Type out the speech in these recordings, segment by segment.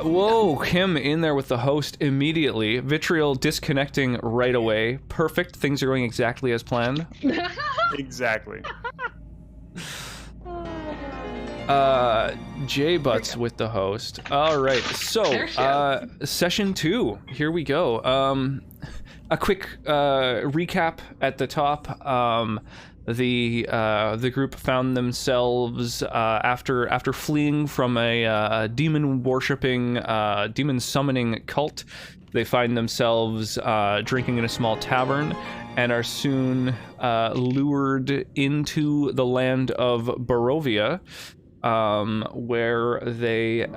Whoa, him in there with the host immediately. Vitriol disconnecting right away. Perfect. Things are going exactly as planned. Exactly. J-Butts with the host. All right, so session 2. Here we go. A quick recap at the top. The group found themselves after fleeing from a demon worshipping, demon summoning cult. They find themselves drinking in a small tavern and are soon lured into the land of Barovia, where they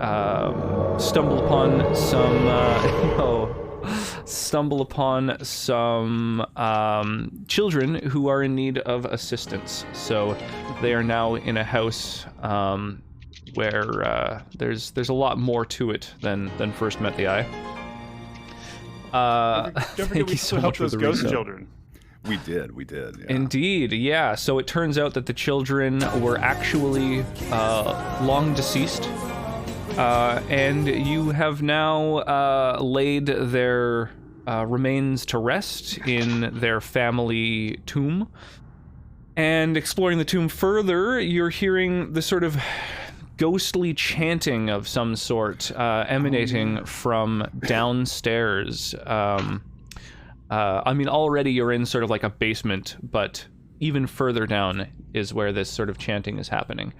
stumble upon some children who are in need of assistance. So they are now in a house where there's a lot more to it than first met the eye. Don't forget thank we you so helped much for those the ghost resub. children. We did. Yeah. Indeed, yeah. So it turns out that the children were actually long deceased, and you have now laid their remains to rest in their family tomb. And exploring the tomb further, you're hearing the sort of ghostly chanting of some sort emanating from downstairs. I mean, already you're in sort of like a basement, but even further down is where this sort of chanting is happening.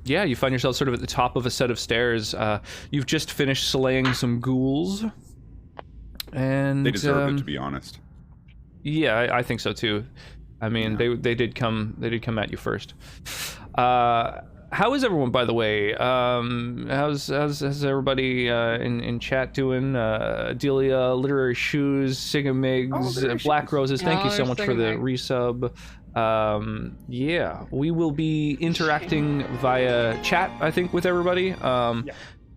Yeah, you find yourself sort of at the top of a set of stairs. You've just finished slaying some ghouls. And they deserve it, to be honest. Yeah, I think so too. I mean, they did come at you first. How is everyone, by the way? How's everybody in chat doing? Delia, Literary Shoes, Sigamigs, Black Roses, thank you so much for the resub. Yeah, we will be interacting via chat, I think, with everybody.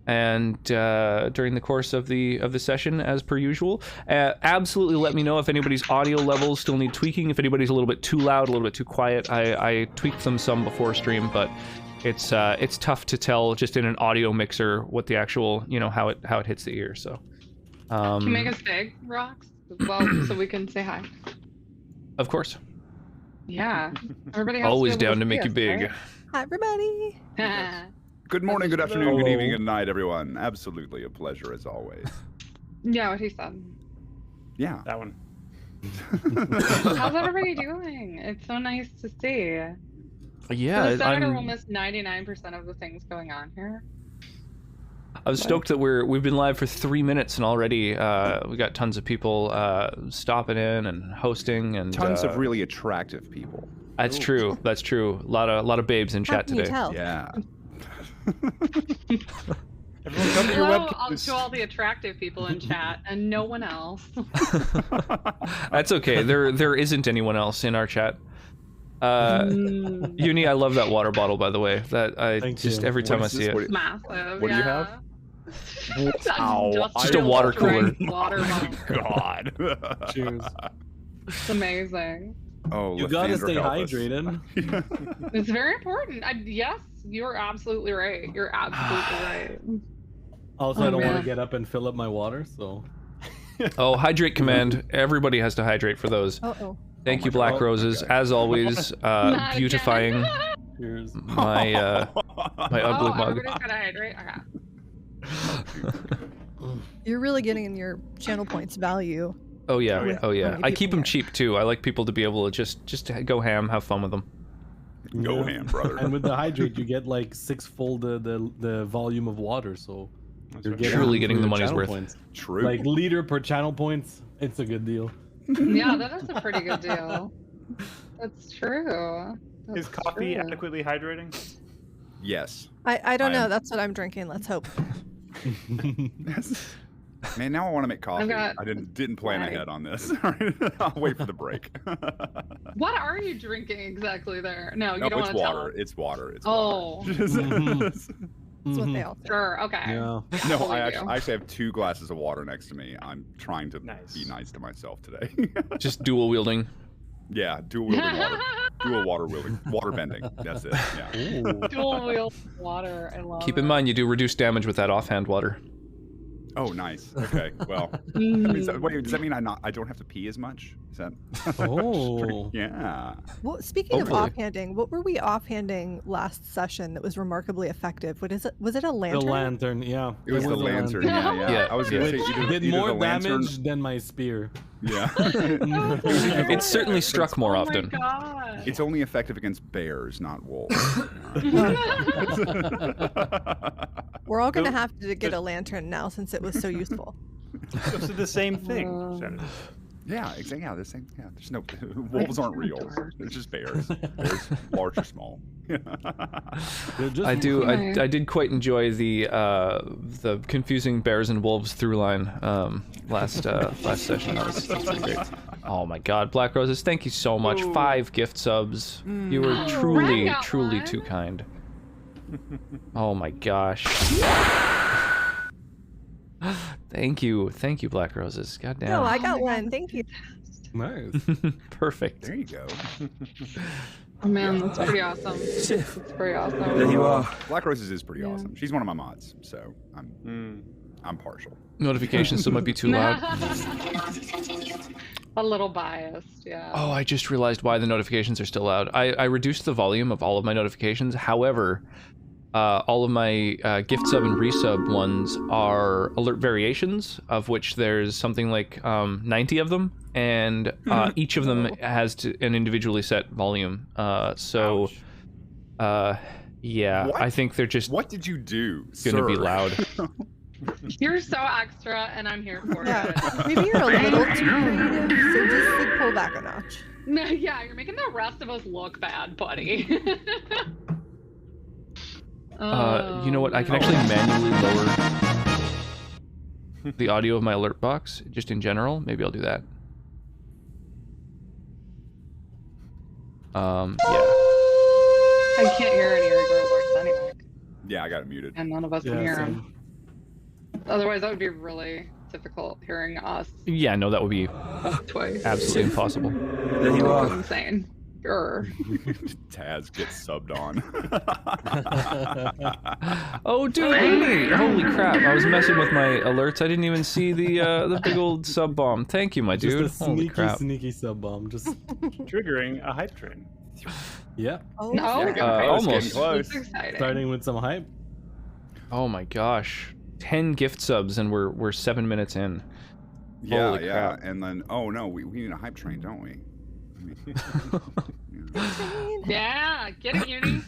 And during the course of the session, as per usual. Absolutely let me know if anybody's audio levels still need tweaking, if anybody's a little bit too loud, a little bit too quiet. I tweaked them some before stream, but it's tough to tell just in an audio mixer what the actual, how it hits the ear. So can you make us big, Rocks? Well, so we can say hi. Of course. Yeah. Everybody has always to be able down to make see you us, big. right? Hi, everybody. Good morning, good afternoon, good evening, good night, everyone. Absolutely a pleasure as always. Yeah, what he said. Yeah. That one. How's everybody doing? It's so nice to see. Yeah, For the Senator will miss 99% of the things going on here. I was stoked that we've been live for 3 minutes and already we got tons of people stopping in and hosting and Tons of really attractive people. That's true. That's true. A lot of babes in chat today. Yeah. Everyone come to your Hello webcams. to all the attractive people in chat and no one else. That's okay. There isn't anyone else in our chat. Uni, I love that water bottle, by the way. That every time I see it. It's massive. What do you have? Wow. Just a water cooler. Water bottle. God. Cheers. It's amazing. Oh, You gotta Lathander, stay help us. hydrated. It's very important. Yes, you're absolutely right. You're absolutely right. Also, I don't want man. to get up and fill up my water, so. Oh, hydrate command. Everybody has to hydrate for those. Uh-oh. Thank you, Black Roses, as always, Not beautifying again. Cheers. my ugly mug. Everybody's gotta hydrate. Okay. You're really getting your channel points value. Oh yeah, With oh yeah. many I people keep them here. cheap too. I like people to be able to just go ham, have fun with them. Go Yeah. ham, brother. And with the hydrate, you get like sixfold the volume of water, so you're right. Truly for getting the your money's channel worth. Points. True. Like liter per channel points, it's a good deal. Yeah, that is a pretty good deal. That's true. Is coffee true. adequately hydrating? Yes. I don't I know. am- That's what I'm drinking. Let's hope. Man, now I want to make coffee. got I didn't plan flag. ahead on this. I'll wait for the break. What are you drinking exactly there? No, No, you don't it's want to tell water. us. It's water. It's Oh, water. That's what they all say. sure. Okay. Yeah. No, Believe I you. actually have 2 glasses of water next to me. I'm trying to Nice. be nice to myself today. Just dual wielding. Yeah, dual wielding water. Dual water bending. That's it. Yeah. Ooh. Dual wheel water. I love Keep in mind, you do reduce damage with that offhand water. Oh, nice. Okay. Well, wait, does that mean I don't have to pee as much? Is that? Oh. Yeah. Well, speaking of Hopefully. offhanding, what were we offhanding last session that was remarkably effective? What is it? Was it a The lantern? lantern, yeah. It was the lantern. Yeah, yeah. Yeah. I was gonna say It either, did either more the lantern. damage than my spear. Yeah. It certainly struck more often. Oh my god. It's only effective against bears, not wolves. We're all gonna have to get a lantern now since it was so useful. Those are the same thing. Senator. Yeah, exactly. Yeah, the same. Yeah, there's no wolves aren't real. They're just bears. Bears, large or small. They're just I did quite enjoy the confusing bears and wolves through line last session. That was pretty great. Oh my God, Black Roses, thank you so much. 5 gift subs. You were truly, Rat got truly one. too kind. Oh my gosh. Thank you, Black Roses. God damn. No, I got my one. God. Thank you. Nice. Perfect. There you go. Oh man, that's pretty awesome. That's pretty awesome. There you are. Black Roses is pretty Yeah. awesome. She's one of my mods, so I'm partial. Notifications still might be too loud. A little biased, yeah. Oh, I just realized why the notifications are still loud. I reduced the volume of all of my notifications. However, all of my gift sub and resub ones are alert variations, of which there's something like 90 of them, and each of them has an individually set volume. So, yeah, What? I think they're just What did you do, gonna be sir? loud. You're so extra, and I'm here for Yeah, it. maybe you're a little too creative, so just like pull back a notch. No, yeah, you're making the rest of us look bad, buddy. You know what? I can actually manually lower the audio of my alert box, just in general. Maybe I'll do that. Yeah. I can't hear any of your alerts anyway, Yeah, I got it muted. and none of us can Yeah, hear same. them. Otherwise, that would be really difficult hearing us Yeah, no, that would be twice. absolutely impossible. There you are. Insane. Sure. Taz gets subbed on. Oh, dude, Amy! Holy crap! I was messing with my alerts. I didn't even see the big old sub bomb. Thank you, my dude. Just a Holy sneaky, crap! sneaky sub bomb. Just Triggering a hype train. yeah, Oh, No. Getting Almost. close. That's exciting. starting with some hype. Oh my gosh, 10 gift subs and we're 7 minutes in. Yeah, Holy yeah. crap. And then, oh no, we need a hype train, don't we? Yeah, get it, Uni.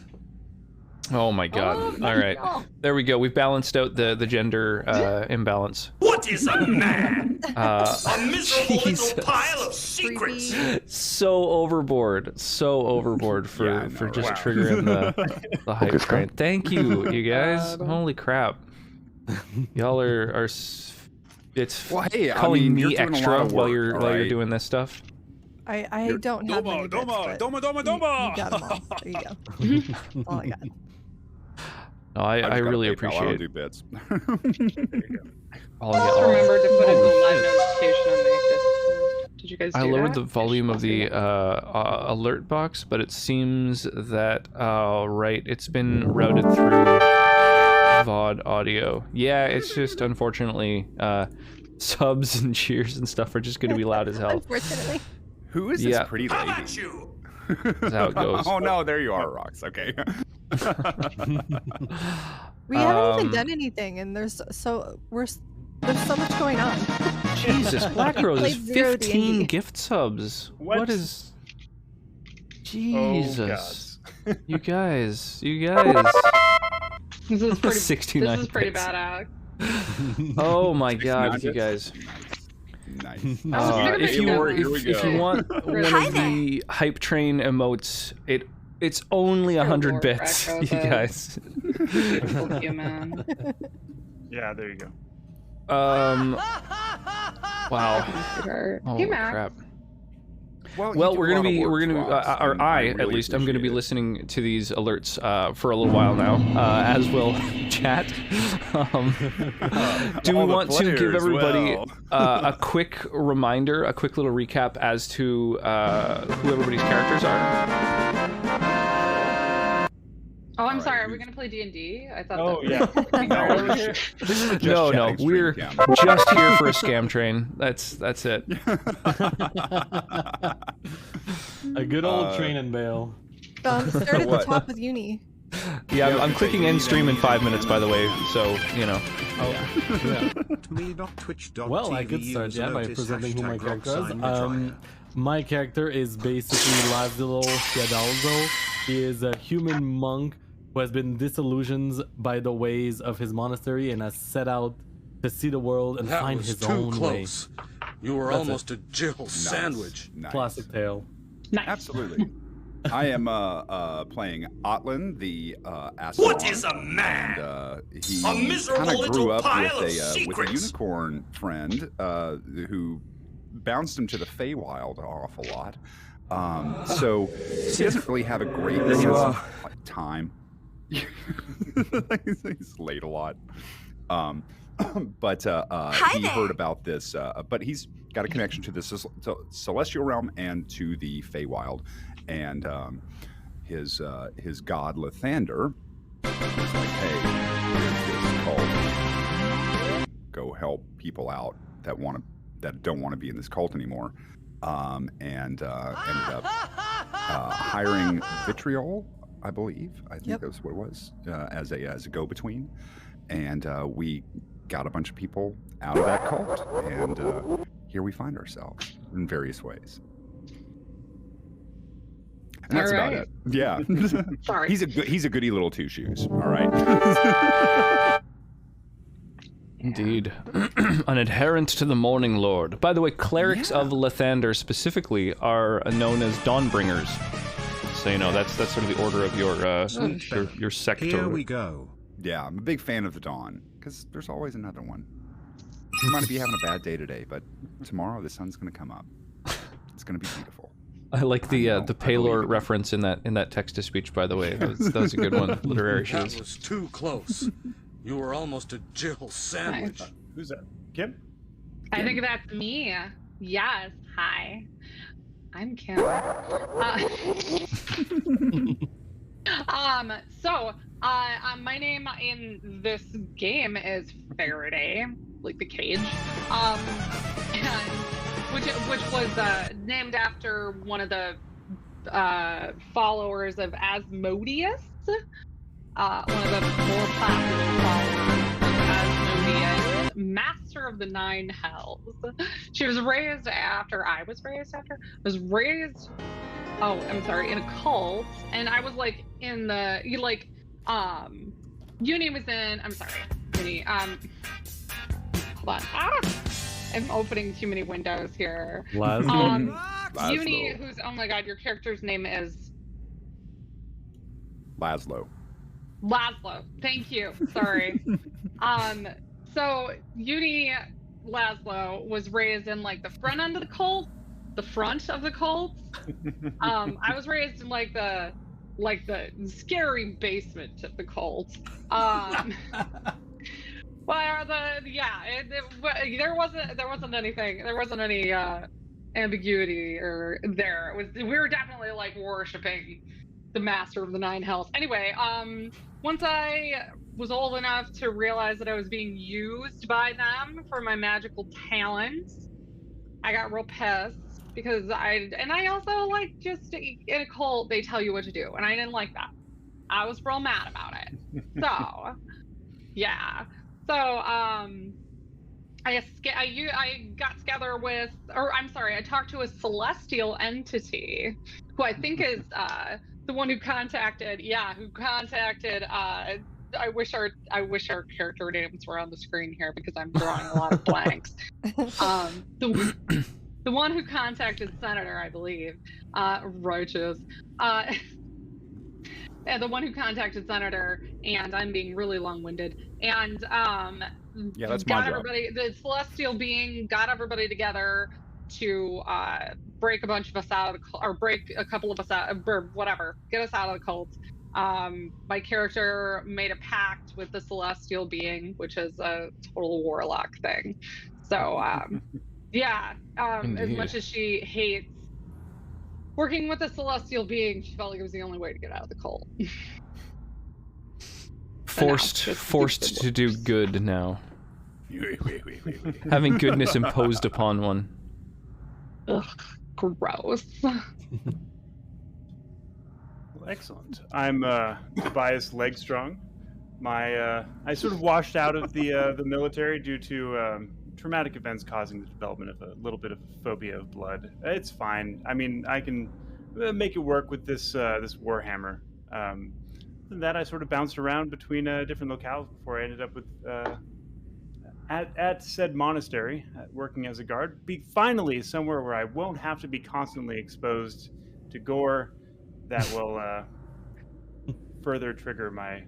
Oh my god! All right, there we go. We've balanced out the gender imbalance. What is a man? Uh, A miserable Jesus. little pile of secrets. so overboard for Yeah, I for know, just right? triggering the hype train. Thank you, you guys. God. Holy crap! Y'all are it's Well, hey, I calling mean, you're me doing a lot extra of while work, you're all while you're right? doing this stuff. I don't have many bits, but Doma. You got them all. There you go. That's all I got. No, I just got a really PayPal, I appreciate don't it. do bits. All Just I get. remember to put in the live notification on the Discord. Did you guys do I lowered that? the volume of the alert box, but it seems that right, it's been routed through VOD audio. Yeah, it's just unfortunately subs and cheers and stuff are just going to be loud as hell. Unfortunately. Who is Yeah. this pretty How lady? about you? That's how it goes. Oh no, there you are, Rox. Okay. We haven't even Um, done anything, and there's so much going on. Jesus, Black Rose is Played zero 15 D&D. gift subs. What? What is? Oh, Jesus, God. you guys. This is pretty. 69 This is pretty bits. badass. Oh my God, you guys. Nice. gonna If make you that one. if you want one Hi of the hype train emotes, it's only 100 Lord, bits, Black you Roses. guys. Thank you, man. Yeah, there you go. Wow. Sweetheart. Oh Hey, Max. crap. Well, we're gonna be, or I at least, I'm gonna be listening to these alerts for a little while now, as will chat. Do we want to give everybody a quick reminder, a quick little recap as to who everybody's characters are? Oh, I'm sorry. Are we gonna play D&D? I thought. Oh, that was... yeah. No, we're just here for a scam train. That's it. A good old train and bail. Start at the top with Uni. Yeah, I'm clicking end stream in 5 minutes, by the way. So you know. Well, I could start by presenting who my character is. My character is basically Laszlo Fiadalzo. He is a human monk who has been disillusioned by the ways of his monastery and has set out to see the world and find his own way. You were almost a Jill sandwich. Nice. Classic tale. Nice. Absolutely. I am playing Otlin, the Aslan. What is a man? And, he A miserable kind of grew little up pile with of a secrets. unicorn friend who bounced him to the Feywild an awful lot. So he doesn't really have a great sense of time. He's late a lot. But he heard about this. But he's got a connection to the celestial realm and to the Feywild. And his god Lathander is like, hey, here's this cult. Go help people out that don't want to be in this cult anymore. And ended up hiring Vitriol, I believe. I think that was what it was, as a go-between. And we got a bunch of people out of that cult, and here we find ourselves in various ways. And that's about it. Yeah. Sorry. He's a goody little two shoes. All right. Indeed. An adherent to the Morning Lord. By the way, clerics of Lathander specifically are known as Dawnbringers. So you know that's sort of the order of your sector. Here we go. Yeah, I'm a big fan of the Dawn because there's always another one. You might be having a bad day today, but tomorrow the sun's going to come up. It's going to be beautiful. I like the Palor reference in that text to speech. By the way, that was a good one. Literary shoes. That was too close. You were almost a Jill sandwich. Who's that? Kim? I think that's me. Yes. Hi. I'm Kim. My name in this game is Faraday, like the cage, and which was named after one of the followers of Asmodeus, one of the more popular followers of Asmodeus, master of the 9 hells. She was raised after I was raised after. Was raised. Oh, I'm sorry, in a cult, and I was like in the Uni was in. I'm sorry, Uni. Hold on. I'm opening too many windows here. Laszlo. Uni, who's oh my god, your character's name is Laszlo. Laszlo. Thank you. Sorry. So Uni Laszlo was raised in like the front end of the cult, the front of the cult. I was raised in like the scary basement of the cult. Well, there wasn't anything. There wasn't any ambiguity or there. We were definitely like worshiping the master of the 9 hells. Anyway, once I was old enough to realize that I was being used by them for my magical talents, I got real pissed because I also like just in a cult they tell you what to do, and I didn't like that. I was real mad about it. So, yeah. So, I got together with, I talked to a celestial entity who I think is the one who contacted. I wish our character names were on the screen here because I'm drawing a lot of blanks. The one who contacted Senator, I believe, righteous. And the one who contacted Senator, and I'm being really long-winded, and yeah, that's my job. The celestial being got everybody together to break a bunch of us out of the cult, or break a couple of us out, or whatever, get us out of the cult. My character made a pact with the celestial being, which is a total warlock thing. So yeah, as much as she hates working with a celestial being, she felt like it was the only way to get out of the cult. Forced to do good now. Having goodness imposed upon one. Ugh, gross. Well, excellent. I'm Tobias Legstrong. I sort of washed out of the military due to traumatic events causing the development of a little bit of a phobia of blood. It's fine. I mean, I can make it work with this warhammer. Other than that, I sort of bounced around between different locales before I ended up with at said monastery, working as a guard. Be finally somewhere where I won't have to be constantly exposed to gore that will further trigger my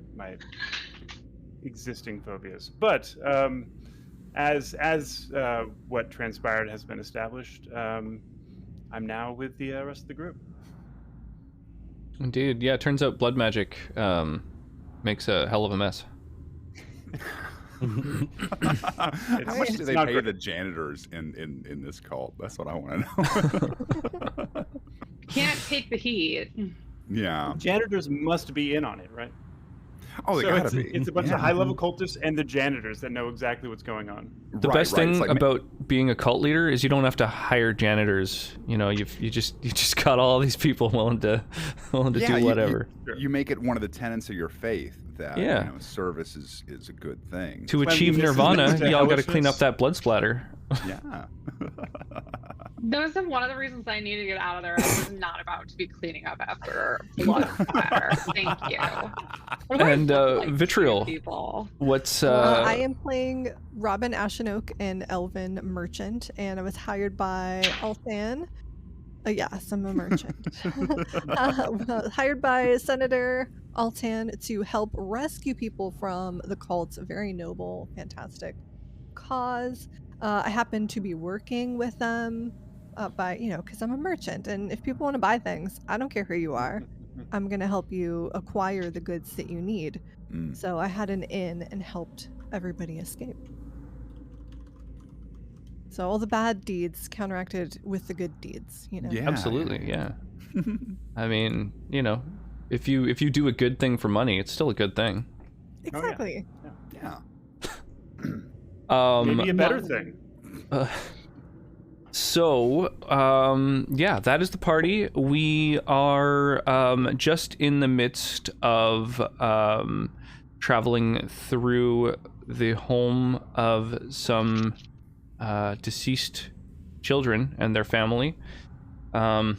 existing phobias. But as what transpired has been established, I'm now with the rest of the group. Indeed, yeah. It turns out blood magic makes a hell of a mess. How much do they pay the janitors in this cult? That's what I want to know. Can't take the heat. Yeah. Janitors must be in on it, right? Oh, they gotta be. It's a bunch of high-level cultists and the janitors that know exactly what's going on. The best thing about being a cult leader is you don't have to hire janitors. You know, you just got all these people willing to do whatever. You make it one of the tenets of your faith that service is a good thing. To achieve nirvana, y'all got to clean up that blood splatter. Yeah. That was one of the reasons I needed to get out of there. I was not about to be cleaning up after blood splatter. Thank you. And Vitriol, people. What's I am playing Robin Ashenoke, an elven merchant, and I was hired by Althan. Yes, I'm a merchant. Hired by Senator Altan to help rescue people from the cult's very noble, fantastic cause. I happen to be working with them because I'm a merchant, and if people want to buy things, I don't care who you are. I'm going to help you acquire the goods that you need. So I had an inn and helped everybody escape. So all the bad deeds counteracted with the good deeds, you know? Yeah, absolutely, yeah. I mean, if you do a good thing for money, it's still a good thing. Exactly. Yeah. Maybe a better thing. That is the party. We are just in the midst of traveling through the home of some deceased children and their family. The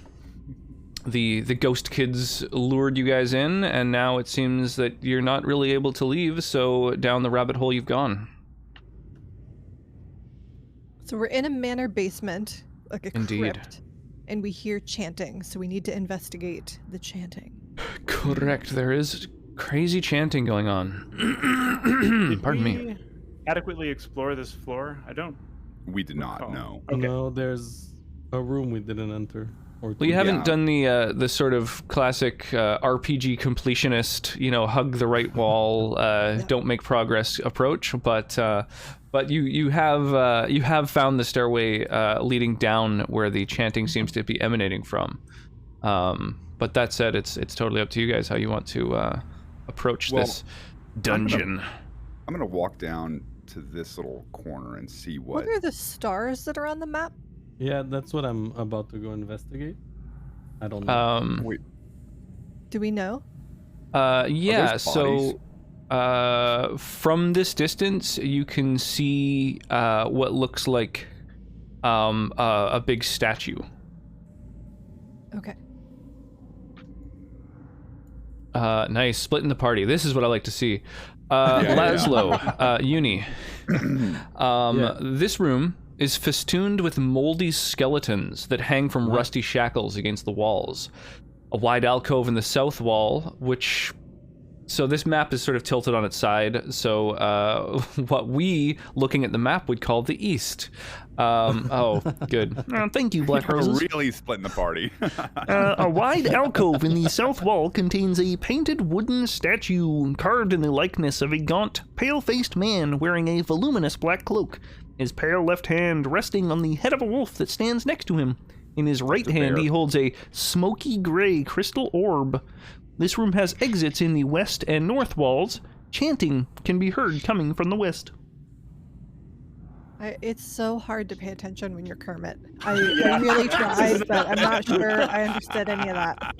ghost kids lured you guys in, and now it seems that you're not really able to leave, so down the rabbit hole you've gone. So we're in a manor basement, like a Indeed. crypt, and we hear chanting, so we need to investigate the chanting. Correct, there is crazy chanting going on. Pardon me. Adequately explore this floor? We did not, no. Okay. No, there's a room we didn't enter. Well, you haven't done the sort of classic RPG completionist, hug the right wall, don't make progress approach, but you have found the stairway leading down where the chanting seems to be emanating from. But that said, it's totally up to you guys how you want to approach this dungeon. I'm gonna walk down to this little corner and see what are the stars that are on the map? Yeah, that's what I'm about to go investigate. I don't know. Wait. Do we know? Yeah, so from this distance, you can see what looks like a big statue. Okay. Nice, splitting the party. This is what I like to see. Laszlo, Uni. This room is festooned with moldy skeletons that hang from rusty shackles against the walls. A wide alcove in the south wall, which So this map is sort of tilted on its side. So what we, looking at the map, would call the east. Oh, good. Thank you, Black Roses. Really splitting the party. A wide alcove in the south wall contains a painted wooden statue carved in the likeness of a gaunt, pale-faced man wearing a voluminous black cloak, his pale left hand resting on the head of a wolf that stands next to him. In his right hand, he holds a smoky gray crystal orb. This room has exits in the west and north walls. Chanting can be heard coming from the west. It's so hard to pay attention when you're Kermit. I really tried, but I'm not sure I understood any of that.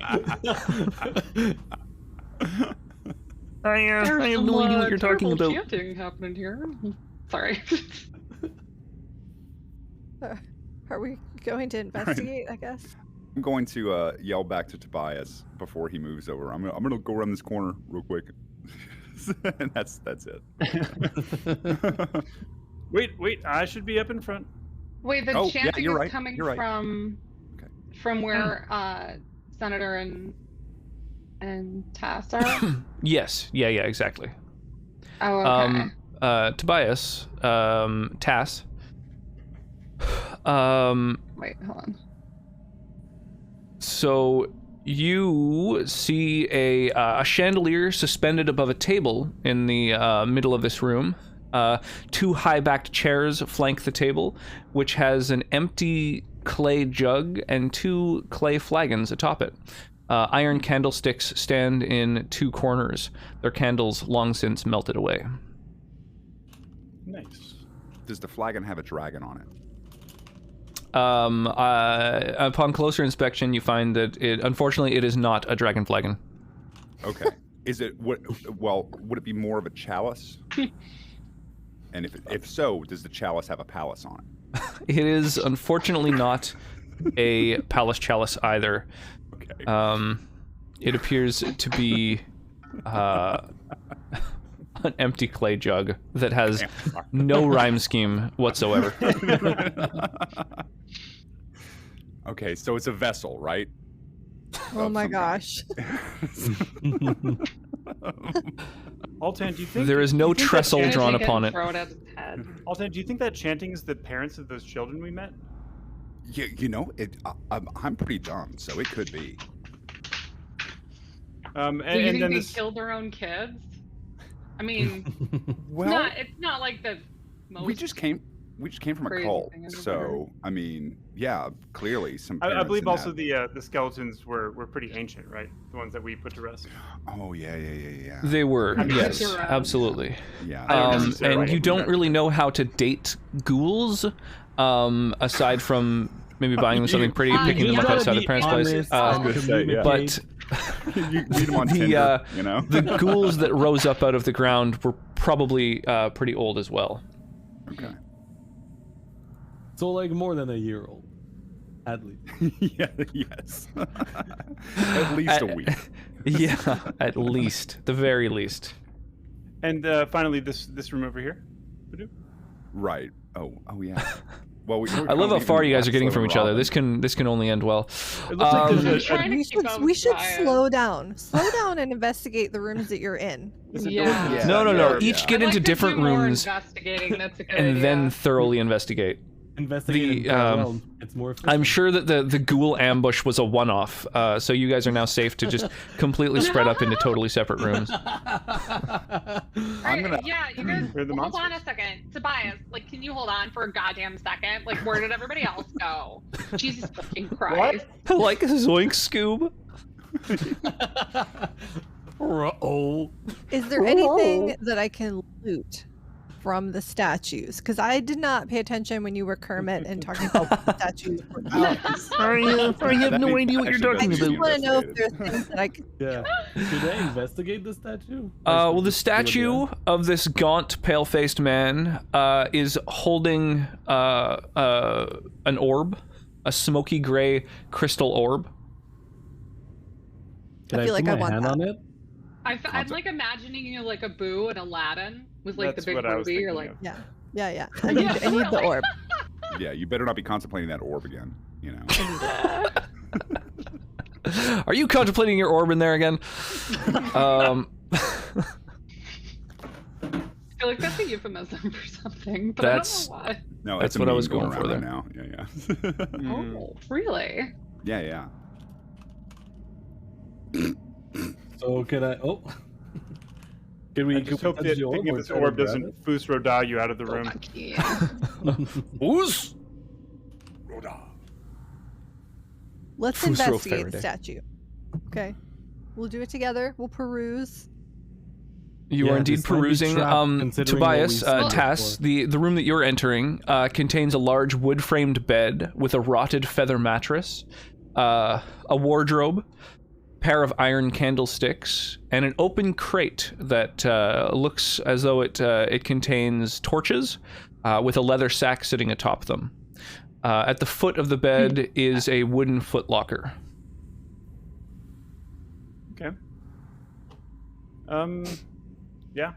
I have no idea what you're talking about. Chanting happening here. Sorry. Are we going to investigate, I guess? I'm going to yell back to Tobias before he moves over. I'm gonna go around this corner real quick. And that's it. Wait, I should be up in front. Wait, the chanting is coming from where Senator and Tass are? Yes. Yeah, exactly. Oh, okay. Tobias, Tass. Wait, hold on. So you see a chandelier suspended above a table in the middle of this room. Two high-backed chairs flank the table, which has an empty clay jug and two clay flagons atop it. Iron candlesticks stand in two corners, their candles long since melted away. Nice. Does the flagon have a dragon on it? Upon closer inspection, you find that unfortunately, it is not a dragon flagon. Okay. Is it would it be more of a chalice? And if so, does the chalice have a palace on it? It is unfortunately not a palace chalice either. Okay. It appears to be an empty clay jug that has no rhyme scheme whatsoever. Okay, so it's a vessel, right? Oh my gosh. Altan, do you think there is no trestle drawn upon it? Altan, do you think that chanting is the parents of those children we met? Yeah, I'm pretty dumb, so it could be. Do you think they killed their own kids? I mean, well, it's not like the most. We just came from a cult, so I mean, yeah, clearly some. I believe also the skeletons were pretty ancient, right? The ones that we put to rest. Oh yeah. They were, yes, absolutely. Yeah. And you don't really know how to date ghouls, aside from maybe buying them something pretty, picking them up outside the parents' place. But you meet them on Tinder, you know? The ghouls that rose up out of the ground were probably pretty old as well. Okay. So like more than a year old, at least. Yes. At least a week. Yeah, at least, the very least. And finally, this room over here. Right. Oh yeah. Well, I love how far you guys are getting from each other. This can only end well. It looks like we should slow down. Slow down and investigate the rooms that you're in. Yeah. No. Each get into different rooms, and then thoroughly investigate. It's more efficient. I'm sure that the ghoul ambush was a one-off, so you guys are now safe to just completely spread up into totally separate rooms. Yeah, you guys, hold on a second. Tobias, can you hold on for a goddamn second? Where did everybody else go? Jesus fucking Christ. What? Like a Zoink Scoob? Is there anything that I can loot from the statues? Because I did not pay attention when you were Kermit and talking about what the statues were about. I have no idea what you're talking about. I just want to know if there's things that I can... Yeah. Should I investigate the statue? Well, the statue of this gaunt, pale-faced man is holding an orb, a smoky gray crystal orb. Can I feel like I want that. On it? I'm imagining you like a Boo and Aladdin with the big movie. You're like, yeah. I need the orb. Yeah, you better not be contemplating that orb again. You know. Are you contemplating your orb in there again? I feel like that's a euphemism for something, but That's- I don't know why. No, That's it's a what I meme was going around for right there. now. Yeah, Oh, really? yeah. So can I? Oh, can we? I just hope touch that the orb picking up or this try to orb grab doesn't it? Fusroda you out of the room. Fuck yeah. Who's? Let's Fusro investigate Faraday. the statue. Okay. We'll do it together. We'll peruse. You Yeah, are indeed this might be perusing. trapped considering what Tobias, we've seen Tass, before. the room that you're entering contains a large wood-framed bed with a rotted feather mattress, a wardrobe, pair of iron candlesticks, and an open crate that looks as though it contains torches, with a leather sack sitting atop them. At the foot of the bed is a wooden footlocker. Okay. Yeah.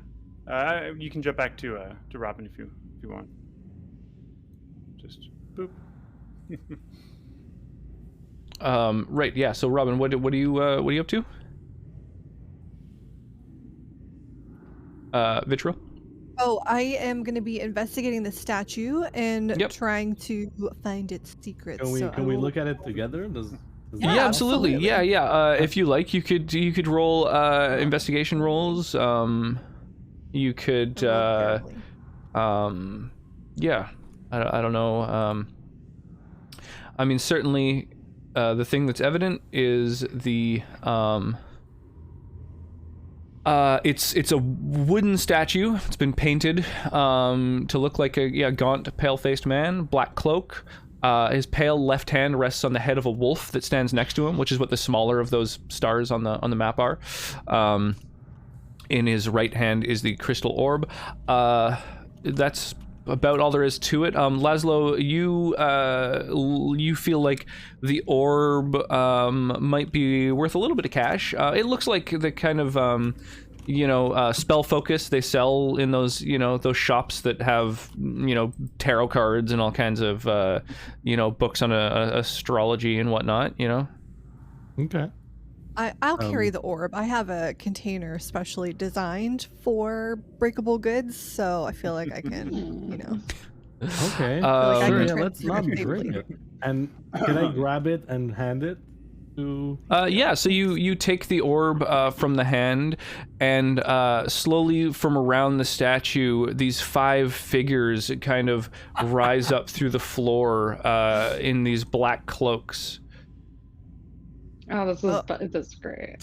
You can jump back to Robin if you want. Just boop. Right. Yeah. So, Robin, what are you up to? Vitriol? Oh, I am going to be investigating the statue and Yep. trying to find its secrets. Can we? So Can I we will- look at it together? Does Yeah, Yeah, absolutely. absolutely. Yeah. If you like, you could roll investigation rolls. You could. Apparently. Yeah. I don't know. I mean, certainly, the thing that's evident is the it's a wooden statue. It's been painted to look like a gaunt, pale-faced man. Black cloak. His pale left hand rests on the head of a wolf that stands next to him, which is what the smaller of those stars on the map are. In his right hand is the crystal orb. That's about all there is to it. Laszlo, you feel like the orb might be worth a little bit of cash. It looks like the kind of spell focus they sell in those those shops that have tarot cards and all kinds of books on astrology and whatnot. Okay. I'll carry the orb. I have a container specially designed for breakable goods, so I feel like I can, Okay. like I Sure. can Yeah, let's not transport it bring safely. it. And can I grab it and hand it to? Yeah, so you take the orb from the hand, and slowly from around the statue, these 5 figures kind of rise up through the floor in these black cloaks. Oh, this is great.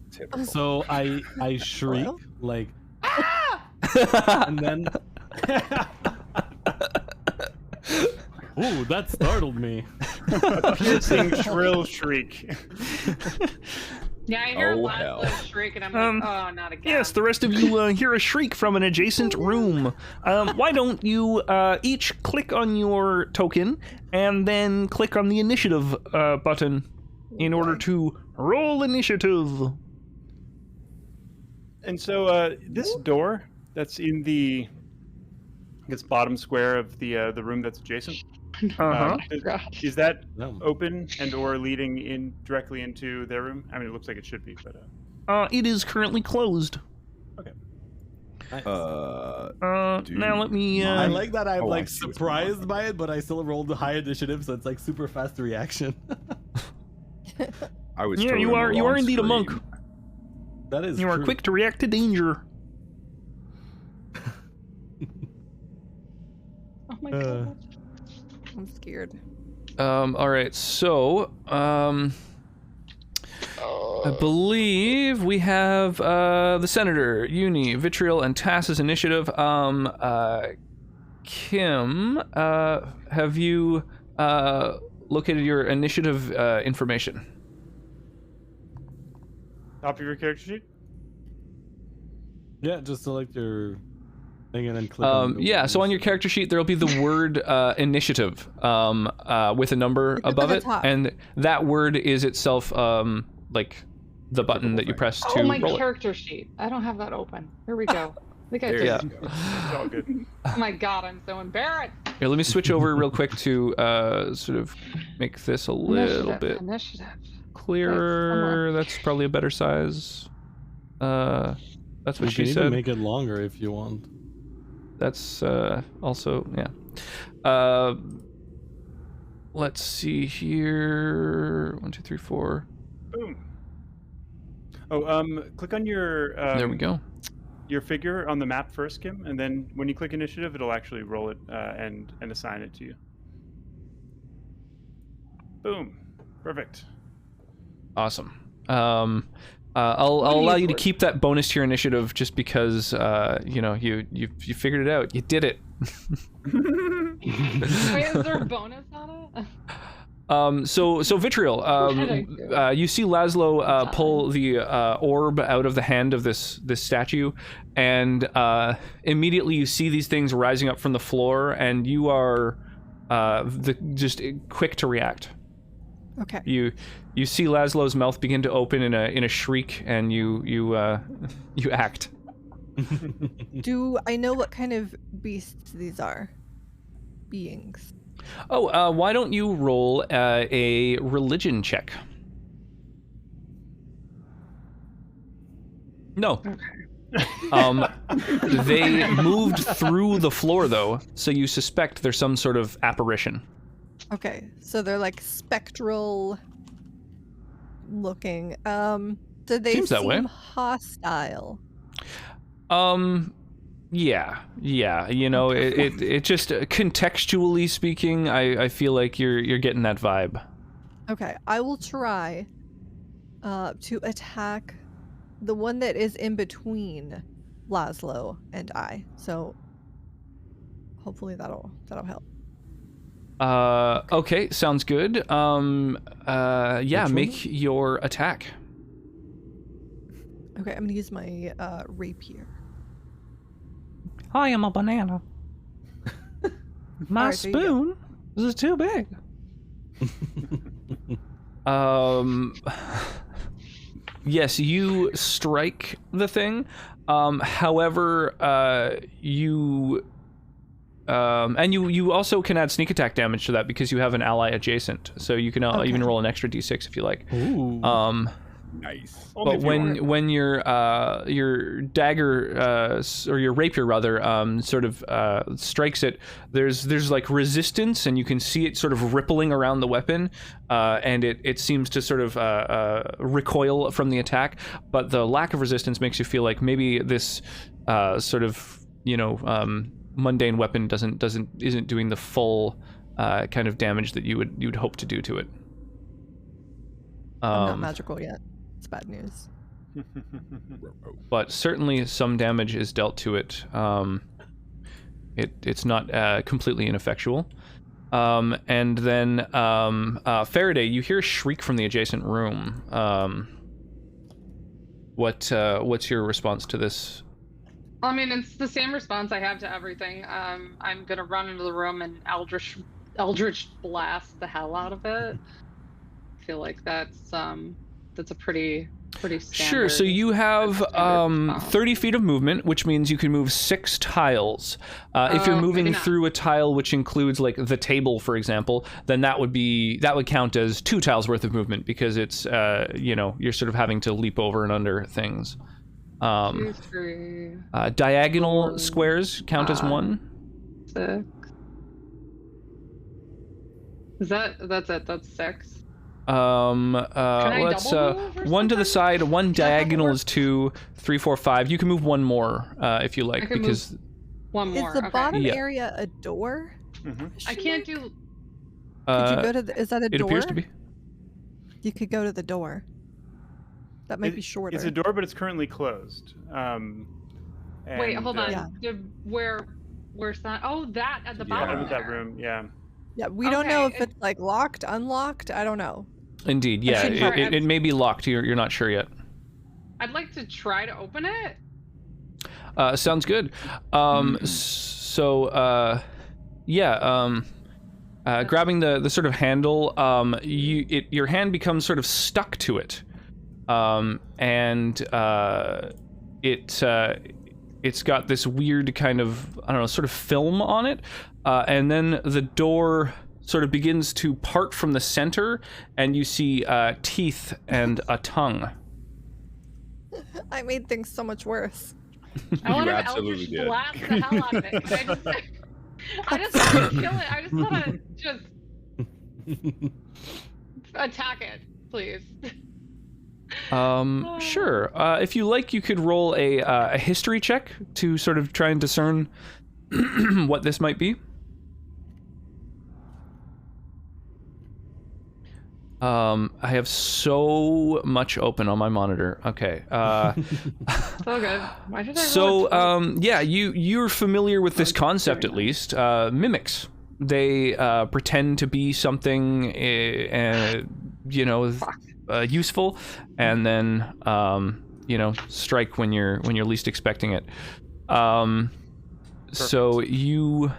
Typical. So I shriek Hello? like, and then. Ooh, that startled me. Piercing shrill shriek. Yeah, I hear Oh, lots hell. of shriek, and I'm like, oh, not again. Yes, the rest of you hear a shriek from an adjacent room. Why don't you each click on your token and then click on the initiative button in order to roll initiative? And so this door that's in the bottom square of the room that's adjacent. Uh-huh. Is that No. open and or leading in directly into their room? I mean, it looks like it should be, but It is currently closed. Now let me. I like that I'm Oh, I like see what's going on. surprised by it, but I still rolled the high initiative, so it's like super fast reaction. I was. Yeah, totally you on the are wrong indeed a monk. screen. That is You are true. quick to react to danger. Oh my god. I'm scared. All right, so I believe we have the Senator, Uni, Vitriol, and Tass's initiative. Kim, have you located your initiative information? top of your character sheet. Yeah, just select your thing and then click on the Yeah, so on your character sheet there'll be the word initiative with a number It's at above the it, top. and that word is itself like the button that you thing. press to Oh, my roll it. character sheet. I don't have that open. Here we go. I think I There did. Yeah. you go. It's all good. Oh my god, I'm so embarrassed. Here, let me switch over real quick to sort of make this a little bit Initiative. clearer. That's probably a better size. That's what You she can said. even make it longer if you want. That's also, yeah. Let's see here. 1, 2, 3, 4. Boom. Oh, click on your There we go. your figure on the map first, Kim, and then when you click initiative, it'll actually roll it and assign it to you. Boom. Perfect. Awesome. I'll allow you to keep that bonus to your initiative just because you figured it out. You did it. Wait, is there a bonus on it? So Vitriol, you see Laszlo pull the orb out of the hand of this statue, and immediately you see these things rising up from the floor, and you are just quick to react. Okay. You see Laszlo's mouth begin to open in a shriek, and you act. Do I know what kind of beasts these are? Beings. Oh, why don't you roll a religion check? No. Okay. They moved through the floor, though, so you suspect there's some sort of apparition. Okay, so they're like spectral looking. Do they Seems that way. seem hostile? Yeah. You know, it just contextually speaking, I feel like you're getting that vibe. Okay, I will try to attack the one that is in between Laszlo and I. So hopefully that'll help. Okay, sounds good. Yeah, make your attack. Okay, I'm gonna use my rapier. I am a banana. My Alright, there you spoon is too big. Yes, you strike the thing. However, you also can add sneak attack damage to that because you have an ally adjacent. So you can even roll an extra d6 if you like. Ooh. Nice. But when your dagger or your rapier rather sort of strikes it, there's like resistance, and you can see it sort of rippling around the weapon, and it seems to sort of recoil from the attack. But the lack of resistance makes you feel like maybe this sort of mundane weapon isn't doing the full kind of damage that you'd hope to do to it. I'm not magical yet. It's bad news. But certainly some damage is dealt to it. It's not completely ineffectual. And then Faraday, you hear a shriek from the adjacent room. What's your response to this? I mean, it's the same response I have to everything. I'm gonna run into the room and Eldritch blast the hell out of it. I feel like that's a pretty standard. Sure, so you have 30 feet of movement, which means you can move 6 tiles. If you're moving through a tile which includes like the table, for example, then that would count as 2 tiles worth of movement because it's you're sort of having to leap over and under things. 2, 3, diagonal 4, squares count as 1. 6. That's it. That's 6. Let's 1 to the side, 1 diagonal is 2, 3, 4, 5. You can move 1 more if you like, because 1 more. Is the bottom area a door? Mm-hmm. I can't do. Could you go to is that a door? It appears to be. You could go to the door. That might be shorter. It's a door, but it's currently closed. Wait, hold on. Yeah. Where's that? Oh, that at the bottom. Of that room. Yeah. Yeah, we don't know if it's like locked, unlocked. I don't know. Indeed, yeah, it may be locked. You're not sure yet. I'd like to try to open it. Sounds good. Grabbing the sort of handle, your hand becomes sort of stuck to it, and it's got this weird kind of, I don't know, sort of film on it, and then the door sort of begins to part from the center, and you see teeth and a tongue. I made things so much worse. I want to absolutely Eldritch did. blast the hell out of it. I just want to kill it. I just want to just attack it, please. Sure. If you like, you could roll a history check to sort of try and discern what this might be. I have so much open on my monitor. Okay. So good. Why did I So, roll a 12? yeah, you're familiar with this concept at least. Mimics. They pretend to be something, useful, and then strike when you're least expecting it. So you,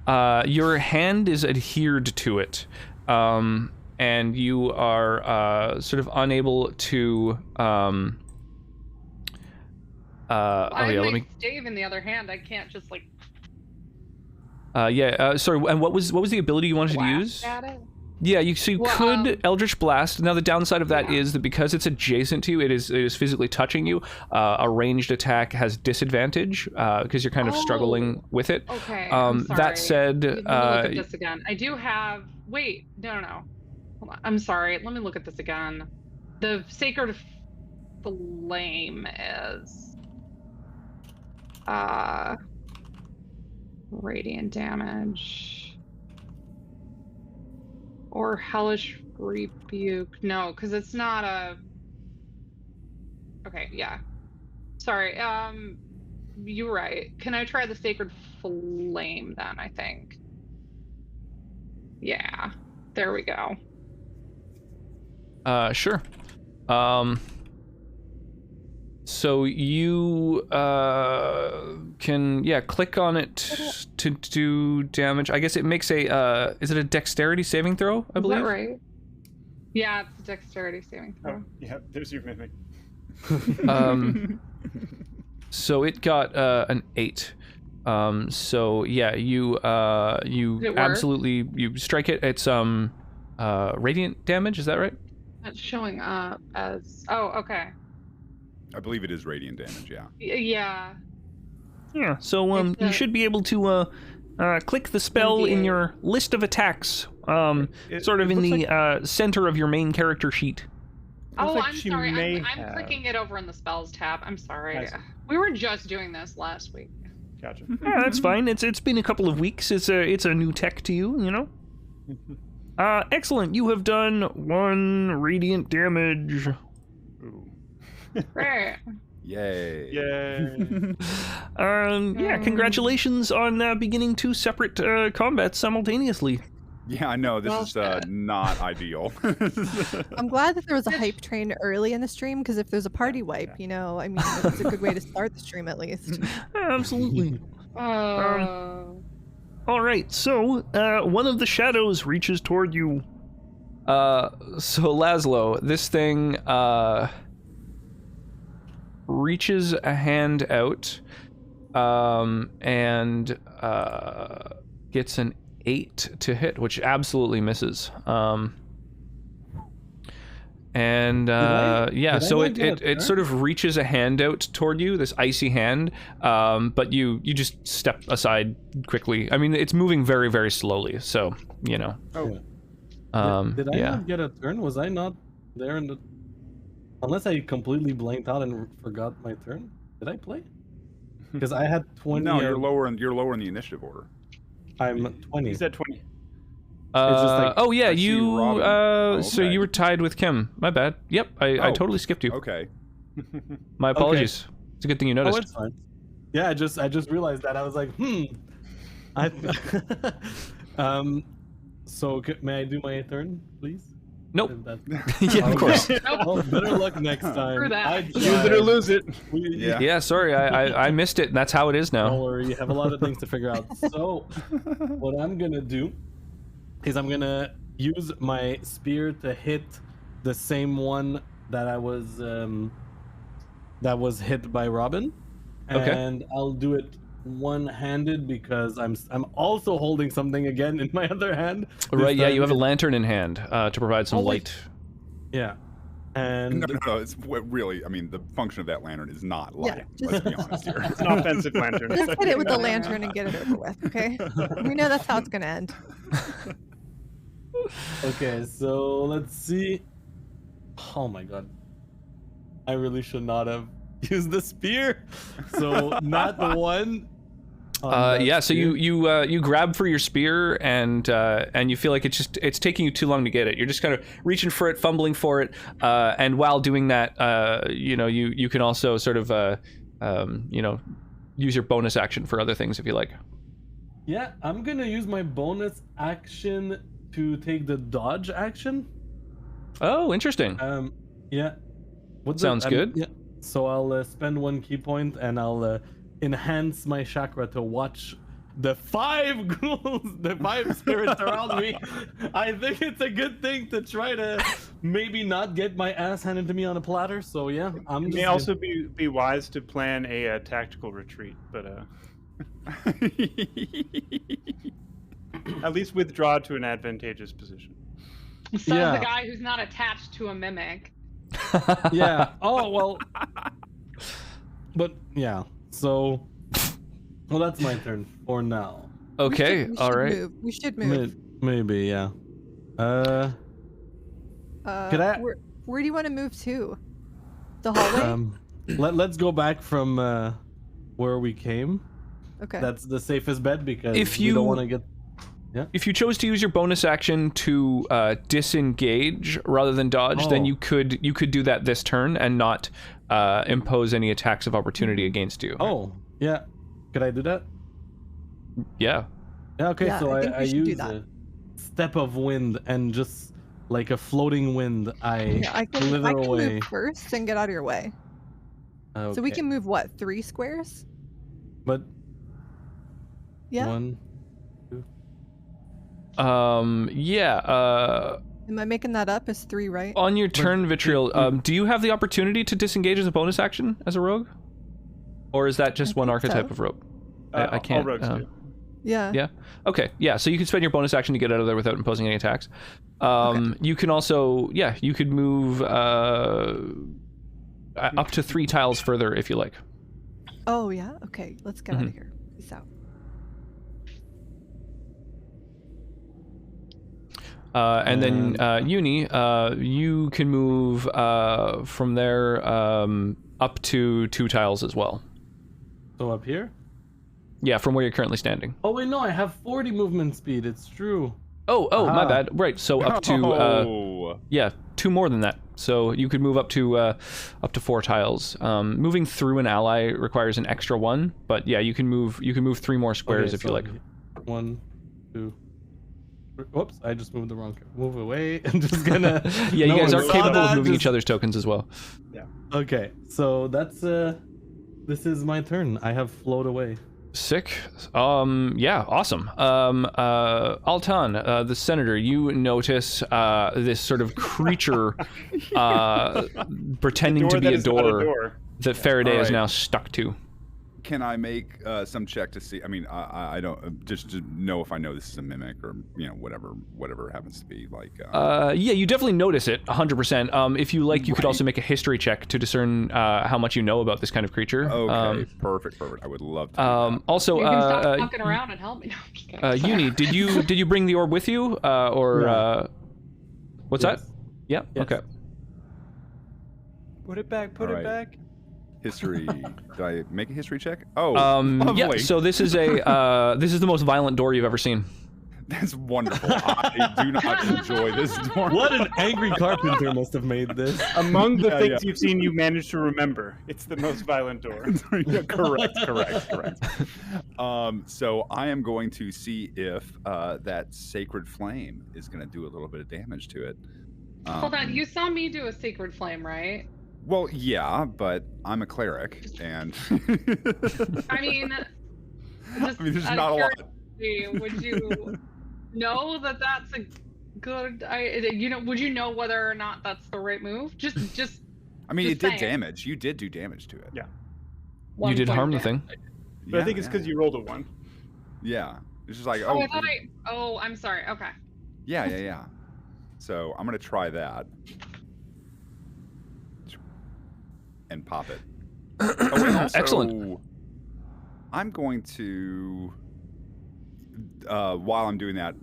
your hand is adhered to it, and you are sort of unable to. Let me stave in the other hand. I can't just like. Sorry. And what was the ability you wanted to use? At it? Yeah, you could Eldritch Blast. Now the downside of that is that because it's adjacent to you, it is physically touching you. A ranged attack has disadvantage because you're kind of struggling with it. Okay. I'm sorry. That said, let me look at this again. I do have. Wait, no. Hold on. I'm sorry. Let me look at this again. The Sacred Flame is radiant damage. Or Hellish Rebuke. No, because it's not a... Okay, yeah. Sorry, you're right. Can I try the Sacred Flame then, I think? Yeah. There we go. Sure. So you can click on it to do damage. I guess it makes a is it a dexterity saving throw, I believe? Is that right? Yeah, it's a dexterity saving throw. Oh, yeah, there's your mimic. So it got an 8. So yeah, you absolutely you strike it. It's radiant damage, is that right? That's showing up as okay. I believe it is radiant damage, yeah. Yeah. Yeah, so you should be able to click the spell in your list of attacks, sort of in the center of your main character sheet. Oh, I'm sorry. I'm clicking it over in the spells tab. I'm sorry. We were just doing this last week. Gotcha. Yeah, that's fine. It's been a couple of weeks. It's a new tech to you, you know? Excellent. You have done 1 radiant damage. Ooh. Right. Yay. Yay. Yeah, congratulations on beginning 2 separate combats simultaneously. Yeah, I know, this is not ideal. I'm glad that there was a hype train early in the stream, because if there's a party wipe, it's a good way to start the stream at least. Absolutely. All right, so one of the shadows reaches toward you. So Laszlo, this thing reaches a hand out and gets an 8 to hit, which absolutely misses. So it sort of reaches a hand out toward you, this icy hand, but you just step aside quickly. I mean, it's moving very, very slowly, so Did I not get a turn? Was I not there in the... Unless I completely blanked out and forgot my turn. Did I play? Because I had 20. No, you're lower in the initiative order. I'm 20. He said 20. Oh yeah, you okay. So you were tied with Kim. My bad. Yep, I totally skipped you. Okay. My apologies. Okay. It's a good thing you noticed. Oh, it's fine. Yeah, I just realized that. I was like, So may I do my turn, please? Nope. Yeah, of course. Well, better luck next time. Use it or lose it. Yeah, sorry, I missed it, and that's how it is now. Don't worry, you have a lot of things to figure out. So, what I'm gonna do is I'm gonna use my spear to hit the same one that was hit by Robin, and I'll do it one-handed because I'm also holding something again in my other hand. Right, yeah, you have a lantern in hand to provide some light. Yeah, And no, it's really. I mean, the function of that lantern is not light. just- Let's be honest here. It's an offensive lantern. Just hit it with the lantern and get it over with, okay? We know that's how it's gonna end. okay, so let's see. Oh my god. I really should not have used the spear. So not the one. Yeah, so you grab for your spear and you feel like it's taking you too long to get it. You're just kind of reaching for it, fumbling for it, and while doing that, you can also sort of use your bonus action for other things if you like. Yeah, I'm gonna use my bonus action to take the dodge action. Oh, interesting. Yeah. Sounds good. Yeah. So I'll spend 1 key point and I'll enhance my chakra to watch the 5 ghouls, the 5 spirits around me. I think it's a good thing to try to maybe not get my ass handed to me on a platter. So yeah, It may also be wise to plan a tactical retreat, but at least withdraw to an advantageous position. So Yeah. the guy who's not attached to a mimic. yeah. Oh well. But yeah. So, well, that's my turn for now. Okay, We all should right. move. We should move. Maybe, yeah. Could I? Where do you want to move to? The hallway? Let's go back from where we came. Okay. That's the safest bet because If we you- don't want to get. If you chose to use your bonus action to disengage rather than dodge, then Oh. you could do that this turn and not impose any attacks of opportunity against you. Oh, yeah. Could I do that? Yeah. Yeah. Okay. Yeah, so I think we I should do use that. a step of wind and just like a floating wind, I Yeah, I can slither away. move first and get out of your way. So we Okay. can move what, 3 squares? But Yeah. 1. Yeah. Am I making that up? Is 3 right? On your turn, Vitriol, do you have the opportunity to disengage as a bonus action as a rogue? Or is that just I one think archetype so. of rogue? All I can't. rogues do. Yeah. Yeah. Okay. Yeah. So you can spend your bonus action to get out of there without imposing any attacks. You can also, you could move up to 3 tiles further if you like. Oh yeah. Okay. Let's get out Mm-hmm. of here. Peace out. And then Uni, you can move from there up to 2 tiles as well. So up here? Yeah, from where you're currently standing. Oh wait, no, I have 40 movement speed. It's true. Oh, my bad. Right. So up to 2 more than that. So you could move up to 4 tiles. Moving through an ally requires an extra 1, but yeah, you can move 3 more squares Okay, if you so like. 1, 2. Whoops! I just moved the wrong. Move away. I'm just gonna. Yeah, you No guys one are saw capable of that, moving just- each other's tokens as well. Okay, so that's this is my turn. I have float away. Sick. Yeah, awesome. Altan, the senator, you notice this sort of creature pretending to be a door that Faraday is Alright. now stuck to. Can I make some check to see? I mean, I don't just to know if I know this is a mimic or whatever happens to be like. Yeah, you definitely notice it 100%. If you like, you could also make a history check to discern how much you know about this kind of creature. Okay, perfect. I would love to. Do that. Also, You can stop fucking around and help me. No, I'm just kidding. Uni, did you bring the orb with you, or Yeah. what's Yes. that? Yeah. Yes. Okay. Put it back. Put All it right. back. History. Did I make a history check? Oh, Yeah. lovely. So this is the most violent door you've ever seen. That's wonderful. I do not enjoy this door. What an angry carpenter must have made this. Among the Yeah, things yeah. you've seen, you managed to remember. It's the most violent door. Yeah, correct. So I am going to see if that sacred flame is going to do a little bit of damage to it. Hold on, you saw me do a sacred flame, right? Well, yeah, but I'm a cleric, and I mean, just there's out of not a lot. curiosity, would you know that that's a good? Would you know whether or not that's the right move? Just. I mean, Just it did saying. damage. You did do damage to it. Yeah. You did harm the thing. But I think it's because you rolled a 1. Yeah, it's just like Oh, I thought Oh, I'm sorry. Okay. yeah. So I'm gonna try that. and pop it. Oh, and also, Excellent. I'm going to, while I'm doing that,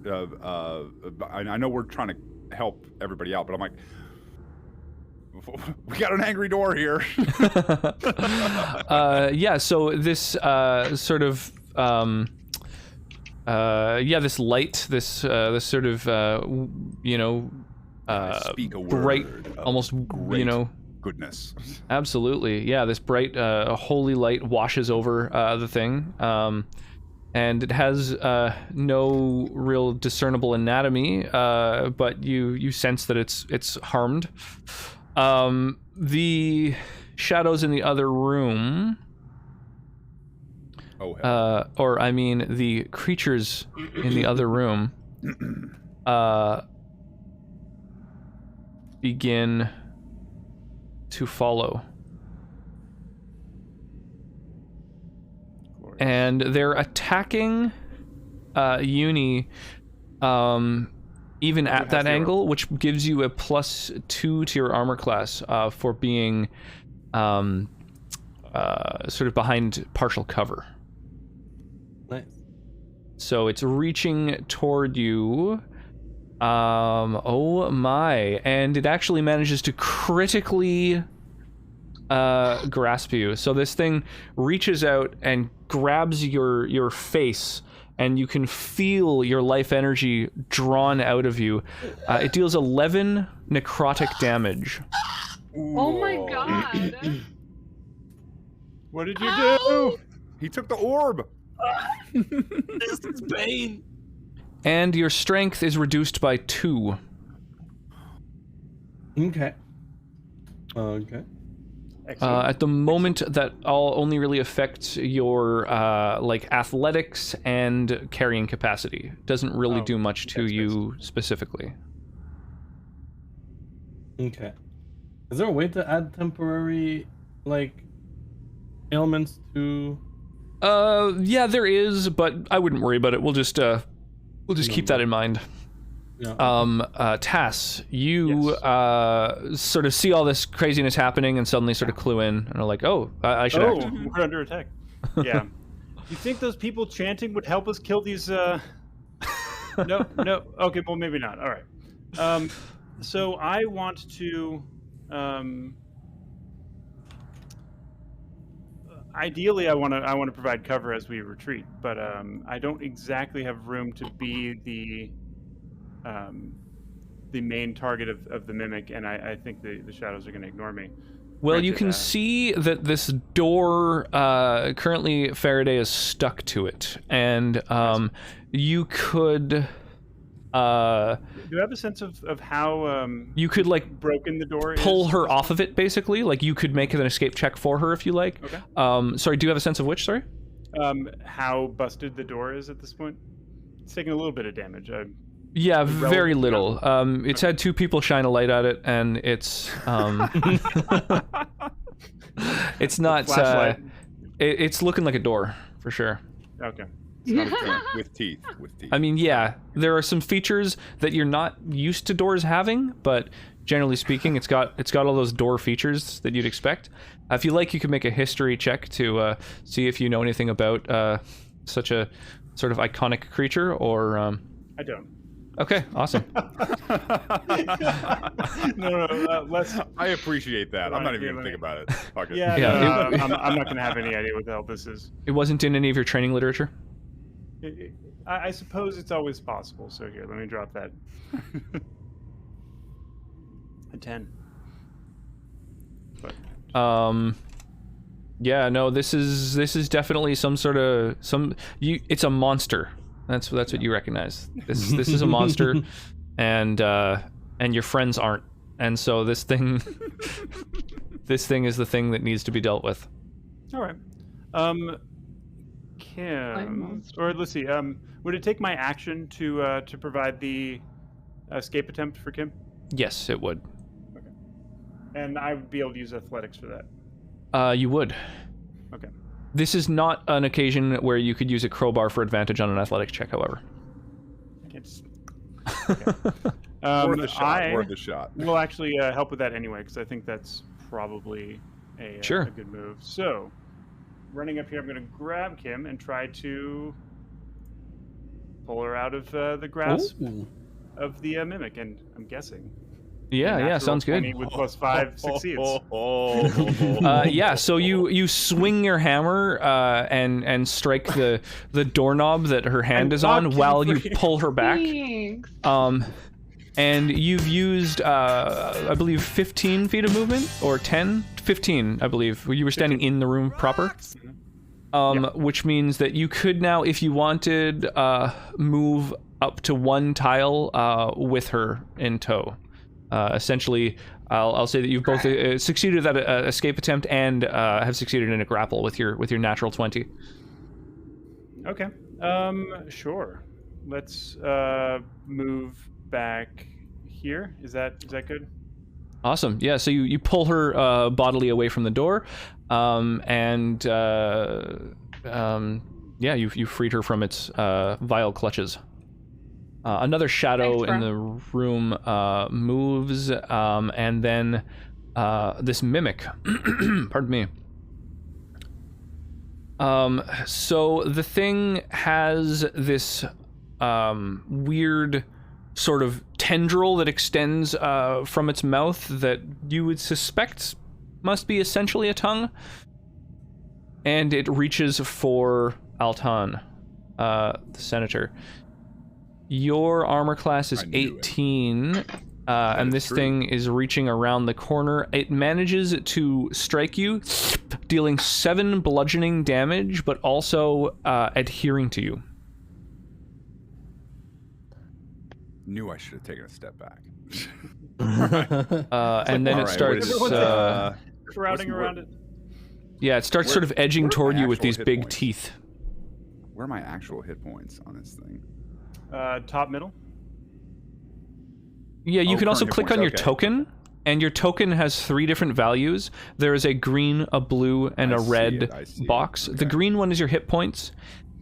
I know we're trying to help everybody out, but I'm like, we got an angry door here. Yeah, so this sort of this light, this sort of Speak a bright, word of almost great goodness. Absolutely, yeah. This bright, holy light washes over the thing, and it has no real discernible anatomy, but you sense that it's harmed. The shadows in the other room, or I mean the creatures in the other room, begin to follow. And they're attacking Uni even at that angle, which gives you a +2 to your armor class for being sort of behind partial cover. Nice. So it's reaching toward you. Oh my. And it actually manages to critically grasp you. So this thing reaches out and grabs your face, and you can feel your life energy drawn out of you. It deals 11 necrotic damage. Oh my god. What did you do? He took the orb. This is pain. And your strength is reduced by 2. Okay. Okay. At the moment, that all only really affects your like athletics and carrying capacity. Doesn't really do much to you specifically. Okay. Is there a way to add temporary like ailments to? Yeah, there is, but I wouldn't worry about it. We'll just keep that in mind. Yeah. Tass, you sort of see all this craziness happening and suddenly sort of clue in and are like, oh, I should act. We're under attack. Yeah. You think those people chanting would help us kill these, No. Okay, well, maybe not. All right. So I want to, ideally, I want to provide cover as we retreat, but I don't exactly have room to be the main target of the mimic, and I think the shadows are going to ignore me. Well, you can see that this door, currently Faraday is stuck to it, and you could... do I have a sense of how you could like broken the door pull is? her off of it, basically? Like, you could make an escape check for her if you like. Okay. Sorry, do you have a sense of which, sorry? How busted the door is at this point? It's taking a little bit of damage. Yeah, very little. It's had 2 people shine a light at it, and it's it's not it's looking like a door for sure. Okay. It's not a tent with teeth. I mean, yeah, there are some features that you're not used to doors having, but generally speaking, it's got all those door features that you'd expect. If you like, you can make a history check to see if you know anything about such a sort of iconic creature, or I don't. Okay, awesome. No, let's... I appreciate that. I'm not even going to think about it. Fuck it. Yeah, Yeah, I'm not going to have any idea what the hell this is. It wasn't in any of your training literature? I suppose it's always possible, so here, let me drop that. A 10. But... yeah, no, this is definitely some sort of it's a monster. That's what you recognize. This is a monster, and your friends aren't, and so this thing is the thing that needs to be dealt with. All right, Kim, or let's see, would it take my action to provide the escape attempt for Kim? Yes, it would. Okay, and I would be able to use athletics for that. You would. Okay. This is not an occasion where you could use a crowbar for advantage on an athletics check, however. I can't just... Okay. Worth the shot. We'll actually help with that anyway, because I think that's probably a good move. So, running up here, I'm going to grab Kim and try to pull her out of the grasp of the mimic. And I'm guessing. Yeah, sounds good. With +5 succeeds. Yeah, so you swing your hammer and strike the doorknob that her hand is on while you pull her back. Thanks. And you've used, I believe, 15 feet of movement, or 10? 15, I believe. You were standing in the room proper. Which means that you could now, if you wanted, move up to one tile with her in tow. Essentially, I'll say that you've both succeeded at an escape attempt and have succeeded in a grapple with your natural 20. Okay. Sure. Let's move back here. Is that good? Awesome. Yeah. So you pull her bodily away from the door, you freed her from its vile clutches. Another shadow in the room moves, and then this mimic. Pardon me. So the thing has this weird sort of tendril that extends from its mouth that you would suspect must be essentially a tongue, and it reaches for Altan, the senator. Your armor class is 18, and this thing is reaching around the corner. It manages to strike you, dealing 7 bludgeoning damage, but also adhering to you. Knew I should have taken a step back. And then it starts crowding around it. Yeah, it starts sort of edging toward you with these big teeth. Where are my actual hit points on this thing? Top middle. Yeah, you can also click on your token, and your token has 3 different values. There is a green, a blue, and a red box. The green one is your hit points,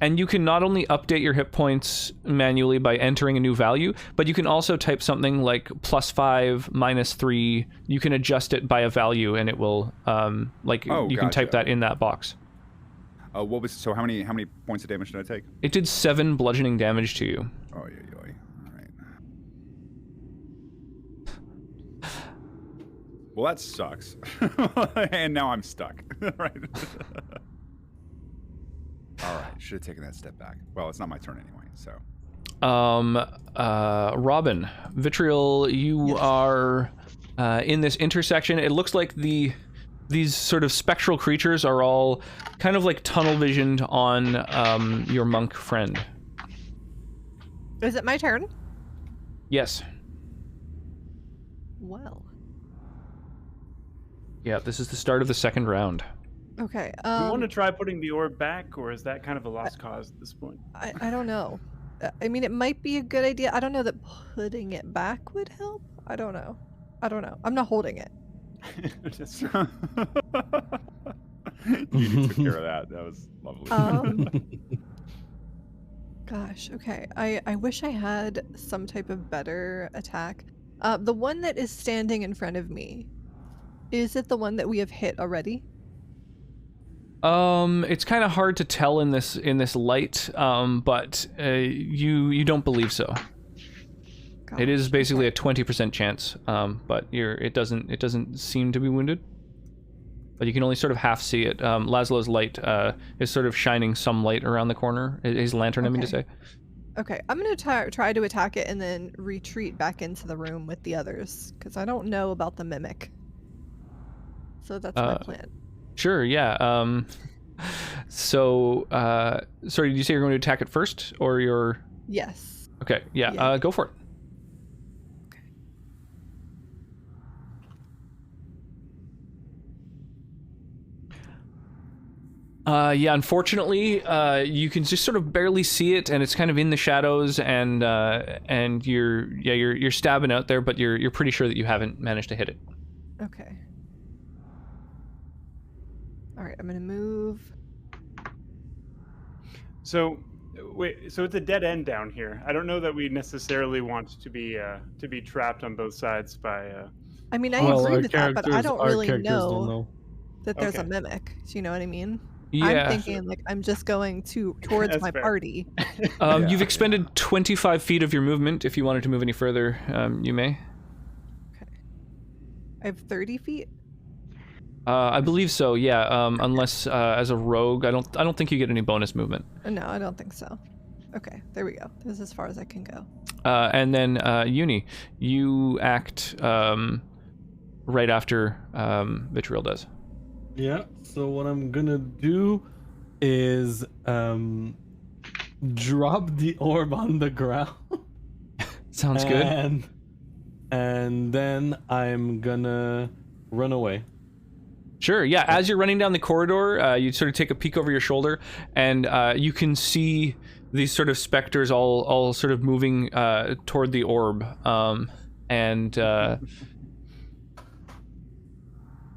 and you can not only update your hit points manually by entering a new value, but you can also type something like +5, -3. You can adjust it by a value, and it will, you can type that in that box. So how many points of damage did I take? It did 7 bludgeoning damage to you. Oh, yeah. All right. Well, that sucks. And now I'm stuck. Right. All right. Should have taken that step back. Well, it's not my turn anyway, so. Robin, Vitriol, you are in this intersection. It looks like these sort of spectral creatures are all kind of like tunnel visioned on your monk friend. Is it my turn? Yes. Well. Yeah, this is the start of the second round. Okay. Do you want to try putting the orb back, or is that kind of a lost cause at this point? I don't know. I mean, it might be a good idea. I don't know that putting it back would help. I don't know. I'm not holding it. You took care of that. That was lovely. Gosh, okay. I wish I had some type of better attack. The one that is standing in front of me, is it the one that we have hit already? It's kind of hard to tell in this light, but you don't believe so. Gosh, it is basically a 20% chance, but it doesn't seem to be wounded. But you can only sort of half see it. Laszlo's light is sort of shining some light around the corner. His lantern, I mean to say. Okay, I'm gonna try to attack it and then retreat back into the room with the others, because I don't know about the mimic. So that's my plan. Sure, yeah. So, sorry, did you say you're going to attack it first, or you're... Yes. Okay, yeah. Go for it. Yeah, unfortunately, you can just sort of barely see it, and it's kind of in the shadows, and you're stabbing out there, but you're pretty sure that you haven't managed to hit it. Okay. All right, I'm gonna move. So, wait. So it's a dead end down here. I don't know that we necessarily want to be trapped on both sides by. I mean, I agree with that, but I don't really know. that there's a mimic. Do you know what I mean? Yeah. I'm thinking like I'm just going towards my party. You've expended 25 feet of your movement. If you wanted to move any further, you may. Okay. I have 30 feet. I believe so. Yeah. Unless as a rogue, I don't think you get any bonus movement. No, I don't think so. Okay, there we go. This is as far as I can go. And then Uni, you act right after Vitriol does. Yeah, so what I'm gonna do is drop the orb on the ground. Sounds good. And then I'm gonna run away. Sure, yeah. As you're running down the corridor, you sort of take a peek over your shoulder, and you can see these sort of specters all sort of moving toward the orb.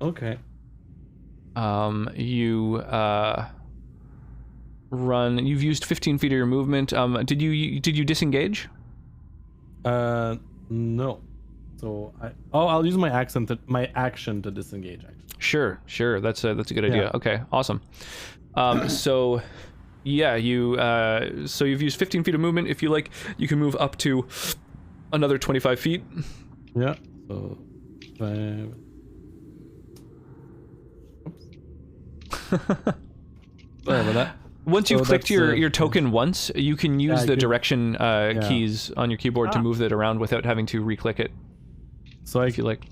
Okay. You run. You've used 15 feet of your movement. Did you disengage? No. So I'll use my action to disengage. Actually. Sure. That's a good idea. Yeah. Okay, awesome. So yeah, so you've used 15 feet of movement. If you like, you can move up to another 25 feet. Yeah. So 5. Sorry about that. Once you've clicked your token once, you can use the direction keys on your keyboard to move it around without having to re-click it. So if you like.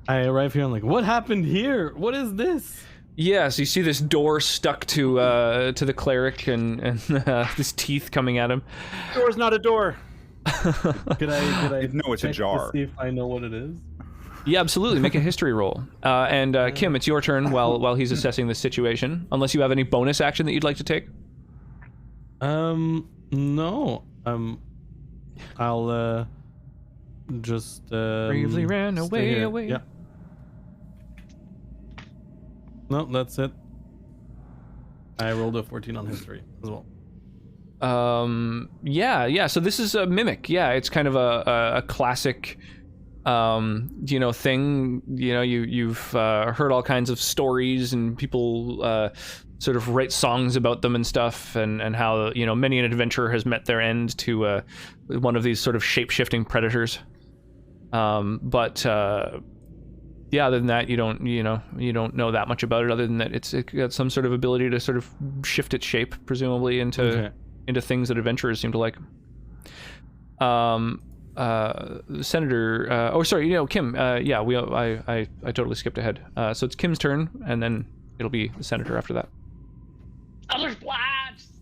I arrive here, I'm like, what happened here? What is this? Yeah, so you see this door stuck to the cleric and his teeth coming at him. Door's not a door. Could I No, it's a jar. To see if I know what it is? Yeah, absolutely. Make a history roll. And Kim, it's your turn while he's assessing the situation. Unless you have any bonus action that you'd like to take. No. I'll just bravely ran away. Yeah. No, that's it. I rolled a 14 on history as well. Yeah. So this is a mimic. Yeah, it's kind of a classic. Thing. You've heard all kinds of stories, and people sort of write songs about them and stuff, and how many an adventurer has met their end to one of these sort of shape-shifting predators. But other than that, you don't know that much about it. Other than that, it's got some sort of ability to sort of shift its shape, presumably into things that adventurers seem to like. Senator, Kim, I totally skipped ahead. So it's Kim's turn, and then it'll be the Senator after that. Eldritch Blast!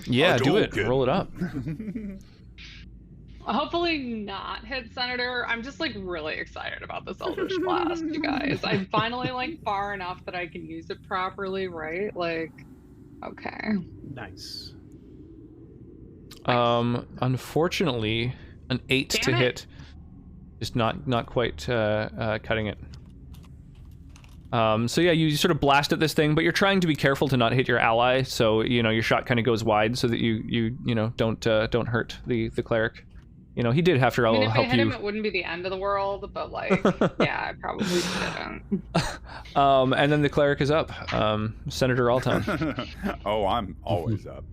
Yeah, do it. Roll it up. Hopefully not hit Senator. I'm just really excited about this Eldritch Blast, you guys. I'm finally far enough that I can use it properly, right? Okay. Nice. Unfortunately, an 8 to hit, just not quite cutting it. So yeah, you sort of blast at this thing, but you're trying to be careful to not hit your ally. So your shot kind of goes wide so that you don't hurt the cleric. He did, after all, help you. If I hit him, it wouldn't be the end of the world, but yeah, I probably didn't. And then the cleric is up. Senator Alton. Oh, I'm always up.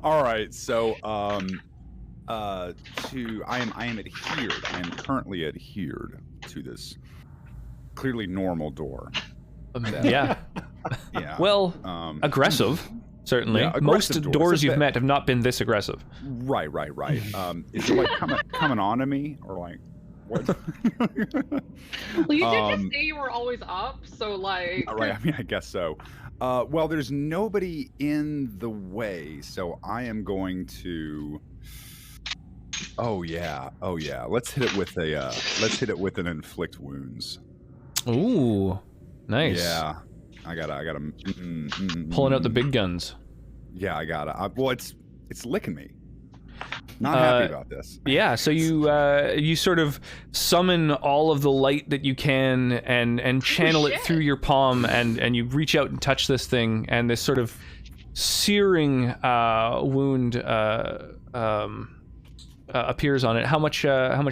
All right, so I am adhered. I am currently adhered to this clearly normal door. Yeah. Well, aggressive. Certainly. Yeah, most doors you've met have not been this aggressive. Right. Is it coming on to me, or what? Well, you did just say you were always up, so right, I guess so. Well, there's nobody in the way, so I am going to. Oh yeah. Let's hit it with an inflict wounds. Ooh, nice. Yeah. I gotta pulling out the big guns. Yeah, I gotta. Well, it's licking me. Not happy about this. Yeah, so you sort of summon all of the light that you can and channel it through your palm, and you reach out and touch this thing, and this sort of searing wound appears on it. How much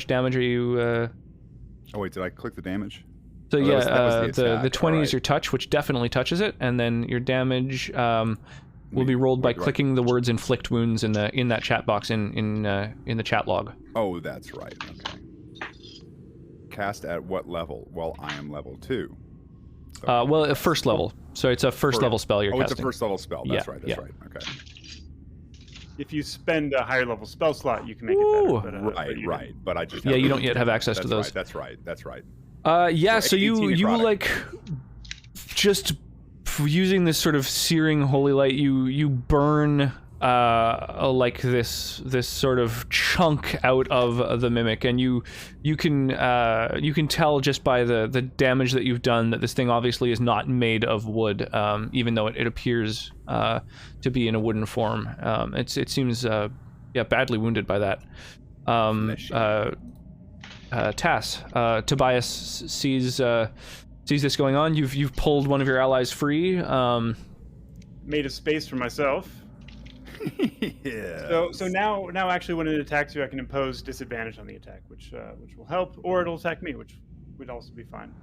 damage are you? Oh wait, did I click the damage? So Oh, yeah, that was the the 20 attack. is your touch, which definitely touches it, and then your damage will be rolled by Wait, do I- clicking the words "inflict wounds" in that chat box in the chat log. Oh, that's right. Okay. Cast at what level? Well, I am level 2. So Well, first level. So it's a first level spell you're casting. it's a first level spell. That's Yeah, right. That's yeah. right. Okay. If you spend a higher level spell slot, you can make Ooh. it better. But, Right, you right. But I just Yeah, you don't yet have access to those. That's right. That's right. Yeah, So so you 18 you necrotic. like just using this sort of searing holy light, you burn like this sort of chunk out of the mimic, and you can tell just by the damage that you've done that this thing obviously is not made of wood, even though it appears to be in a wooden form. It seems badly wounded by that. Tobias sees this going on. You've pulled one of your allies free. made a space for myself. Yeah. So now actually when it attacks you, I can impose disadvantage on the attack, which will help, or it'll attack me, which would also be fine.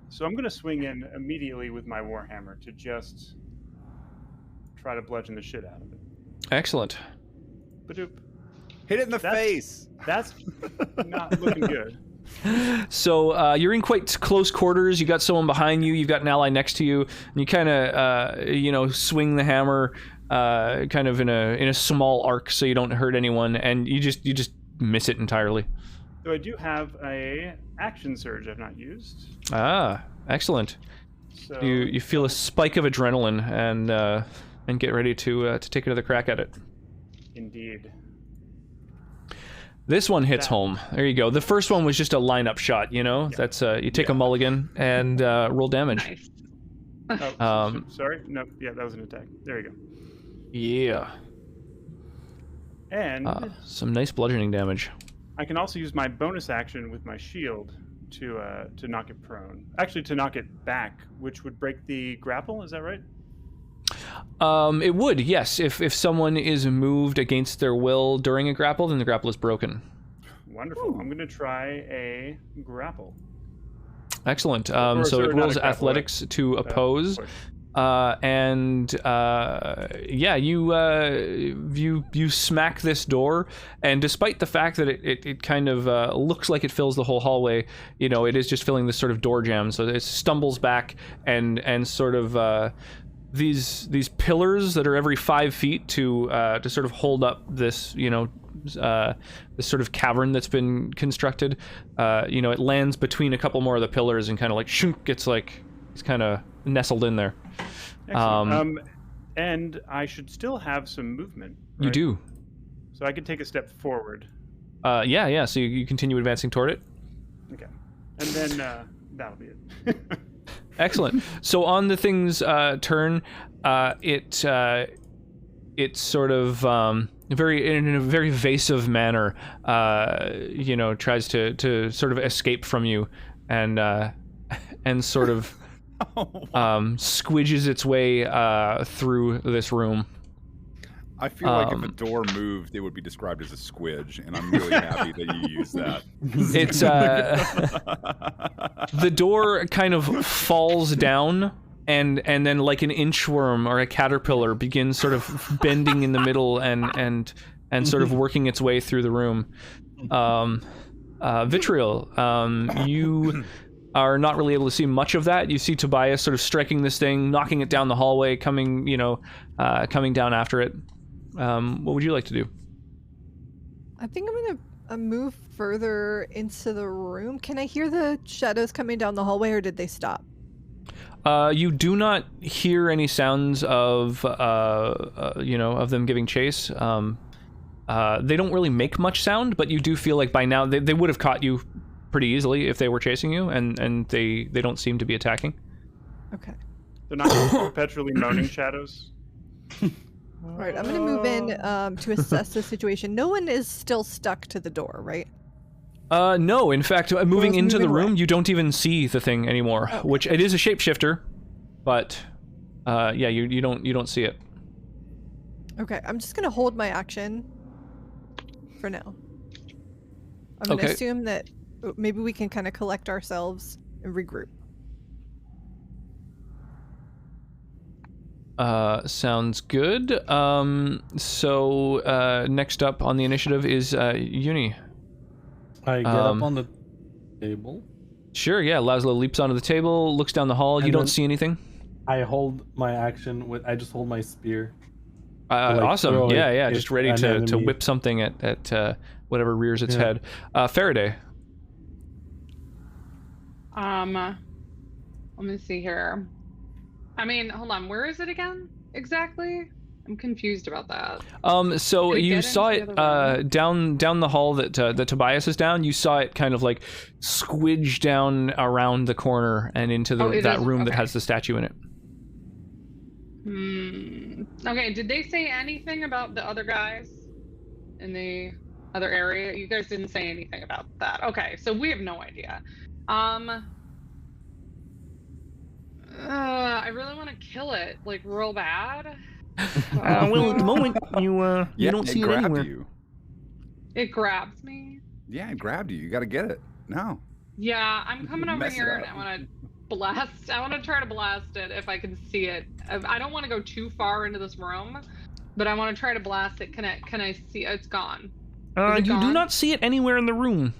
So I'm going to swing in immediately with my warhammer to just try to bludgeon the shit out of it. Excellent. Badoop. Hit it in the That's- face. That's not looking good. So you're in quite close quarters. You got someone behind you. You've got an ally next to you, and you kind of swing the hammer kind of in a small arc so you don't hurt anyone, and you just miss it entirely. So I do have a action surge I've not used. Ah, excellent. So You feel a spike of adrenaline and get ready to take another crack at it. indeed. This one hits home. There you go. The first one was just a lineup shot. That's you take a mulligan and roll damage. Nice. Oh, sorry. No, yeah, that was an attack. There you go. Yeah. And Some nice bludgeoning damage. I can also use my bonus action with my shield to knock it prone. Actually, to knock it back, which would break the grapple. Is that right? It would, yes. If someone is moved against their will during a grapple, then the grapple is broken. Wonderful. I'm going to try a grapple. Excellent. Or, So sorry, it not rolls a grapple, athletics to oppose. push. You smack this door, and despite the fact that it kind of looks like it fills the whole hallway, it is just filling this sort of door jam. So it stumbles back and sort of these pillars that are every 5 feet to sort of hold up this this sort of cavern that's been constructed. It lands between a couple more of the pillars and kind of like shunk, it's kind of nestled in there. Excellent. And I should still have some movement. You right? do. So I could take a step forward. Yeah. So you continue advancing toward it. Okay. And then that'll be it. Excellent. So on the thing's turn, it sort of in a very evasive manner, tries to sort of escape from you, and sort of squidges its way through this room. I feel like if a door moved, it would be described as a squidge, and I'm really happy that you used that. It's the door kind of falls down, and then like an inchworm or a caterpillar begins sort of bending in the middle and sort of working its way through the room. Vitriol, you are not really able to see much of that. You see Tobias sort of striking this thing, knocking it down the hallway, coming down after it. What would you like to do? I think I'm gonna move further into the room. Can I hear the shadows coming down the hallway, or did they stop? You do not hear any sounds of them giving chase. They don't really make much sound, but you do feel like by now they would have caught you pretty easily if they were chasing you, and they don't seem to be attacking. Okay. They're not perpetually moaning shadows. All right, I'm gonna move in to assess the situation. No one is still stuck to the door, right? No. In fact, moving into the moving room, away. you don't even see the thing anymore. Okay. Which it is a shapeshifter, but you don't see it. Okay, I'm just gonna hold my action for now. I'm going to assume that maybe we can kind of collect ourselves and regroup. Sounds good. So next up on the initiative is Uni. I get up on the table. Sure, yeah. Laszlo leaps onto the table, looks down the hall. You don't see anything? I hold my action with. I just hold my spear. Awesome. Yeah. Just ready to whip something at whatever rears its head. Faraday. Let me see here. I mean, hold on. Where is it again? Exactly? I'm confused about that. So you saw it down the hall that Tobias is down. You saw it kind of like squidge down around the corner and into that room that has the statue in it. Okay, did they say anything about the other guys in the other area? You guys didn't say anything about that. Okay, so we have no idea. I really want to kill it, like real bad. Well, at the moment you don't see it anywhere. It grabs me. Yeah, it grabbed you. You got to get it. No. Yeah, I'm coming over here and I want to blast. I want to try to blast it if I can see it. I don't want to go too far into this room, but I want to try to blast it. Can I see? It's gone. You do not see it anywhere in the room.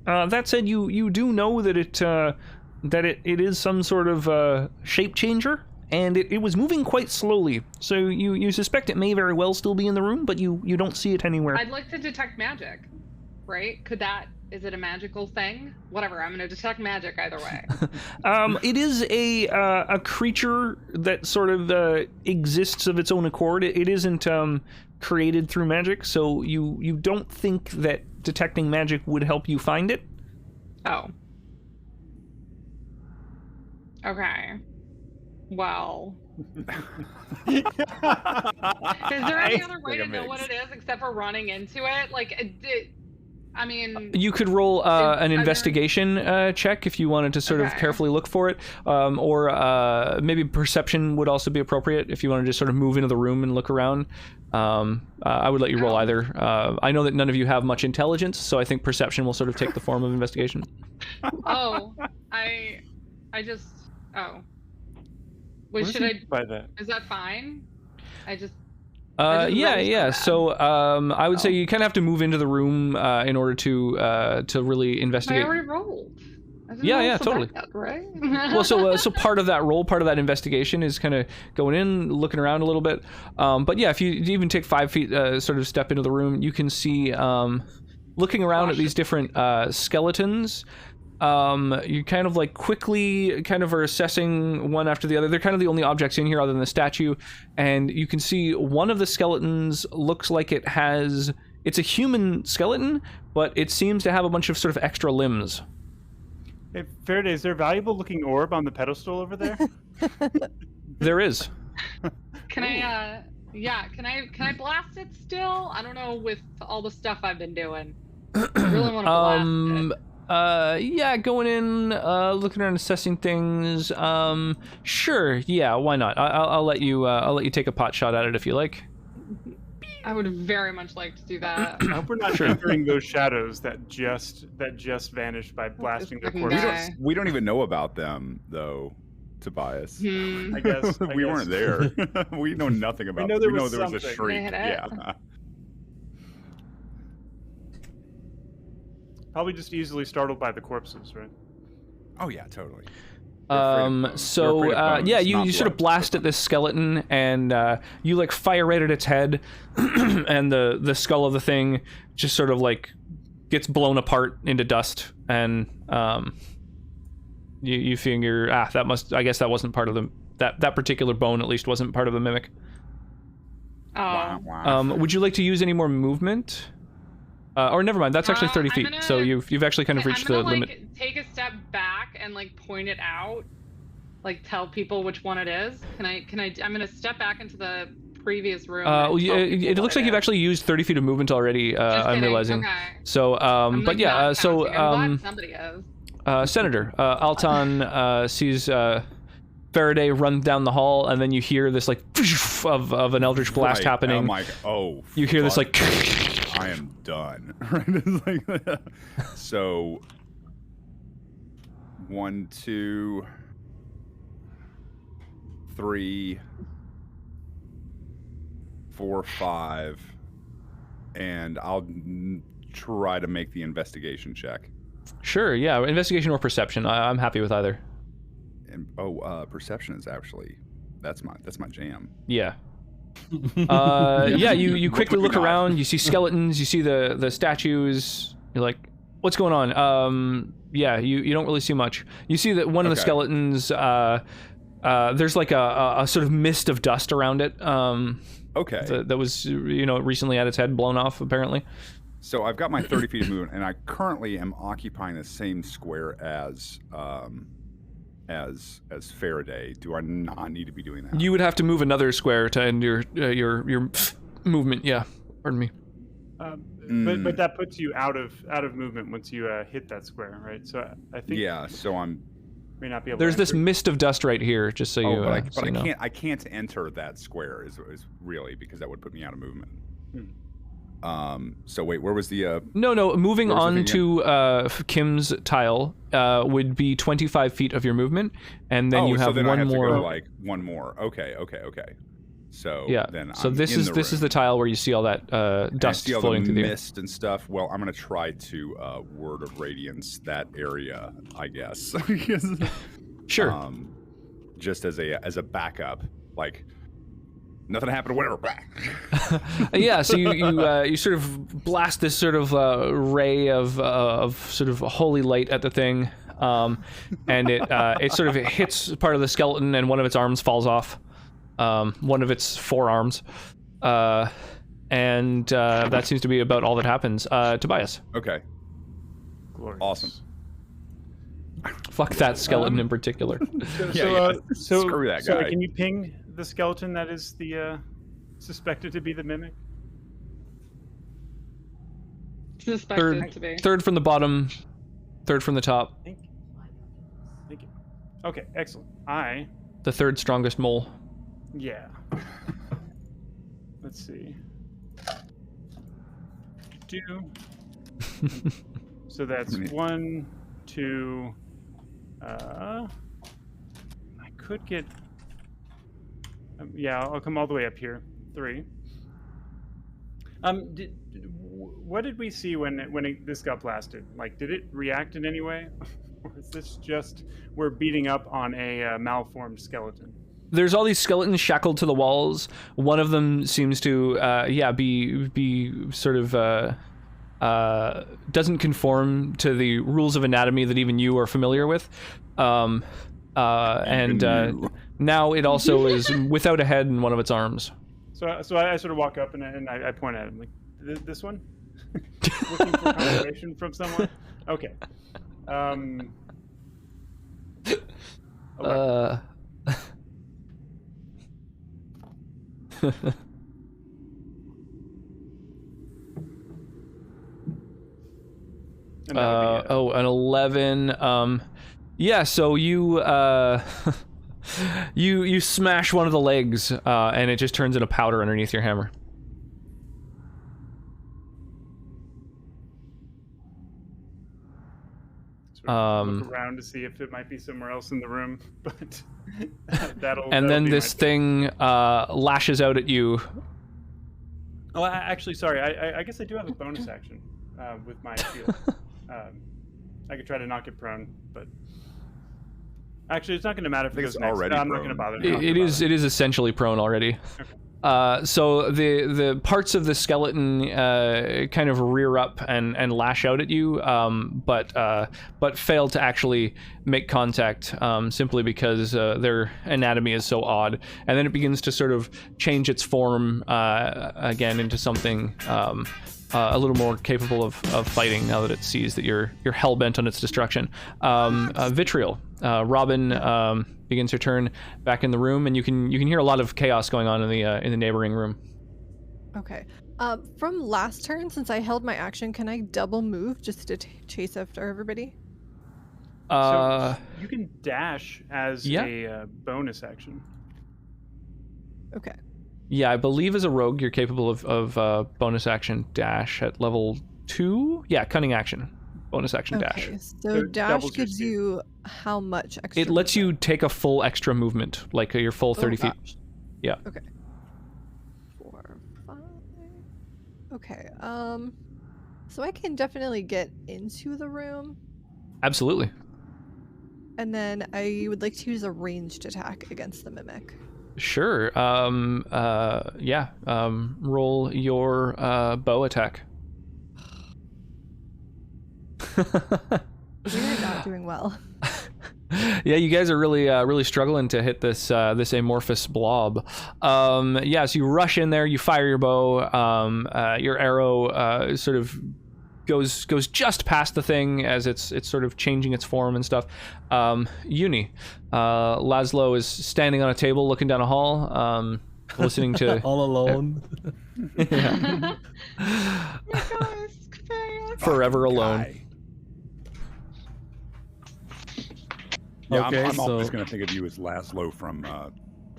That said, you do know that it is some sort of shape changer, and it was moving quite slowly. So you suspect it may very well still be in the room, but you don't see it anywhere. I'd like to detect magic, right? Is it a magical thing? Whatever, I'm going to detect magic either way. It is a creature that sort of exists of its own accord. It isn't created through magic, so you don't think that detecting magic would help you find it? Oh. Okay. Well. Is there any other way to know what it is except for running into it? Like, I mean... You could roll an investigation check if you wanted to sort of carefully look for it. Or maybe perception would also be appropriate if you wanted to just sort of move into the room and look around. I would let you roll either. I know that none of you have much intelligence, so I think perception will sort of take the form of investigation. Oh, I just... Oh. Wait, should I... By that? Is that fine? Yeah. So I would say you kind of have to move into the room in order to really investigate. I already rolled. Yeah, totally. Bad, right? Well, so part of that roll, part of that investigation is kind of going in, looking around a little bit. But yeah, if you even take 5 feet, sort of step into the room, you can see, looking around at these different skeletons. You kind of like quickly kind of are assessing one after the other. They're kind of the only objects in here other than the statue, and you can see one of the skeletons looks like it's a human skeleton, but it seems to have a bunch of sort of extra limbs. Hey, Faraday, is there a valuable looking orb on the pedestal over there? There is. Can I blast it still? I don't know, with all the stuff I've been doing. I really want to blast it. Yeah, going in, looking around, assessing things. Sure, yeah, why not? I'll let you take a pot shot at it if you like. I would very much like to do that. I hope we're not entering those shadows that just vanished by blasting their corpses. We don't even know about them, though, Tobias. I guess we weren't there. We know nothing about them. We know there was a shriek. Yeah. Probably just easily startled by the corpses, right? Oh yeah, totally. You sort of blast at this skeleton, and you like fire right at its head, and the skull of the thing just sort of like gets blown apart into dust, and you figure I guess that wasn't part of the that particular bone, at least wasn't part of the mimic. Would you like to use any more movement? Or never mind, that's actually 30 feet, so you've actually kind of reached the limit. Like, take a step back and like point it out, like tell people which one it is. I'm gonna step back into the previous room. It looks like you've actually used 30 feet of movement already. I'm realizing. Okay. So, but yeah, so I'm glad somebody is. Senator Alton sees Faraday run down the hall, and then you hear this like of an eldritch blast happening. You hear this like I am done. So 1, 2, 3, 4, 5, and I'll try to make the investigation check. Sure, yeah, investigation or perception. I'm happy with either. And perception is actually that's my jam. Yeah. Yeah, you quickly look around, you see skeletons, you see the statues, you're like, what's going on? Yeah, you don't really see much. You see that one of the skeletons, there's like a sort of mist of dust around it. That was, recently had its head blown off, apparently. So I've got my 30 feet of movement, and I currently am occupying the same square as Faraday. Do I not need to be doing that? You would have to move another square to end your movement. Yeah, pardon me. But that puts you out of movement once you hit that square, right? So I think. Yeah. So I'm. May not be able. There's to this mist of dust right here, just so you. But I can't enter that square. Is really because that would put me out of movement. So wait, where was the? No. Moving on to Kim's tile would be 25 feet of your movement, and then you have then one I have more. To go, like one more. Okay. So yeah. Then so I'm this in is the this is room. the tile where you see all that dust floating through the mist and stuff. Well, I'm gonna try to word of radiance that area, I guess. Sure. Just as a backup, like. Nothing happened, whatever. Yeah, so you sort of blast this sort of ray of sort of holy light at the thing, and it sort of hits part of the skeleton, and one of its arms falls off, one of its forearms, and that seems to be about all that happens. Tobias. Okay. Glorious. Awesome. Fuck that skeleton in particular. So screw that guy. So can you ping the skeleton that is the suspected to be the mimic? Suspected to be. Third from the bottom, third from the top. Thank you. Okay, excellent. The third strongest mole. Yeah. Let's see. 2. So that's 1, 2. I could get. Yeah, I'll come all the way up here. 3. What did we see when this got blasted? Like, did it react in any way, or is this just we're beating up on a malformed skeleton? There's all these skeletons shackled to the walls. One of them seems to, be sort of doesn't conform to the rules of anatomy that even you are familiar with, and now it also is without a head in one of its arms. So I sort of walk up and I point at him like, this one? Looking for confirmation from someone? Okay. An 11. Yeah, so you you smash one of the legs, and it just turns into powder underneath your hammer. Sort of look around to see if it might be somewhere else in the room, but that'll. And then this thing lashes out at you. Oh, actually, sorry. I guess I do have a bonus action with my shield. I could try to knock it prone, but actually, it's not going to matter if it goes next. I'm not going to bother. It is essentially prone already. Okay. So the parts of the skeleton kind of rear up and lash out at you, but fail to actually make contact simply because their anatomy is so odd. And then it begins to sort of change its form again into something a little more capable of fighting now that it sees that you're hell-bent on its destruction. Vitriol. Robin begins her turn back in the room, and you can hear a lot of chaos going on in the neighboring room. Okay. From last turn, since I held my action, can I double move just to chase after everybody? So you can dash as a bonus action. Okay. Yeah, I believe as a rogue you're capable of bonus action dash at level 2. Yeah, cunning action. Bonus action dash. Okay, so So dash doubles your gives speed. you how much extra? It lets you movement? take a full extra movement, like your full 30 feet. Gosh. Yeah. Okay. 4, 5. Okay. So I can definitely get into the room, Absolutely. and then I would like to use a ranged attack against the mimic. Sure. Yeah. Roll your bow attack. We're not doing well. Yeah, you guys are really struggling to hit this this amorphous blob. Yeah, so you rush in there, you fire your bow. Your arrow sort of goes just past the thing as it's sort of changing its form and stuff. Uni, Laszlo is standing on a table, looking down a hall, listening to All alone. yeah. Oh my gosh, Forever alone. Guy. Yeah, Okay, I'm so always going to think of you as Laszlo from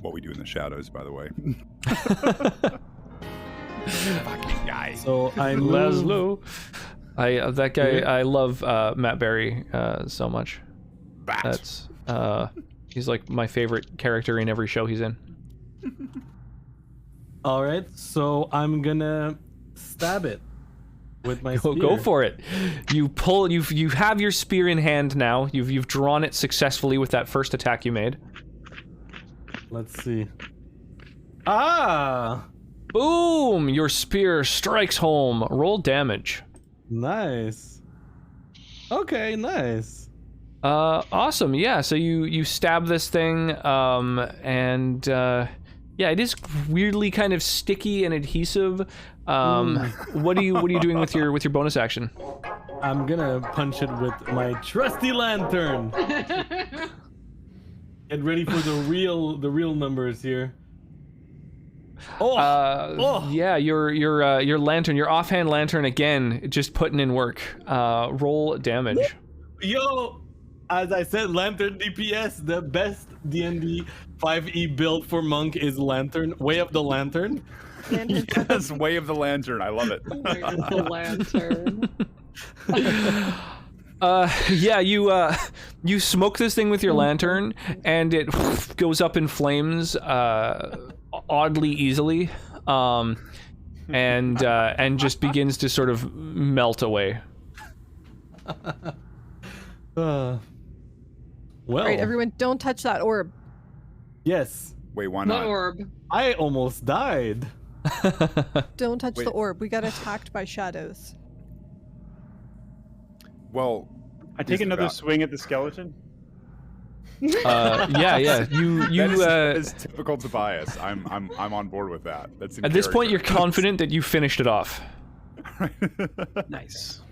What We Do in the Shadows, by the way. Fucking guy. so I moved, Laszlo. That guy. Yeah. I love Matt Berry so much. Bat. That's he's like my favorite character in every show he's in. All right, so I'm gonna stab it with my spear. Go for it. You pull. You have your spear in hand now. You've drawn it successfully with that first attack you made. Let's see. Ah, Boom! Your spear strikes home. Roll damage. nice. Okay, nice. Awesome. Yeah. So you stab this thing, and yeah, it is weirdly kind of sticky and adhesive. What are you doing with your bonus action? I'm gonna punch it with my trusty lantern. Get ready for the real numbers here. Oh, Yeah, your lantern, your offhand lantern again, just putting in work. Roll damage. yo! As I said, lantern DPS, the best D&D 5e build for monk is lantern. Way of the lantern. Yes, Way of the Lantern. I love it. the lantern. Yeah, you smoke this thing with your lantern, and it goes up in flames, oddly easily, and just begins to sort of melt away. Well, All right, everyone, don't touch that orb. yes. Wait, why The not? orb. I almost died. Don't touch Wait. the orb. We got attacked by shadows. Well, I take Is another about- swing at the skeleton. Yeah. You that is typical Tobias. I'm on board with that. That's in at this point you're character. confident that you finished it off. Nice.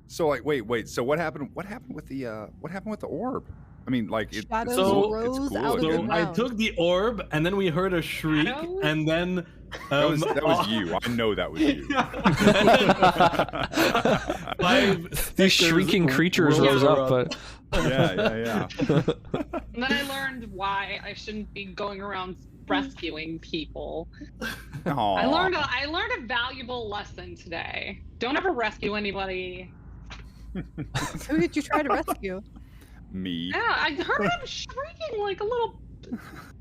So like, wait. So what happened? What happened with the orb? I mean, like it, Shadows So- rose it's cool. out of So the I ground. took the orb, and then we heard a shriek, Shadows? and then that was you. I know that was you. These shrieking creatures rose up, but yeah. And then I learned why I shouldn't be going around rescuing people. I learned a valuable lesson today. Don't ever rescue anybody. Who did you try to rescue? Me. Yeah, I heard him shrieking like a little.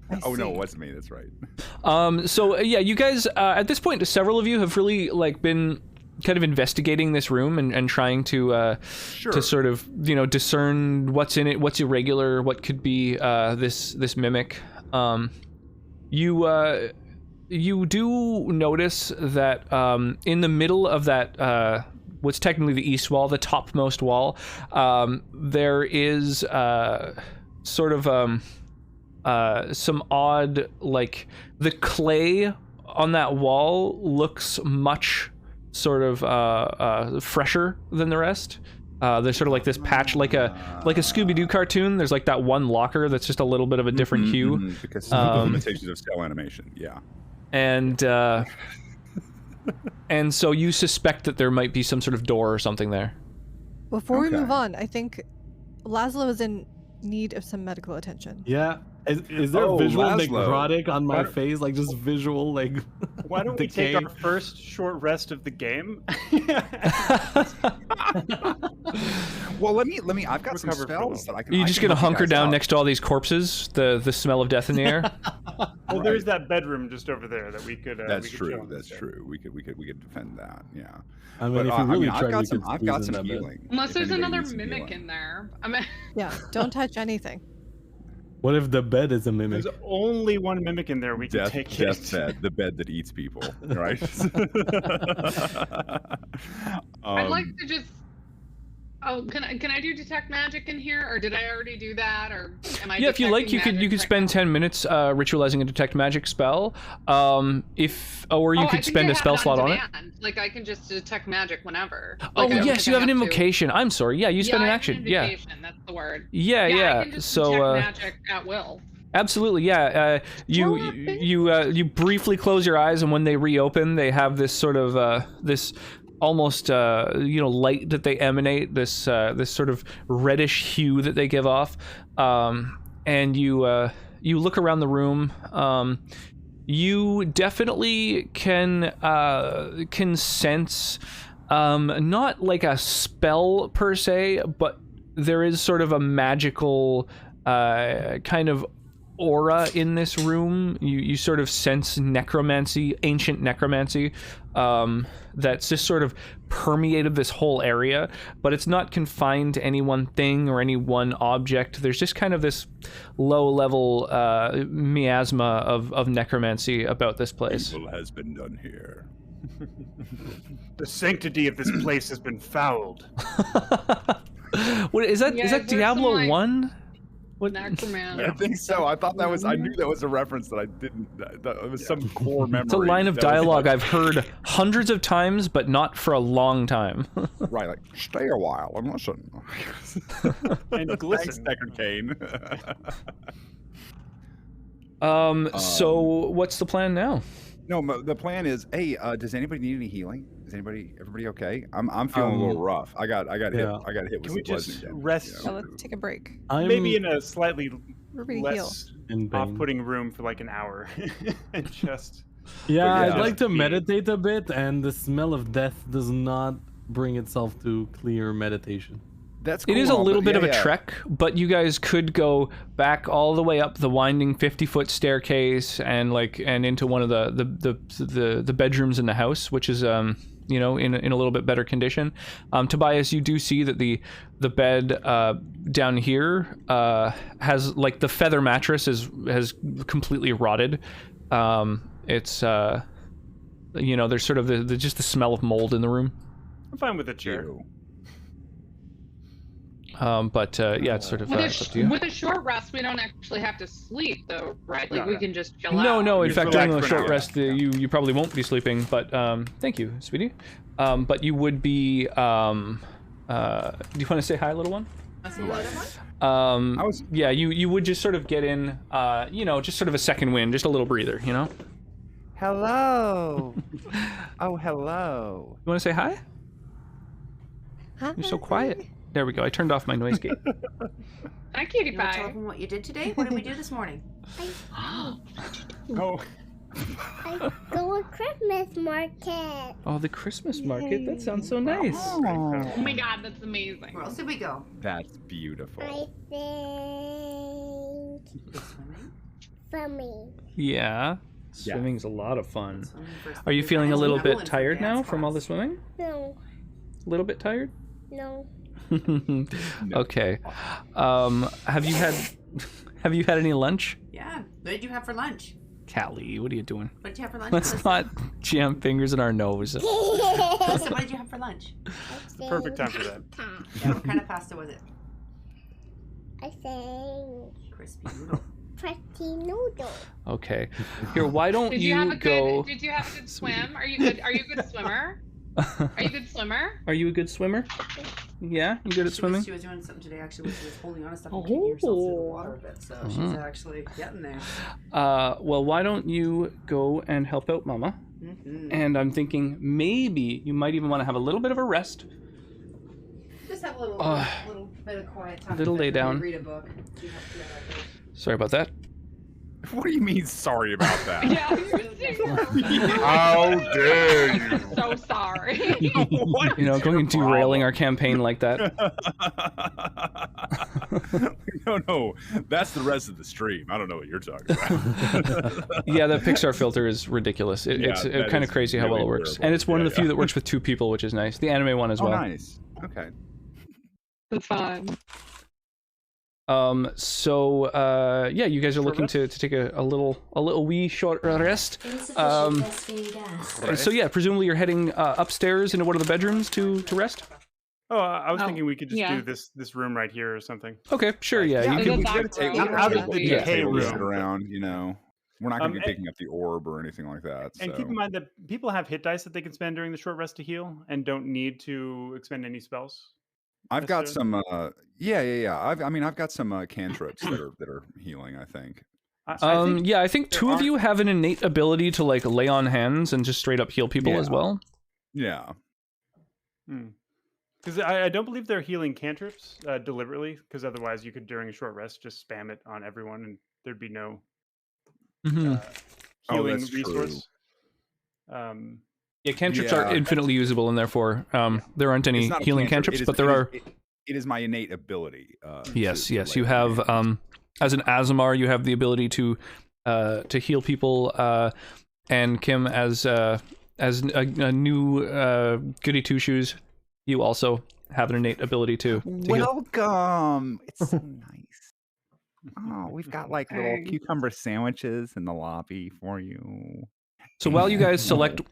I Oh no, see. it wasn't me. That's right. So yeah, you guys at this point, several of you have really like been kind of investigating this room and trying to Sure. to sort of discern what's in it, what's irregular, what could be this mimic. You do notice that in the middle of that what's technically the east wall, the topmost wall, there is sort of some odd, like the clay on that wall looks much sort of fresher than the rest. There's sort of like this patch, like a Scooby-Doo cartoon. There's like that one locker that's just a little bit of a different hue, Because of the limitations of cell animation. Yeah. and so you suspect that there might be some sort of door or something there. Before we Okay. move on, I think Laszlo is in need of some medical attention. Yeah, Is there visual Laszlo. necrotic on my face? Like just visual, like. Why don't we decay? take our first short rest of the game? Well, let me. I've got some Recover from spells that I can. Are you I just can gonna help you hunker guys down out. next to all these corpses? The smell of death in the air. Well, there's that bedroom just over there that we could. That's we could true. chill in That's instead. true. We could defend that. Yeah. I mean, But, if you really I've tried, got we some. could I've squeeze got in some that bit. healing. Unless if there's anybody another needs some mimic healing. in there. I mean, Yeah, don't touch anything. What if the bed is a mimic? There's only one mimic in there. We can take Death it. bed, the bed that eats people, right? I'd like to just. Oh, can I do detect magic in here, or did I already do that, or am I? Yeah, if you like, you detecting could magic spend right 10 minutes ritualizing a detect magic spell. Or you now? could spend a spell slot on it. Like I can just detect magic whenever. Oh Like, I don't yes, think you I have an to. invocation. I'm sorry. Yeah, you spend an I have action. An Yeah. invocation, that's the word. Yeah, I yeah. can just So detect magic at will. absolutely, yeah. You briefly close your eyes, and when they reopen, they have this sort of this almost light that they emanate. This sort of reddish hue that they give off. And you look around the room. You definitely can sense not like a spell per se, but there is sort of a magical kind of aura in this room. You sort of sense necromancy, ancient necromancy, that's just sort of permeated this whole area, but it's not confined to any one thing or any one object. There's just kind of this low-level miasma of necromancy about this place. Evil has been done here. The sanctity of this place has been fouled. What is that? Yeah, Is that there's some, Diablo like- 1? Necromancer. I think so. I thought that was. I knew that was a reference that I didn't. That it was some core memory. It's a line of that was dialogue like- I've heard hundreds of times, but not for a long time. Right, like stay a while and listen. And Thanks, glisten. Deckard Kane. So what's the plan now? No, the plan is. Hey, does anybody need any healing? Is everybody okay? I'm feeling a little rough. I got hit. yeah. I got hit with Can we some just bludgeoning damage, rest? Yeah, let's take a break. Maybe in a slightly Everybody heal. less in pain. off-putting room for like an hour, and just. Yeah, But I'd yeah. like to Just meditate a bit, and the smell of death does not bring itself to clear meditation. That's It cool is a and all, little but bit of a yeah. trek, but you guys could go back all the way up the winding 50-foot staircase and into one of the bedrooms in the house, which is in a little bit better condition. Tobias, you do see that the bed down here has like the feather mattress has completely rotted. It's there's sort of just the smell of mold in the room. I'm fine with a chair. Ew. It's sort of up to you. With a short rest, we don't actually have to sleep, though, right? Like, No, we no. can just chill No, out. no. In Just fact, relax during a for short now. rest, you probably won't be sleeping. But thank you, sweetie. But you would be. Do you want to say hi, little one? I was. Yeah, you would just sort of get in. Just sort of a second wind, just a little breather. You know. Hello. Oh, hello. You want to say hi? You're so quiet. There we go. I turned off my noise gate. Hi, cutie You want to tell pie. them what you did today? What did we do this morning? Oh, I go to Christmas market. Oh, the Christmas market. That sounds so nice. Oh my god, that's amazing. Where else did we go? That's beautiful. I think swimming. Yeah. Swimming's a lot of fun. Swimming first Are you thing. feeling a I little enrolled bit in tired now dance from all the class. swimming? No, A little bit tired? no. Okay. Have you had any lunch? Yeah. What did you have for lunch? Callie, what are you doing? What did you have for lunch? Let's Alyssa? not jam fingers in our nose. Alyssa, what did you have for lunch? perfect time for that. Yeah, what kind of pasta was it? I think Crispy noodle. pretty noodle. Okay. Here, why don't Did you have a go? good? Did you have a good swim? Are you good? Are you a good swimmer? Are you a good swimmer? Are you a good swimmer? Yeah, you good at swimming? She was doing something today actually where she was holding on to stuff and kicking herself through the water a bit. So she's actually getting there. Well, why don't you go and help out Mama? Mm-hmm. And I'm thinking maybe you might even want to have a little bit of a rest. Just have a little bit of quiet time. Little lay down. Read a book. See how that goes. Sorry about that. What do you mean sorry about that? Yeah. How dare you? So sorry. What You know, is going your and derailing problem? our campaign like that. No, that's the rest of the stream. I don't know what you're talking about. Yeah, the Pixar filter is ridiculous. It's that kind of is crazy how well really it works. terrible. And it's one of the few Yeah. that works with 2 people, which is nice. The anime one as Oh, well. nice. Okay. That's fun. Yeah, you guys are looking to take a little wee short rest. So yeah, presumably you're heading upstairs into one of the bedrooms to rest. Oh, I was thinking we could just yeah. do this room right here or something. Okay, sure, yeah. Yeah, You Is can, it we that got a table. room? Out of the Yeah. decay to sit room. around, We're not going to be and- picking up the orb or anything like that. And keep in mind that people have hit dice that they can spend during the short rest to heal and don't need to expend any spells. I've got necessarily. some. Yeah. I've got some cantrips that are healing. I think. I think yeah, I think 2 of you have an innate ability to like lay on hands and just straight up heal people as well. Yeah. Because I don't believe they're healing cantrips deliberately, because otherwise you could, during a short rest, just spam it on everyone and there'd be no Mhm. healing that's resource. Yeah, cantrips Yeah. are infinitely usable, and therefore there aren't any It's not a healing cantrip, cantrips, it is- but there are. It is my innate ability. Yes, to yes, lay you on have. hands. As an Azamar, you have the ability to heal people, and Kim, as a new goody two shoes, you also have an innate ability to heal. Welcome. It's so nice. Oh, we've got like little cucumber sandwiches in the lobby for you. So while you guys select, Do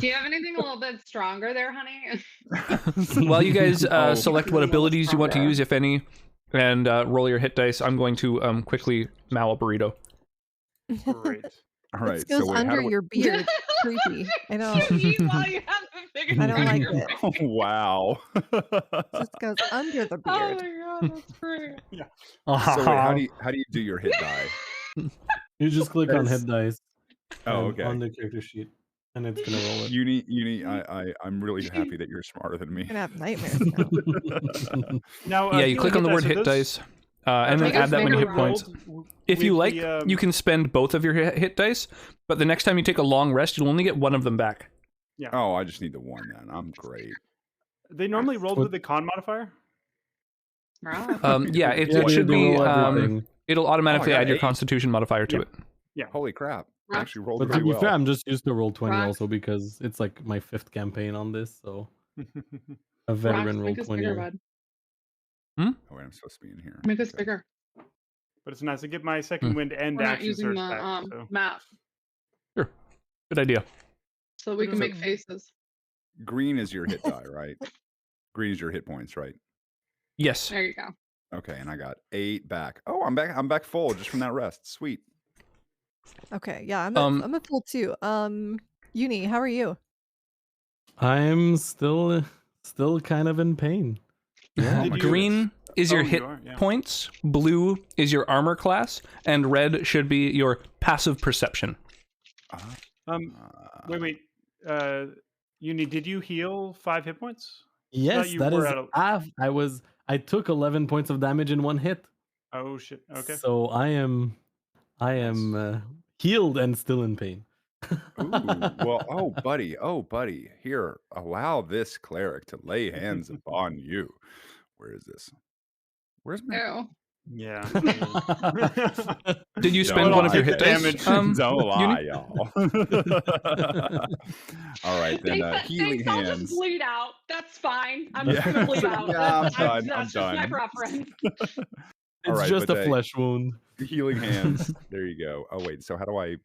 you have anything a little bit stronger there, honey? while you guys select what abilities you want to use, if any, and roll your hit dice, I'm going to quickly mow a burrito. Great. All right. This goes so wait, under your beard. Creepy. I don't. You eat while you have the finger I don't in like your it. Oh, wow. Just goes under the Oh beard. my god, that's great. So wait, how do you do your hit die? You just click on That's- hit dice. Oh, and okay. On the character sheet, and it's gonna roll it. Uni, I'm really happy that you're smarter than me. I'm gonna have nightmares now. Now, Yeah, you click on the word hit dice, and then add that when you hit points. If you like, you can spend both of your hit dice, but the next time you take a long rest, you'll only get one of them back. Yeah. Oh, I just need the one then. I'm great. They normally rolled with the con modifier. Yeah, it Yeah, should they be. roll everything. It'll automatically got add your 8. Constitution modifier to Yeah. it. Yeah. Holy crap. I Rock. actually rolled But to really be well. fair, I'm just used to roll 20 Rock. also because it's like my 5th campaign on this, so a veteran rolled Make us 20. bigger, bud. Oh, wait, I'm supposed to be in here. Make us Okay. bigger. But it's nice to get my second wind and We're not action using surge the back. So. map, Sure. Good idea. so we can make faces. Green is your hit die, right? Green is your hit points, right? Yes. There you go. Okay, and I got 8 back. Oh, I'm back. I'm back full just from that rest. Sweet. Okay, yeah, I'm a full too. Uni, how are you? I'm still kind of in pain. Oh my Green is your Oh, you hit are, yeah. points, blue is your armor class, and red should be your passive perception. Wait. Uni, did you heal 5 hit points? Yes, you that were is. at a- I took 11 points of damage in one hit. Oh shit. Okay. So I am healed and still in pain. Ooh, well, oh buddy, here, allow this cleric to lay hands upon you. Where is this? Where's my? Ew. Yeah. Did you Don't spend one of lie. your hit dice? Don't lie, Uni? y'all. All right, then. Healing I'll just hands. bleed out. That's fine. I'm Yeah. just gonna bleed out. Yeah, I'm That's, done, that's I'm just my done. preference. It's All right, just but a flesh wound. Healing hands. There you go. Oh wait, so how do I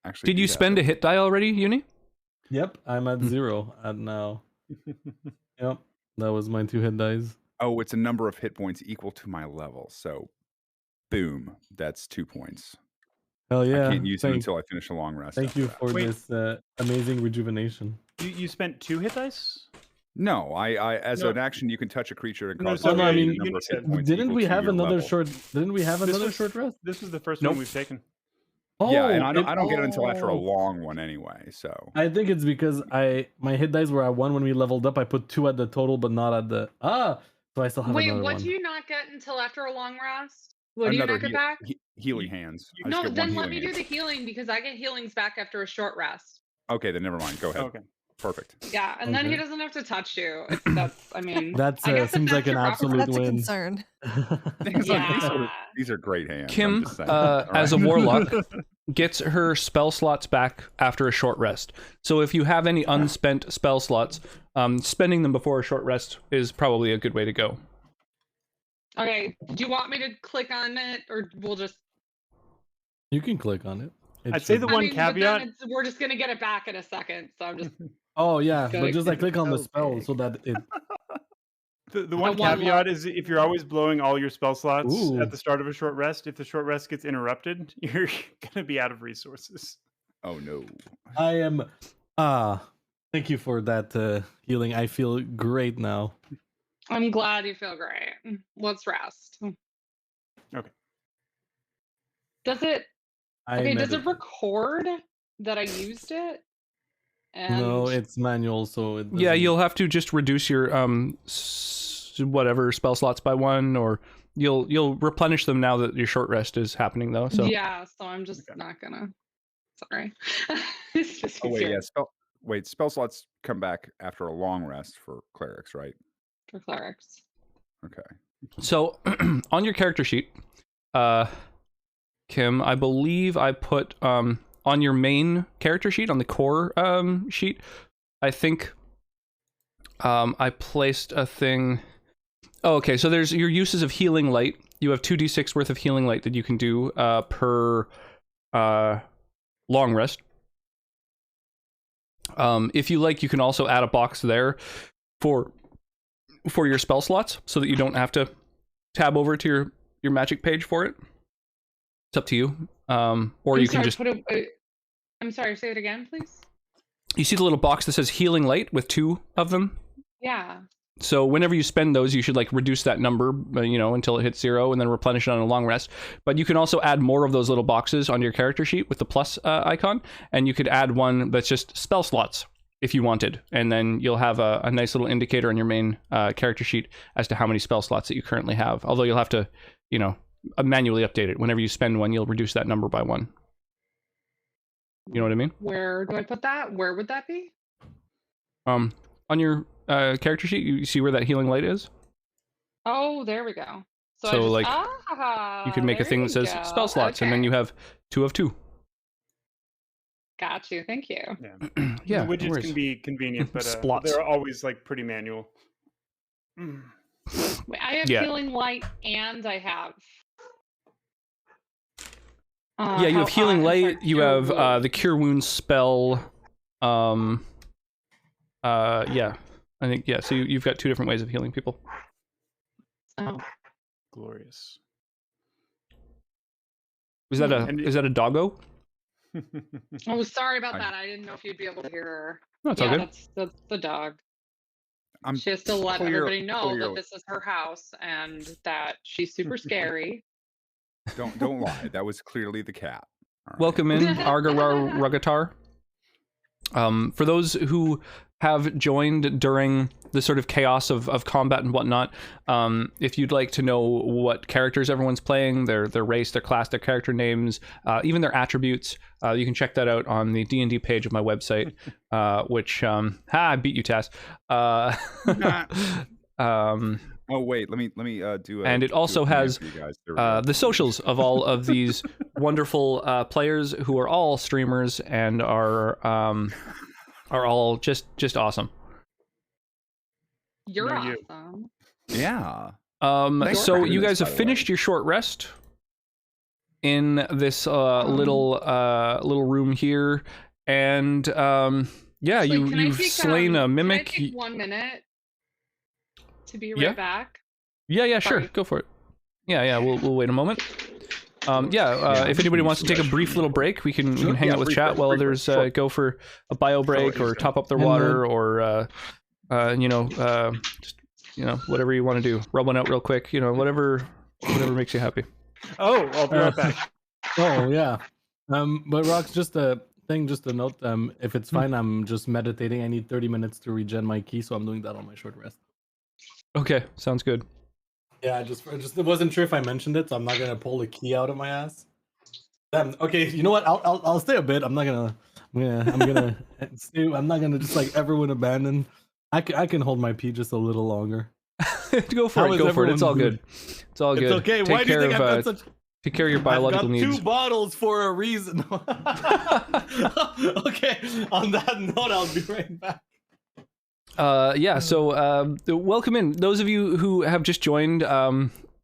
actually? Did you spend a hit die already, Uni? Yep, I'm at 0 at now. Yep, that was my 2 hit dice. Oh, it's a number of hit points equal to my level. So, boom, that's 2 points. Hell yeah! I can't use it until I finish a long rest. Thank after you that. for Wait. this amazing rejuvenation. You spent 2 hit dice? No, I as No. an action, you can touch a creature and No, cause so them no, I to mean, gain a number of hit points Didn't equal we to have your another level. short? Didn't we have This another was- short rest? This is the first Nope. one we've taken. Yeah, and Oh, I don't get it until after a oh. long one anyway. So I think it's because my hit dice were at 1 when we leveled up. I put 2 at the total, but not at the so I still have Wait, another what one. do you not get until after a long rest? What do you Another knock it back? healing hands. I just No, get one then let healing me do hand. the healing because I get healings back after a short rest. Okay, then never mind. Go ahead. Okay. Perfect. Yeah, and then he doesn't have to touch you. If that's, I mean, That's I guess seems like an absolute That's a win. concern. Yeah. These are great hands. I'm Kim, just saying. as a warlock, gets her spell slots back after a short rest. So if you have any unspent spell slots, spending them before a short rest is probably a good way to go. Okay, do you want me to click on it, or we'll just? You can click on it. I'd say the one caveat. We're just gonna get it back in a second, so I'm just. Oh yeah, Gotta but just like click on the spell big. so that it. The one caveat is if you're always blowing all your spell slots at the start of a short rest, if the short rest gets interrupted, you're gonna be out of resources. Oh no. I am. Thank you for that healing. I feel great now. I'm glad you feel great. Let's rest. Okay. Does it? I Okay. Does it meditate. record that I used it? And No, it's manual, so it Yeah, doesn't- you'll have to just reduce your whatever spell slots by 1, or you'll replenish them now that your short rest is happening though. So yeah, so I'm just not gonna. Sorry. It's just Oh wait, easier yeah. Spell slots come back after a long rest for clerics, right? for clerics. Okay. So on your character sheet, Kim, I believe I put on your main character sheet, on the core sheet, I think I placed a thing. Oh, okay, so there's your uses of healing light. You have 2d6 worth of healing light that you can do per long rest. If you like, you can also add a box there for your spell slots so that you don't have to tab over to your magic page for it. It's up to you. Or you can just... I'm sorry, say it again, please. You see the little box that says healing light with 2 of them? Yeah. So whenever you spend those, you should like reduce that number, until it hits 0 and then replenish it on a long rest. But you can also add more of those little boxes on your character sheet with the plus icon. And you could add one that's just spell slots if you wanted. And then you'll have a nice little indicator on your main character sheet as to how many spell slots that you currently have. Although you'll have to, manually update it. Whenever you spend one, you'll reduce that number by 1. You know what I mean? Where do I put that? Where would that be? On your character sheet, you see where that healing light is? Oh, there we go. So you could make a thing that says spell slots, and then you have 2 of 2. Got you. Thank you. Yeah. Yeah. The widgets can be convenient, but Splots. they're always like pretty manual. Wait, I have healing light, and I have. Yeah, you have healing light. You have the cure wounds spell. Yeah, I think So you've got 2 different ways of healing people. Oh, glorious! Is that a doggo? Oh, sorry about that. I didn't know if you'd be able to hear her. No, it's all good. That's the dog. I'm She has to let everybody know that clearly- this is her house and that she's super scary. Don't lie. That was clearly the cat. All right. Welcome in, Argar Rugatar. For those who have joined during the sort of chaos of combat and whatnot, if you'd like to know what characters everyone's playing, their race, their class, their character names, even their attributes, you can check that out on the D&D page of my website, which, I beat you, Tass. Oh wait, let me do. And it also has the socials of all of these wonderful players who are all streamers and are all just awesome. You're awesome. Yeah. So you guys have finished your short rest in this little room here, and you've slain a mimic. Can I take 1 minute to be right Yeah. back? Yeah, sure, go for it. Yeah, we'll wait a moment. If anybody wants to take a brief little break, we can hang out with chat while others go for a bio break or top up their water or whatever you want to do. Rub one out real quick, whatever makes you happy. Oh, I'll be right back. Oh yeah. But Rox, just a note. If it's fine, I'm just meditating. I need 30 minutes to regen my key, so I'm doing that on my short rest. Okay, sounds good. Yeah, I just wasn't sure if I mentioned it, so I'm not gonna pull the key out of my ass. Okay, you know what? I'll stay a bit. I'm not gonna I'm not gonna just like everyone abandon. I can hold my pee just a little longer. Go for it. Go for it. It's all good. It's all good. It's okay. Take Why do you think I've got such? Take care of your biological I've got needs. 2 bottles for a reason. Okay. On that note, I'll be right back. Yeah. So welcome in those of you who have just joined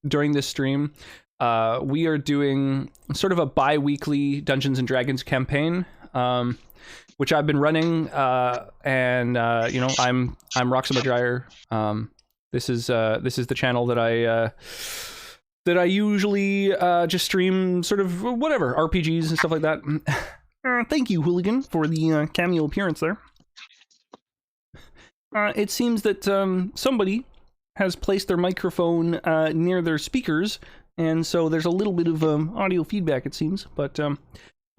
during this stream. We are doing sort of a bi-weekly Dungeons and Dragons campaign, which I've been running, and you know, I'm Roxama Dreyer. This is the channel that I usually just stream sort of whatever RPGs and stuff like that. Thank you, Hooligan, for the cameo appearance there. It seems that somebody has placed their microphone near their speakers, and so there's a little bit of audio feedback, it seems. But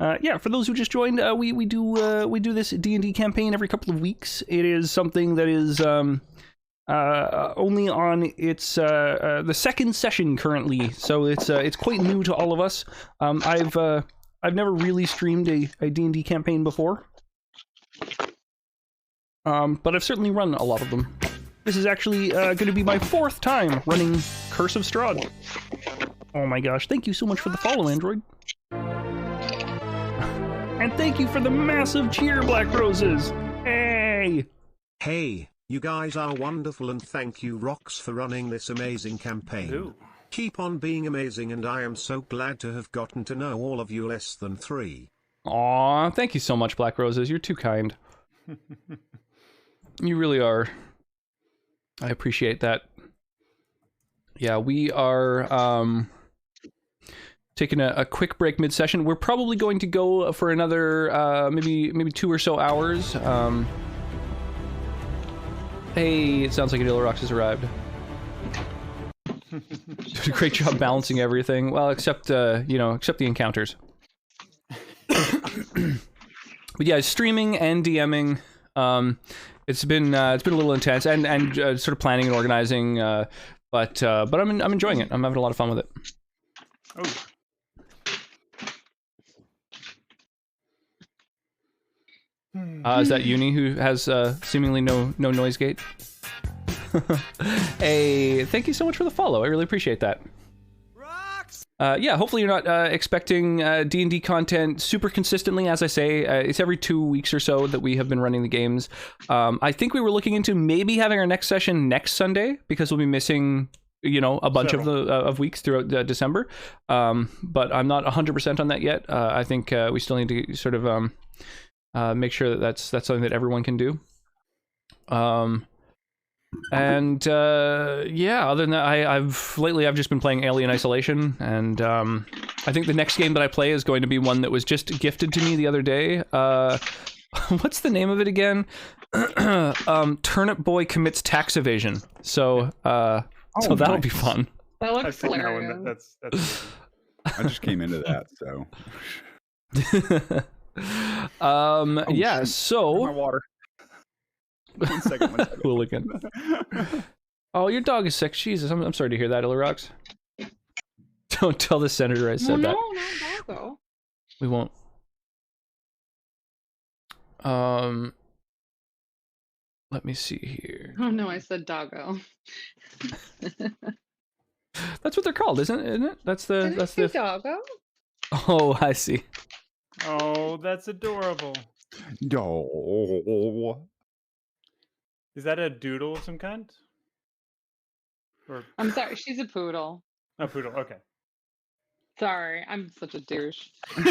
yeah, for those who just joined, we do this D&D campaign every couple of weeks. It is something that is only on its the second session currently, so it's quite new to all of us. I've never really streamed a D&D campaign before. But I've certainly run a lot of them. This is actually going to be my 4th time running Curse of Strahd. Oh my gosh, thank you so much for the follow, Android. And thank you for the massive cheer, Black Roses! Hey! Hey, you guys are wonderful, and thank you, Rox, for running this amazing campaign. Ooh. Keep on being amazing, and I am so glad to have gotten to know all of you less than 3. Aw, thank you so much, Black Roses. You're too kind. You really are. I appreciate that. Yeah, we are taking a quick break mid-session. We're probably going to go for another maybe 2 or so hours. Hey, it sounds like Adilrox has arrived. Did a great job balancing everything. Well, except you know, except the encounters. But yeah, streaming and DMing. It's been a little intense, and sort of planning and organizing. But I'm enjoying it. I'm having a lot of fun with it. Oh. Is that Uni who has seemingly no noise gate? Hey, thank you so much for the follow. I really appreciate that. Yeah, hopefully you're not expecting D&D content super consistently. As I say, it's every 2 weeks or so that we have been running the games. I think we were looking into maybe having our next session next Sunday, because we'll be missing, you know, a bunch of weeks throughout December. But I'm not 100% on that yet. I think we still need to sort of make sure that that's something that everyone can do. And yeah, other than that, I've just been playing Alien Isolation, and I think the next game that I play is going to be one that was just gifted to me the other day. What's the name of it again? Turnip Boy Commits Tax Evasion. So so that'll be fun. That looks hilarious. That's I just came into that, so. Yeah, so My water. 1 second. Hooligan. Oh, your dog is sick. Jesus, I'm sorry to hear that, Illyrox. Don't tell the senator I said that. No, doggo. We won't. Let me see here. Oh no, I said doggo. That's what they're called, isn't it? That's the doggo. Oh, I see. Oh, that's adorable. No. Is that a doodle of some kind? Or I'm sorry, she's a poodle. a poodle? Okay. Sorry, I'm such a douche. No.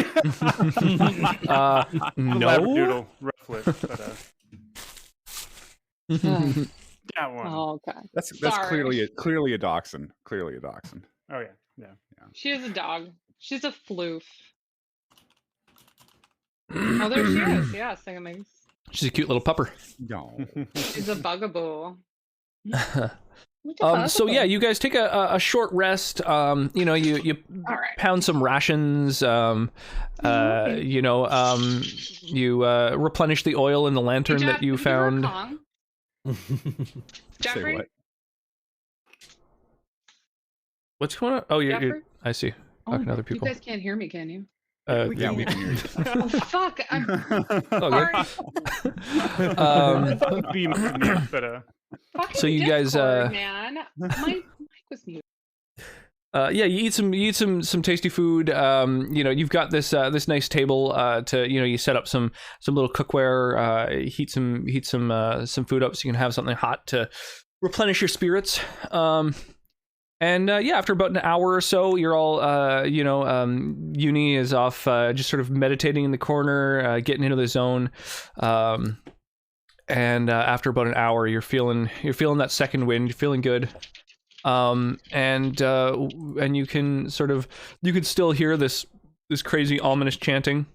Labradoodle, rough lip, but that one. Oh, okay. That's Sorry. clearly a dachshund. Clearly a dachshund. Oh yeah. She is a dog. She's a floof. Oh, there she is. Yeah, singing. She's a cute little pupper. No. She's a bugaboo. So yeah, you guys take a short rest. You know, you right. pound some rations. You replenish the oil in the lantern that you found. Jeffrey? Say what? What's going on? Oh, you're Jeffrey? I see. Talking to other people. You guys can't hear me, can you? We can hear you. Oh, fuck! I'm Oh, sorry. Be mute, but Fucking So you guys, Discord, man, my mic was muted. Yeah, you eat some tasty food. You've got this this nice table to you set up some little cookware, heat some food up so you can have something hot to replenish your spirits. After about an hour or so, you're all Uni is off just sort of meditating in the corner, getting into the zone. After about an hour, you're feeling that second wind. You're feeling good. And you can still hear this crazy ominous chanting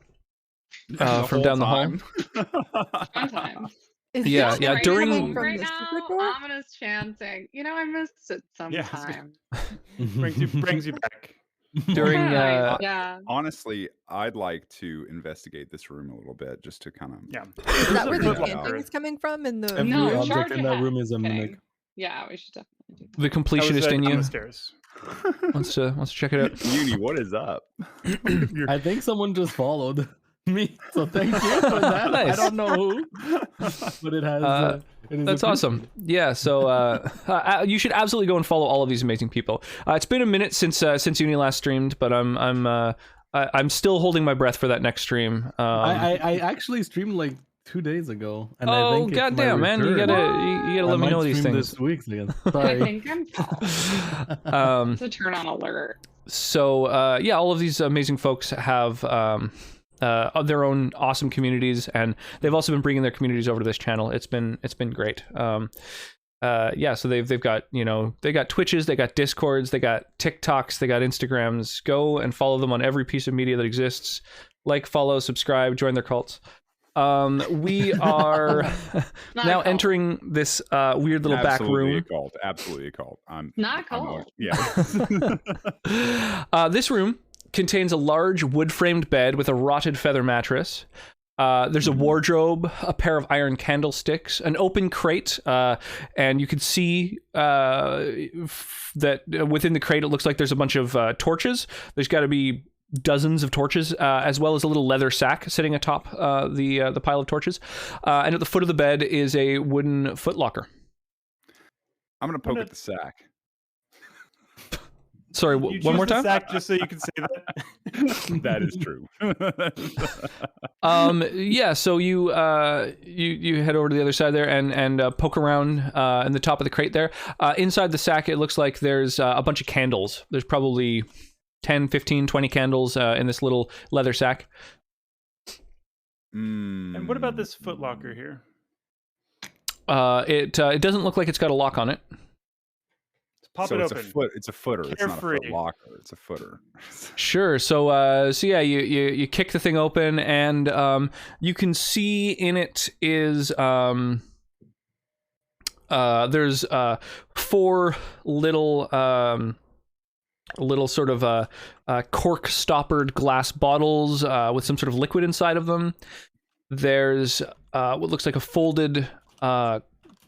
from down the hall. Sometimes. Yeah. During right now, ominous chanting. I missed it sometimes. brings you back. During honestly, I'd like to investigate this room a little bit just to kind of Is that where the chanting is coming from? In the every object in that room is a mimic. Yeah, we should definitely do that. The completionist in you wants to check it out. Uni, what is up? I think someone just followed me, so thank you for that. Nice. I don't know who, but it has. That's awesome. Yeah, so you should absolutely go and follow all of these amazing people. It's been a minute since Uni last streamed, but I'm still holding my breath for that next stream. I actually streamed like 2 days ago, and I think it's goddamn, man, you gotta let me know these things. This week again. I Sorry. think I'm following. It's a turn on alert. So all of these amazing folks have their own awesome communities, and they've also been bringing their communities over to this channel. It's been great. So they've got they got Twitches, they got Discords, they got TikToks, they got Instagrams. Go and follow them on every piece of media that exists. Like, follow, subscribe, join their cults. We are now entering this weird little back room. Absolutely a cult. Not a cult. This room contains a large wood-framed bed with a rotted feather mattress. There's a wardrobe, a pair of iron candlesticks, an open crate, and you can see that within the crate it looks like there's a bunch of torches. There's got to be dozens of torches, as well as a little leather sack sitting atop the pile of torches. And at the foot of the bed is a wooden footlocker. I'm gonna poke at the sack. Sorry, one more time? Sack just so you can say that. That is true. So you head over to the other side there and poke around in the top of the crate there. Inside the sack, it looks like there's a bunch of candles. There's probably 10, 15, 20 candles in this little leather sack. And what about this footlocker here? It doesn't look like it's got a lock on it. Pop so it it's open. It's a footer. It's not a foot locker. It's a footer. Sure. So you kick the thing open, and you can see in it is there's 4 little sort of cork stoppered glass bottles with some sort of liquid inside of them. There's what looks like a folded,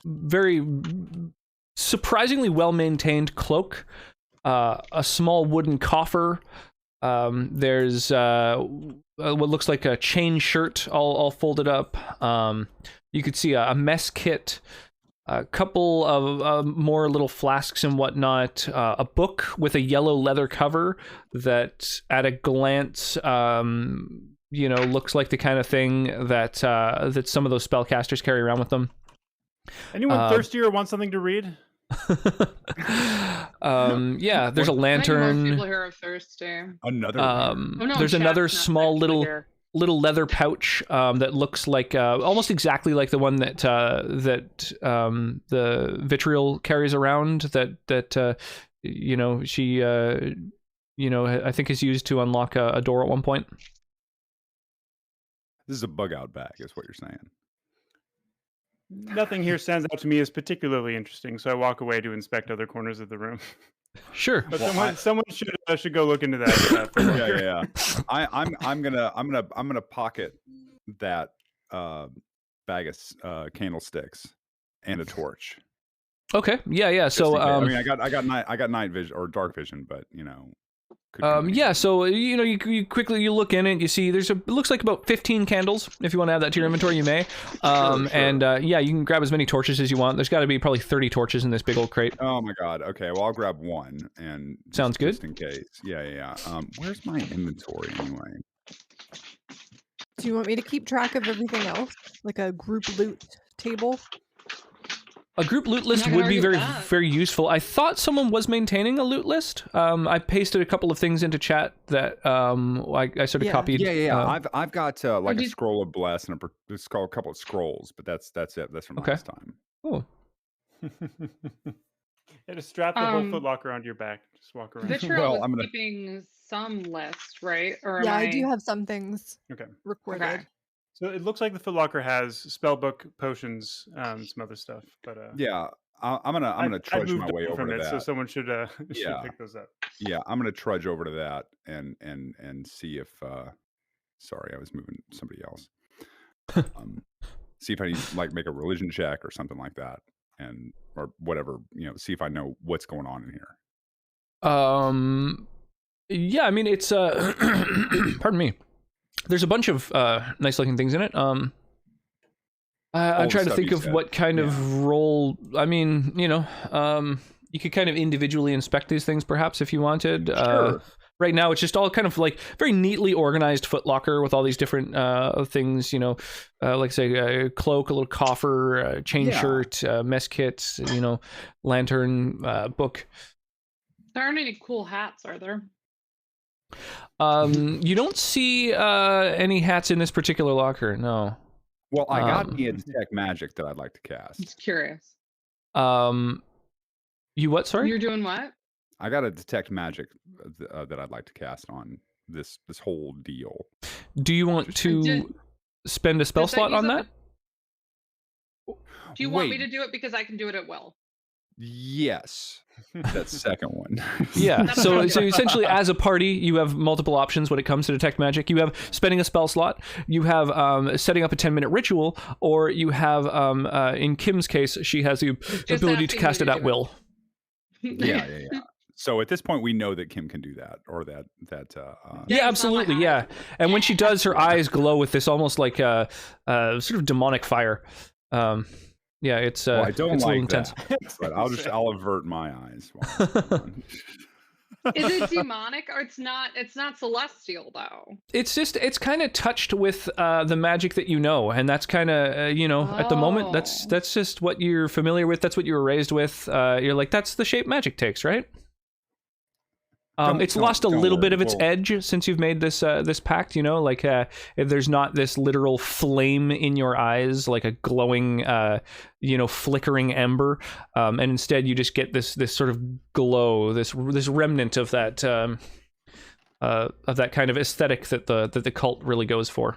very surprisingly well-maintained cloak, a small wooden coffer. There's what looks like a chain shirt all folded up. You could see a mess kit, a couple of more little flasks and whatnot, a book with a yellow leather cover that at a glance looks like the kind of thing that that some of those spellcasters carry around with them. Anyone thirsty or want something to read? There's a lantern. Most people here are thirsty. There's another small little leather pouch that looks like almost exactly like the one that the Vitriol carries around. That she I think is used to unlock a door at one point. This is a bug out bag, is what you're saying. Nothing here stands out to me as particularly interesting, so I walk away to inspect other corners of the room. Sure, but someone should go look into that. Yeah. I'm gonna pocket that bag of candlesticks and a torch, Okay. Yeah. So I mean, I got night vision or dark vision, but you know. Yeah, so you know, you quickly look in it, you see it looks like about 15 candles. If you want to add that to your inventory, you may. Sure. And yeah, you can grab as many torches as you want. There's got to be probably 30 torches in this big old crate. Oh my god. Okay, well I'll grab one and sounds good. Just in case. Yeah. Where's my inventory anyway? Do you want me to keep track of everything else, like a group loot table? A group loot list would be very useful. I thought someone was maintaining a loot list. I pasted a couple of things into chat that I sort of copied. Yeah. I've got like a scroll of bless and it's called a couple of scrolls, but that's it. That's from last time. Oh. Just strap the whole footlocker onto your back. Just walk around. Vitriol is keeping some list, right? Or yeah, I do have some things recorded. Okay. So it looks like the footlocker has spellbook, potions, some other stuff. But yeah, I'm gonna trudge my way over to that. So someone should pick those up. Yeah, I'm gonna trudge over to that and see if. Sorry, I was moving somebody else. See if I need like make a religion check or something like that, or whatever, you know. See if I know what's going on in here. Yeah, I mean it's pardon me. There's a bunch of nice looking things in it. I'm trying to think of what kind of role. I mean, you know, you could kind of individually inspect these things, perhaps, if you wanted. Sure. Right now, it's just all kind of like very neatly organized footlocker with all these different things. You know, like say a cloak, a little coffer, a chain shirt, mess kits. You know, lantern, book. There aren't any cool hats, are there? You don't see any hats in this particular locker, no. Well, I got me a detect magic that I'd like to cast. Just curious. You what? Sorry. You're doing what? I got a detect magic that I'd like to cast on this whole deal. Do you want to spend a spell slot on that? Do you want me to do it because I can do it at will? Yes. That second one. Yeah. So essentially, as a party, you have multiple options when it comes to detect magic. You have spending a spell slot. You have setting up a 10-minute ritual, or you have, in Kim's case, she has the ability to cast it at will. Yeah. So at this point, we know that Kim can do that, or that. Yeah, absolutely. Yeah. And when she does, her eyes glow with this almost like a sort of demonic fire. Yeah, it's well, I don't it's like a little intense. That, but I'll avert my eyes. Is it demonic or it's not celestial though? It's kind of touched with the magic that you know, and that's kind of you know, at the moment that's just what you're familiar with, that's what you were raised with. You're like, that's the shape magic takes, right? It's lost a little bit of its edge since you've made this this pact, you know, like if there's not this literal flame in your eyes, like a glowing, you know, flickering ember, and instead you just get this sort of glow, this remnant of that kind of aesthetic that the cult really goes for.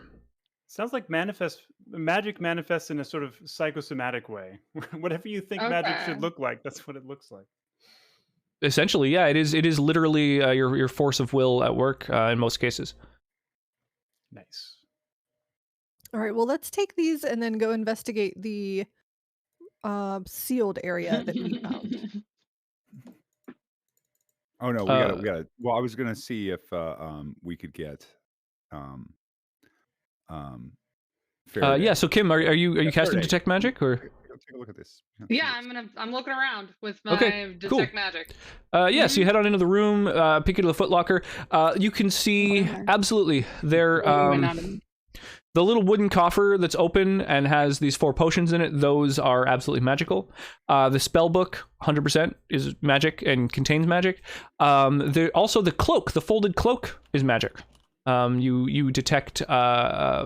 Sounds like magic manifests in a sort of psychosomatic way. Whatever you think magic should look like, that's what it looks like. Essentially, yeah, it is literally your force of will at work in most cases. Nice. All right, well, let's take these and then go investigate the sealed area that we found. Oh no, we got. Well, I was gonna see if we could get yeah. So Kim, are you casting detect magic or? Take a look at this. Yeah, I'm looking around with my detect magic. Yeah, so you head on into the room, peek into the footlocker. You can see absolutely there. The little wooden coffer that's open and has these 4 potions in it, those are absolutely magical. The spell book, 100% is magic and contains magic. Also the cloak, the folded cloak is magic. You detect, I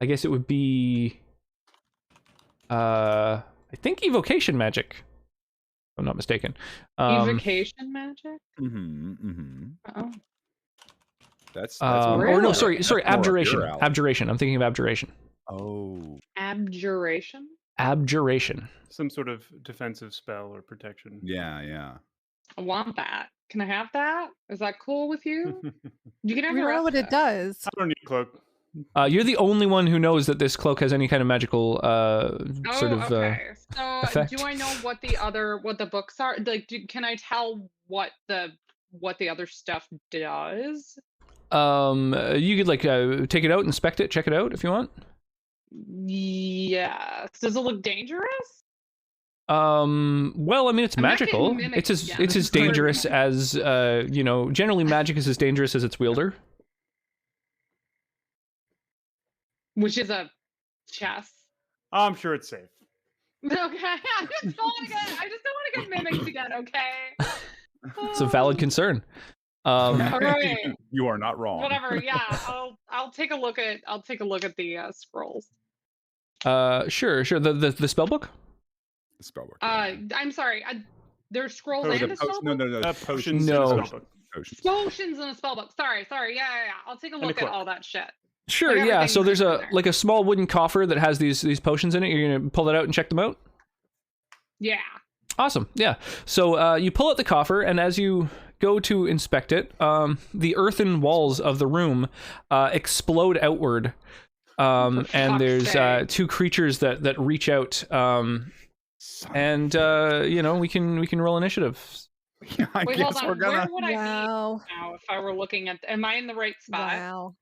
guess it would be, I think evocation magic, if I'm not mistaken. Evocation magic? Oh. That's or no, sorry, abjuration. Abjuration. I'm thinking of abjuration. Oh. Abjuration? Abjuration. Some sort of defensive spell or protection. Yeah. I want that. Can I have that? Is that cool with you? You can have We the don't know rest what of it does. I don't need a cloak. You're the only one who knows that this cloak has any kind of magical sort of okay. So effect. do I know what the books are? Like, can I tell what the other stuff does? You could like take it out, inspect it, check it out if you want. Yes. Does it look dangerous? Well, I mean, it's magical. It's as dangerous as generally magic is as dangerous as its wielder. Which is a chess. I'm sure it's safe. Okay, I just don't want to get mimicked again. Okay. It's a valid concern. All right. You are not wrong. Whatever. Yeah, I'll take a look at the scrolls. Sure. The spell book. The spell book. I'm sorry. There's scrolls and a spell book. No. Potions. No. And a spell book. Potions and a spell book. Sorry. Yeah. I'll take a look at all that shit. Sure. Yeah. So there's a small wooden coffer that has these potions in it. You're gonna pull that out and check them out. Yeah. Awesome. Yeah. So you pull out the coffer, and as you go to inspect it, the earthen walls of the room explode outward, and there's two creatures that reach out, and we can roll initiative. Yeah, I Wait, guess hold on. we're gonna. Where would I be now if I were looking at? Am I in the right spot? Wow.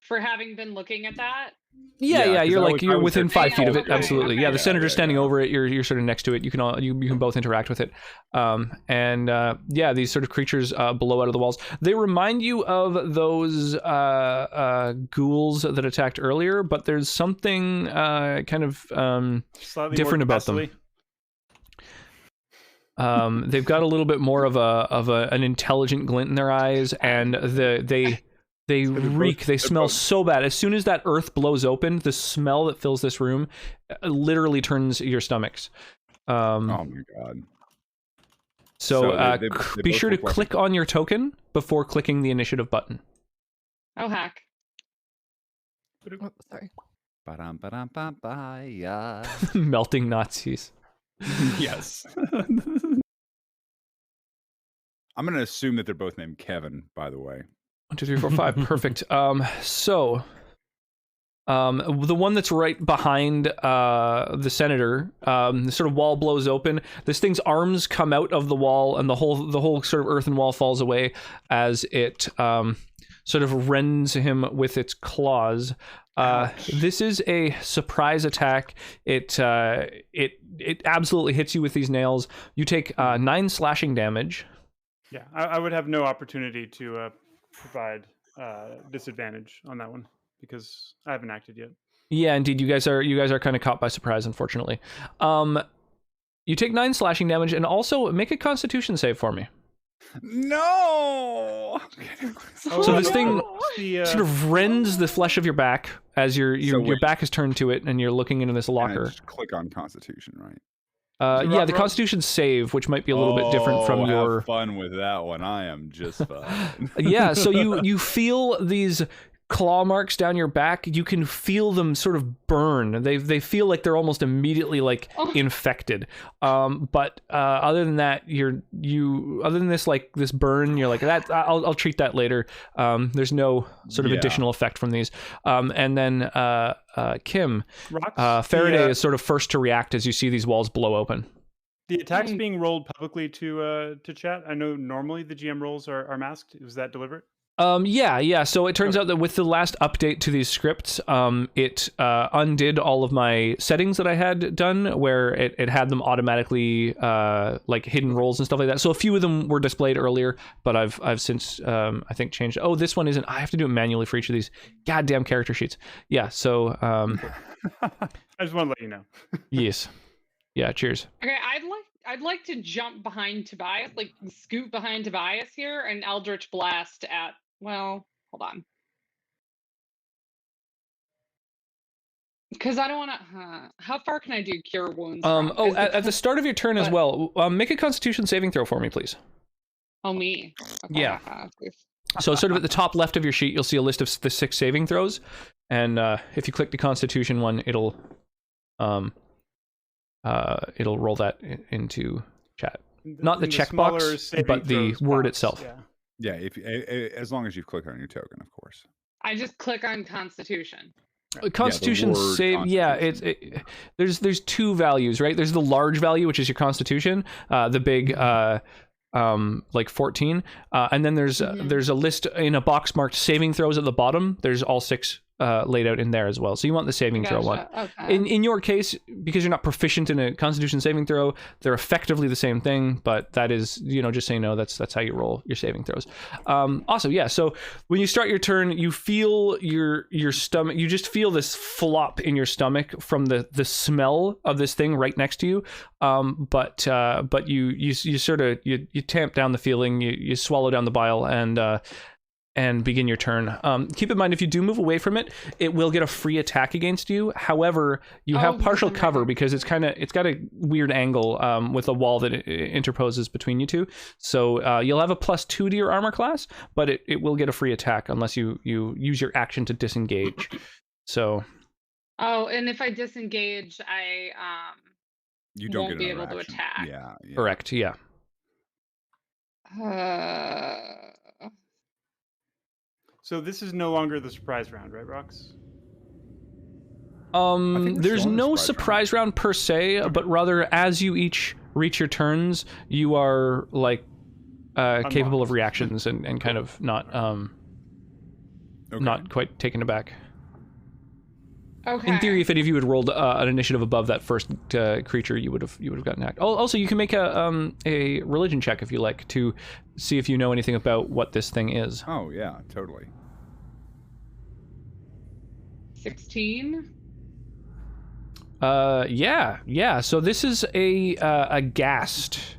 For having been looking at that. Yeah. You're within 5 feet of it. Okay, Absolutely. okay. Yeah. The senator's standing over it. You're sort of next to it. You can both interact with it. These sort of creatures blow out of the walls. They remind you of those ghouls that attacked earlier, but there's something kind of different about them. They've got a little bit more of an intelligent glint in their eyes, and they reek. They smell so bad. As soon as that earth blows open, the smell that fills this room literally turns your stomachs. Oh my god! So they be sure to click on your token before clicking the initiative button. Oh heck! Oh, sorry. Yeah. Melting Nazis. Yes. I'm going to assume that they're both named Kevin, by the way. 1, 2, 3, 4, 5. Perfect. So the one that's right behind the senator, the sort of wall blows open. This thing's arms come out of the wall, and the whole sort of earthen wall falls away as it sort of rends him with its claws. This is a surprise attack. It absolutely hits you with these nails. You take 9 slashing damage. Yeah, I would have no opportunity to provide disadvantage on that one because I haven't acted yet. Yeah, indeed, you guys are kind of caught by surprise, unfortunately. You take 9 slashing damage, and also make a Constitution save for me. No. So this thing sort of rends the flesh of your back as your back is turned to it, and you're looking into this locker. Just click on Constitution, right? The Constitution save, which might be a little bit different from your. Have fun with that one. I am just fine. Yeah, so you feel these claw marks down your back. You can feel them sort of burn. They feel like they're almost immediately infected. But other than that, other than this burn, you're like that. I'll treat that later. There's no sort of additional effect from these. And then Kim, Faraday is sort of first to react as you see these walls blow open. The attack's being rolled publicly to chat. I know normally the GM rolls are masked. Was that deliberate? Yeah. So it turns out that with the last update to these scripts, it undid all of my settings that I had done, where it had them automatically hidden roles and stuff like that. So a few of them were displayed earlier, but I've since I think changed. Oh, this one isn't. I have to do it manually for each of these goddamn character sheets. Yeah. So I just want to let you know. Yes. Yeah. Cheers. Okay, I'd like to jump behind Tobias, scoot behind Tobias here, and Eldritch Blast at. Well, hold on. Because I don't want to. How far can I do Cure Wounds? At the start of your turn as well, make a Constitution saving throw for me, please. Oh, me. Okay. Yeah. So sort of at the top left of your sheet, you'll see a list of the 6 saving throws, and if you click the Constitution one, it'll roll that into chat. Not the checkbox, but the word itself. Yeah. Yeah, as long as you click on your token, of course. I just click on Constitution. Constitution word save. Yeah, there's two values, right? There's the large value, which is your Constitution, the big like 14, and then there's a list in a box marked saving throws at the bottom. There's all 6 laid out in there as well. So you want the saving throw one. Okay. In your case, because you're not proficient in a Constitution saving throw, they're effectively the same thing, but that is, just so you know, that's how you roll your saving throws. Awesome, yeah. So when you start your turn, you feel your stomach. You just feel this flop in your stomach from the smell of this thing right next to you. But you sort of you tamp down the feeling. You swallow down the bile and begin your turn. Keep in mind, if you do move away from it, it will get a free attack against you. However, you have partial cover because it's got a weird angle with a wall that interposes between you two. So you'll have a +2 to your armor class, but it will get a free attack unless you use your action to disengage. So. Oh, and if I disengage, you don't won't get be able to action. attack. Yeah. Correct. Yeah. So this is no longer the surprise round, right, Rox? There's no surprise round per se, but rather as you each reach your turns, you are like capable of reactions and kind of not quite taken aback. Okay. In theory, if any of you had rolled an initiative above that first creature, you would have gotten act. Also, you can make a religion check if you like to see if you know anything about what this thing is. Oh yeah, totally. 16. Yeah. So this is a ghast.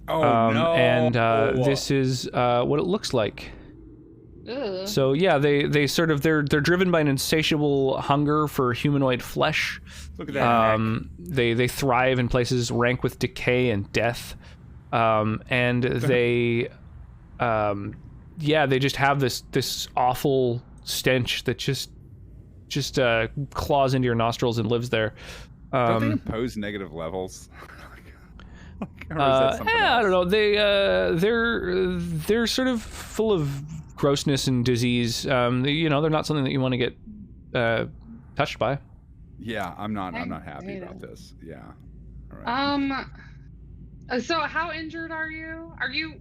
Oh no! And this is what it looks like. Ugh. So yeah, they're driven by an insatiable hunger for humanoid flesh. Look at that. They thrive in places rank with decay and death, and they just have this awful stench that just claws into your nostrils and lives there. Don't they impose negative levels? Or is that something else? I don't know. They're sort of full of grossness and disease. They're not something that you want to get touched by. Yeah, I'm not happy about this. Yeah. All right. So how injured are you?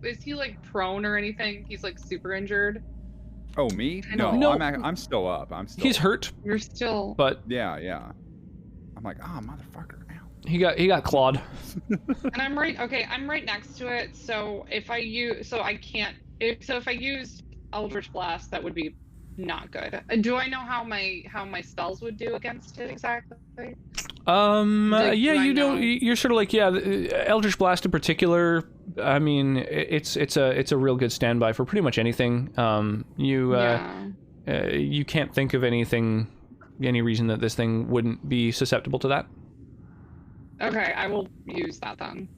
Is he like prone or anything? He's like super injured. Oh, me? No. I'm still up. He's hurt. You're still. But yeah. I'm like, motherfucker. Ow. He got clawed. And I'm right next to it. So if I used Eldritch Blast, that would be not good. Do I know how my spells would do against it exactly? You're sort of like, Eldritch Blast in particular. I mean, it's a real good standby for pretty much anything. You can't think of any reason that this thing wouldn't be susceptible to that. Okay, I will use that then.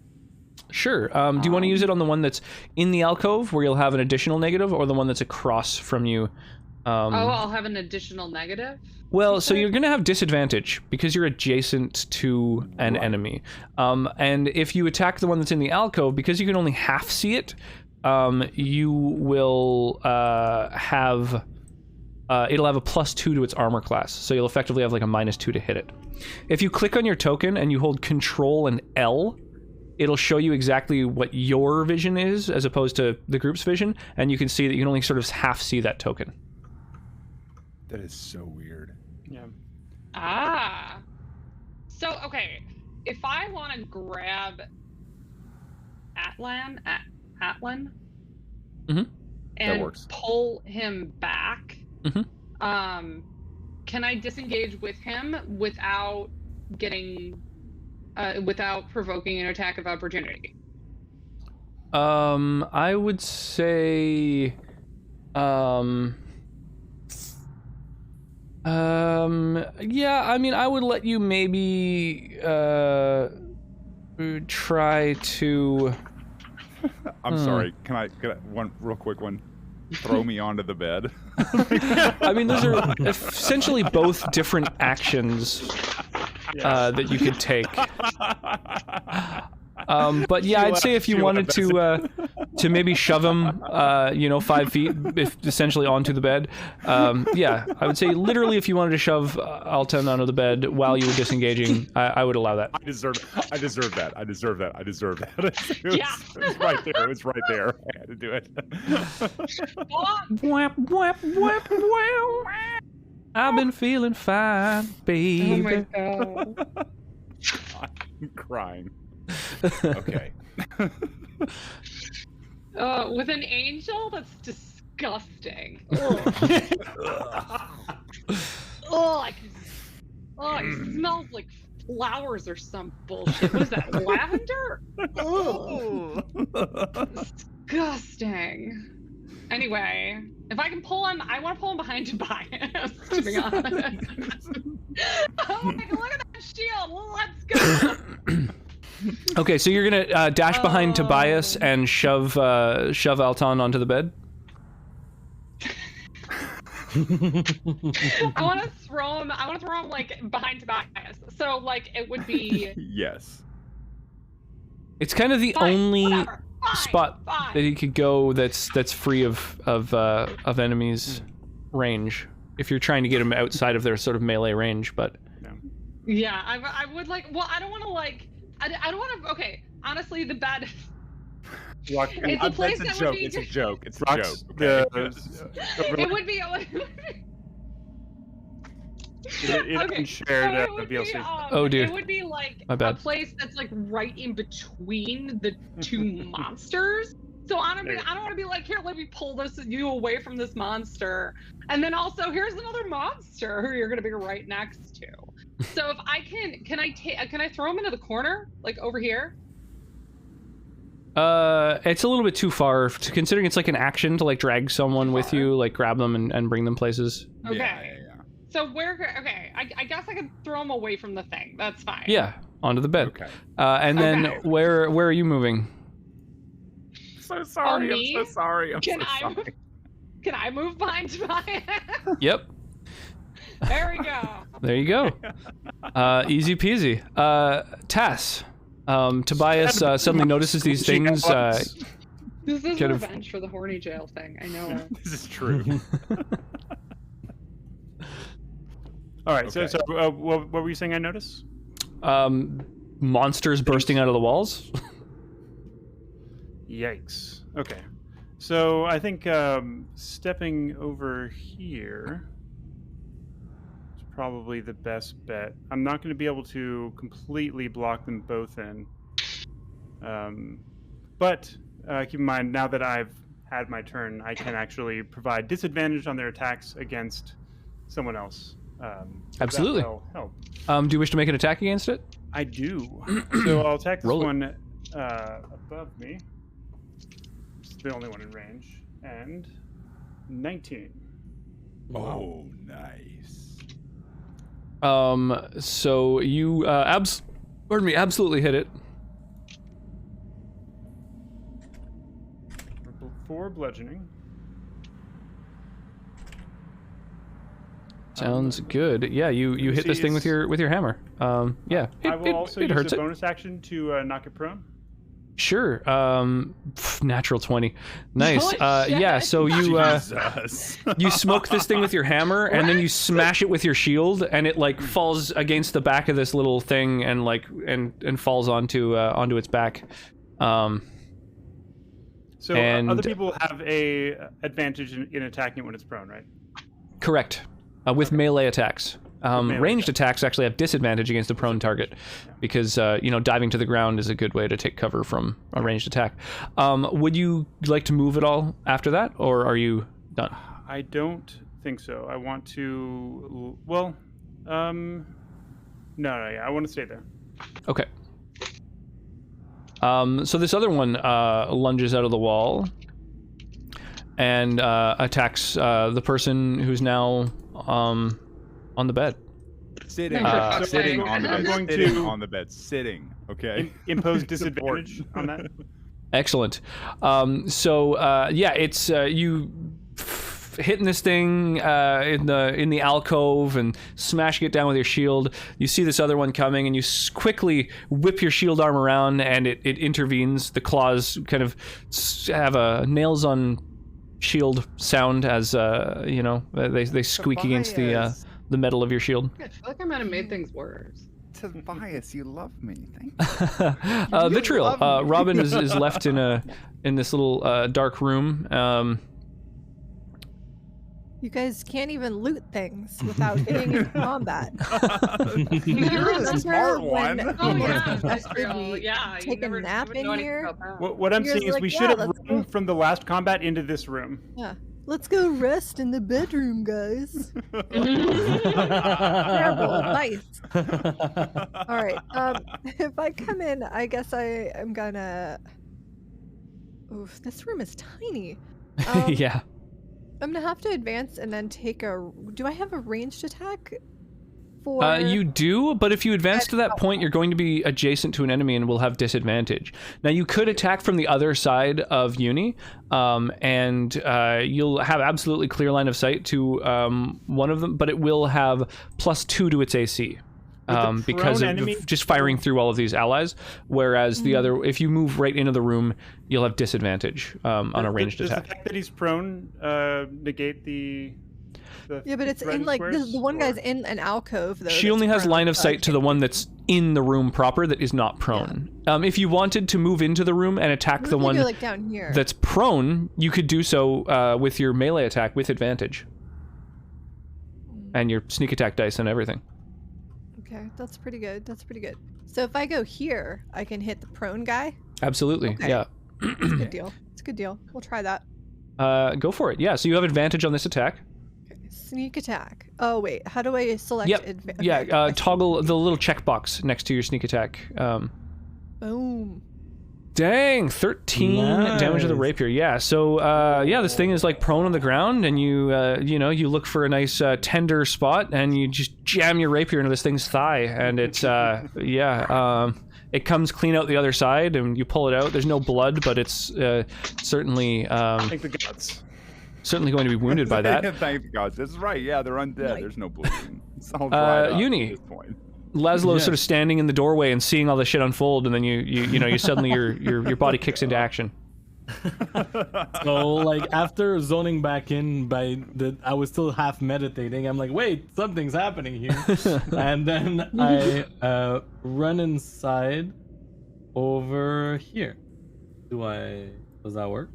Sure. Do you want to use it on the one that's in the alcove where you'll have an additional negative, or the one that's across from you? I'll have an additional negative? Well, so you're going to have disadvantage because you're adjacent to an enemy. And if you attack the one that's in the alcove, because you can only half see it, you will have... it'll have a +2 to its armor class, so you'll effectively have like a -2 to hit it. If you click on your token and you hold Control and L, it'll show you exactly what your vision is as opposed to the group's vision, and you can see that you can only sort of half see that token. That is so weird. Yeah. So, okay, if I want to grab Atlan, and pull him back, can I disengage with him without provoking an attack of opportunity? I would say, I mean, I would let you maybe try to. I'm sorry. Can I get one real quick one? Throw me onto the bed. I mean, those are essentially both different actions that you could take. But yeah, I'd say if you wanted to to maybe shove him, 5 feet, essentially onto the bed. Yeah, I would say literally if you wanted to shove Altan onto the bed while you were disengaging, I would allow that. I deserve that. Yeah. It was right there. It was right there. I had to do it. Whap, whap, whap, wow. I've been feeling fine, baby. Oh my god. I'm crying. Okay. With an angel? That's disgusting. Ugh. It smells like flowers or some bullshit. What is that, lavender? Disgusting. Anyway, if I can pull him, I want to pull him behind Tobias, to be honest. Oh my god, look at that shield! Let's go! Okay, so you're gonna dash behind Tobias and shove Altan onto the bed? I want to throw him like behind Tobias. So like it would be. Yes. It's kind of the only spot that he could go that's free of enemies' range. If you're trying to get him outside of their sort of melee range, but. Yeah, I would like. Well, I don't want to like. I don't want to. Okay, honestly, the bed. It's a place that would be. It's a joke. It's a joke. It would be. It shared VLC. Oh dear. It would be like My bad. a place that's like right in between the two monsters. So I don't want to be like, here, let me pull you away from this monster, and then also here's another monster who you're gonna be right next to. So if I can I throw him into the corner, like over here? It's a little bit too far, considering it's like an action to like drag someone with you, like grab them and bring them places. Okay. Yeah. So I guess I could throw him away from the thing. That's fine. Yeah, onto the bed. Okay. And then where are you moving? So sorry. me? I'm so sorry. Can I move behind Tobias? Yep. There we go. There you go. Easy peasy. Tass. Tobias suddenly notices these things. This is kind of- revenge for the horny jail thing. I know it. This is true. All right. Okay. So what were you saying? I noticed. Monsters bursting out of the walls. Yikes. Okay. So I think stepping over here is probably the best bet. I'm not going to be able to completely block them both in. But keep in mind, now that I've had my turn, I can actually provide disadvantage on their attacks against someone else. Absolutely. That'll help. Do you wish to make an attack against it? I do. So I'll attack this Roll it. one above me. It's the only one in range. And 19. Oh, nice. So you absolutely hit it. For bludgeoning. Sounds good. Yeah, you hit this thing with your hammer. Yeah. I will also it use hurts a it. bonus action to knock it prone. Sure. Natural 20. Nice. Holy shit. Yeah, so you Jesus. you smoke this thing with your hammer and then you smash it with your shield and it like falls against the back of this little thing and like and falls onto its back. So other people have a advantage in attacking it when it's prone, right? Correct. With melee attacks. Ranged attacks actually have disadvantage against a prone target because, diving to the ground is a good way to take cover from a ranged attack. Would you like to move at all after that, or are you done? I don't think so. I want to... Well, no, I want to stay there. Okay. So this other one lunges out of the wall and attacks the person who's now on the bed. Sitting. Sitting on the bed. I'm going to on the bed. Sitting. Okay. Impose disadvantage on that. Excellent. It's you hitting this thing in the alcove and smashing it down with your shield. You see this other one coming, and you quickly whip your shield arm around, and it intervenes. The claws kind of have a nails on shield sound as they squeak against the metal of your shield. I feel like I might have made things worse. Tobias, you love me. Thank you. Vitriol. Robin is left in this little dark room. You guys can't even loot things without getting in combat. You're the smart one. Oh yeah, that's true. Yeah, take a nap in here. What I'm seeing is we should have run from the last combat into this room. Yeah. Let's go rest in the bedroom, guys. Terrible advice. All right. If I come in, I guess I am gonna. Oof, this room is tiny. Yeah. I'm gonna have to advance and then take a. Do I have a ranged attack? For... You do, but if you advance to that point, you're going to be adjacent to an enemy and will have disadvantage. Now, you could attack from the other side of Uni, and you'll have absolutely clear line of sight to one of them, but it will have +2 to its AC. Because of just firing through all of these allies, whereas the other, if you move right into the room, you'll have disadvantage on a ranged attack. Does the fact that he's prone negate the yeah, but it's in like the one guy's in an alcove though. She only has line of sight to the one that's in the room proper that is not prone. Yeah. If you wanted to move into the room and attack the one like down here. That's prone, you could do so with your melee attack with advantage, and your sneak attack dice and everything. Okay, that's pretty good. That's pretty good. So if I go here, I can hit the prone guy? Absolutely, okay. Yeah. It's a good deal. It's a good deal. We'll try that. Go for it. Yeah, so you have advantage on this attack. Okay. Sneak attack. Oh, wait. How do I select advantage? Yeah, toggle the little checkbox next to your sneak attack. Boom. Dang, 13 damage to the rapier. Yeah, so this thing is like prone on the ground, and you look for a nice tender spot, and you just jam your rapier into this thing's thigh, and it's it comes clean out the other side, and you pull it out. There's no blood, but it's certainly thank the gods. Certainly going to be wounded by that. Thank the gods. That's right. Yeah, they're undead. There's no bleeding. It's all dried up Uni. at this point. Laszlo's sort of standing in the doorway and seeing all this shit unfold, and then you suddenly your body kicks into action. So like after zoning back in I was still half meditating. I'm like, wait, something's happening here. And then I run inside over here. Does that work?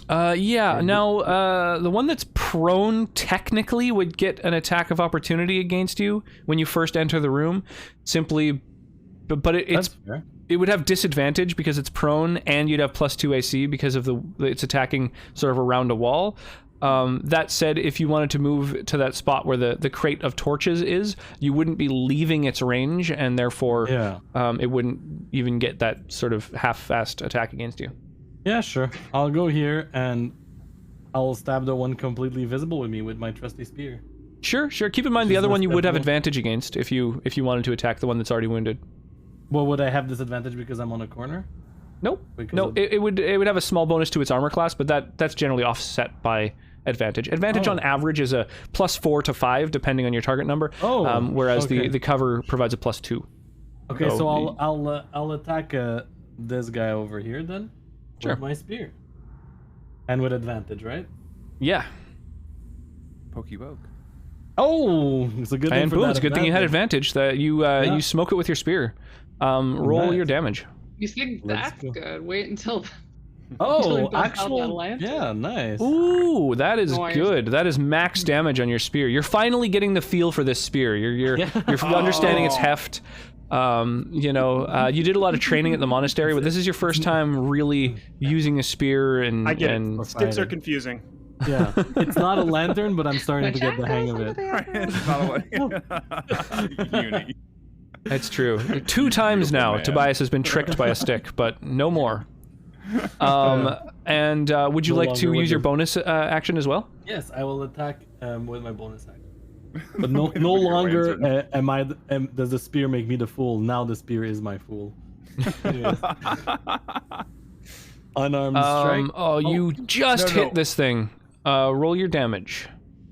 Yeah. Now, the one that's prone technically would get an attack of opportunity against you when you first enter the room. But it would have disadvantage because it's prone, and you'd have +2 AC because of it's attacking sort of around a wall. That said, if you wanted to move to that spot where the crate of torches is, you wouldn't be leaving its range, and therefore it wouldn't even get that sort of half-assed attack against you. Yeah, sure. I'll go here and I'll stab the one completely visible with me with my trusty spear. Sure. Keep in mind the other one you would have advantage against if you wanted to attack the one that's already wounded. Well, would I have disadvantage because I'm on a corner? Nope. It would have a small bonus to its armor class, but that's generally offset by advantage. Advantage on average is a +4 to 5 depending on your target number. Whereas the cover provides a +2. Okay, so I'll attack this guy over here then. Sure. With my spear. And with advantage, right? Yeah. Pokey poke. Oh, it's a good thing. And boom, it's a good thing you had advantage. That you smoke it with your spear. Roll your damage. You think that's good? Wait until. Actual. Yeah, nice. Ooh, that is good. That is max damage on your spear. You're finally getting the feel for this spear. You're understanding its heft. You did a lot of training at the monastery, but this is your first time really using a spear and I get it. Sticks are confusing. Yeah, it's not a lantern, but I'm starting to get the hang of it. Uni. That's true. 2 times now, Tobias has been tricked by a stick, but no more. And would you like to use your bonus action as well? Yes, I will attack with my bonus action. But no longer does the spear make me the fool. Now the spear is my fool. Unarmed strike. You just hit this thing. Roll your damage.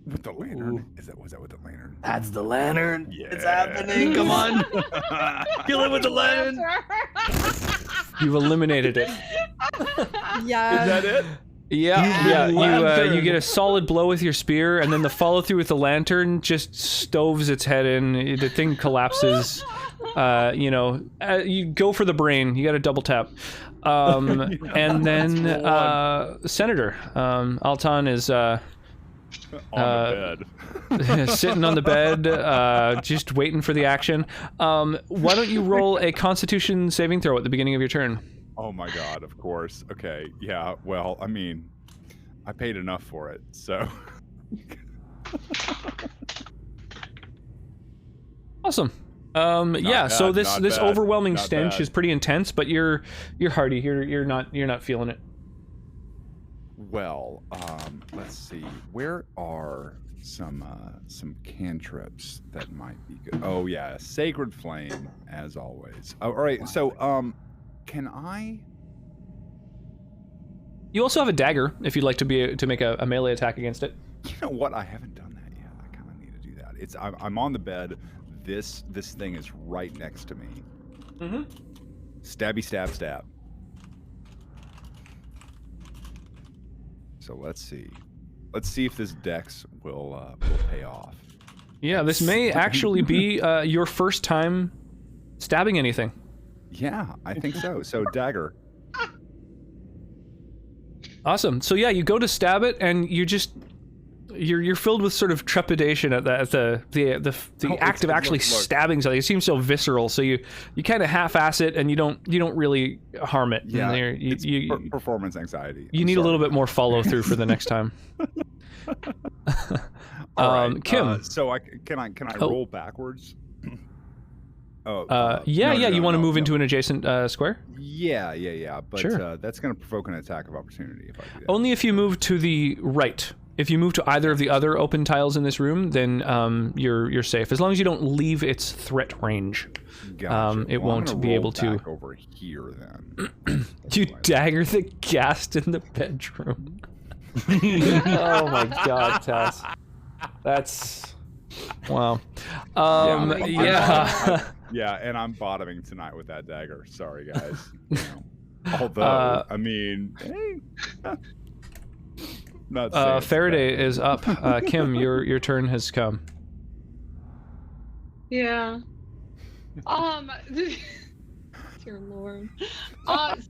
With the lantern? Was that with the lantern? That's the lantern. Yeah. It's happening. Come on. Kill it with the lantern. You've eliminated it. Yeah. Is that it? Yeah. You get a solid blow with your spear, and then the follow through with the lantern just stoves its head in. The thing collapses. You go for the brain. You got to double tap. And then Senator Altan is on the bed. Sitting on the bed, just waiting for the action. Why don't you roll a Constitution saving throw at the beginning of your turn? Oh my god, of course. Okay, yeah, well, I mean, I paid enough for it, so... Awesome. So this bad. overwhelming Not stench bad. is pretty intense, but you're hardy. You're not feeling it. Well, let's see. Where are some cantrips that might be good? Oh yeah, Sacred Flame, as always. Oh, all right, so can I? You also have a dagger if you'd like to make a melee attack against it. You know what? I haven't done that yet. I kind of need to do that. I'm on the bed. This thing is right next to me. Mm-hmm. Stabby, stab, stab. So let's see. Let's see if this dex will pay off. Yeah, this may actually be your first time stabbing anything. Yeah, I think so. So dagger. Awesome. So yeah, you go to stab it, and you're filled with sort of trepidation at the act of actually stabbing something. It seems so visceral. So you kind of half-ass it, and you don't really harm it. Yeah, you performance anxiety. You need a little bit more follow through for the next time. All right, Kim. So can I roll backwards? You want to move into an adjacent square? Yeah. But sure. That's going to provoke an attack of opportunity if I do that. Only if you move to the right. If you move to either of the other open tiles in this room, then you're safe. As long as you don't leave its threat range, Gotcha. It won't be able to. Back over here then. You dagger the ghast in the bedroom. Oh my god, Tess. That's wow. Yeah, and I'm bottoming tonight with that dagger. Sorry, guys. Although, I mean, not Faraday is up. Kim, your turn has come. Yeah. Dear Lord. I'm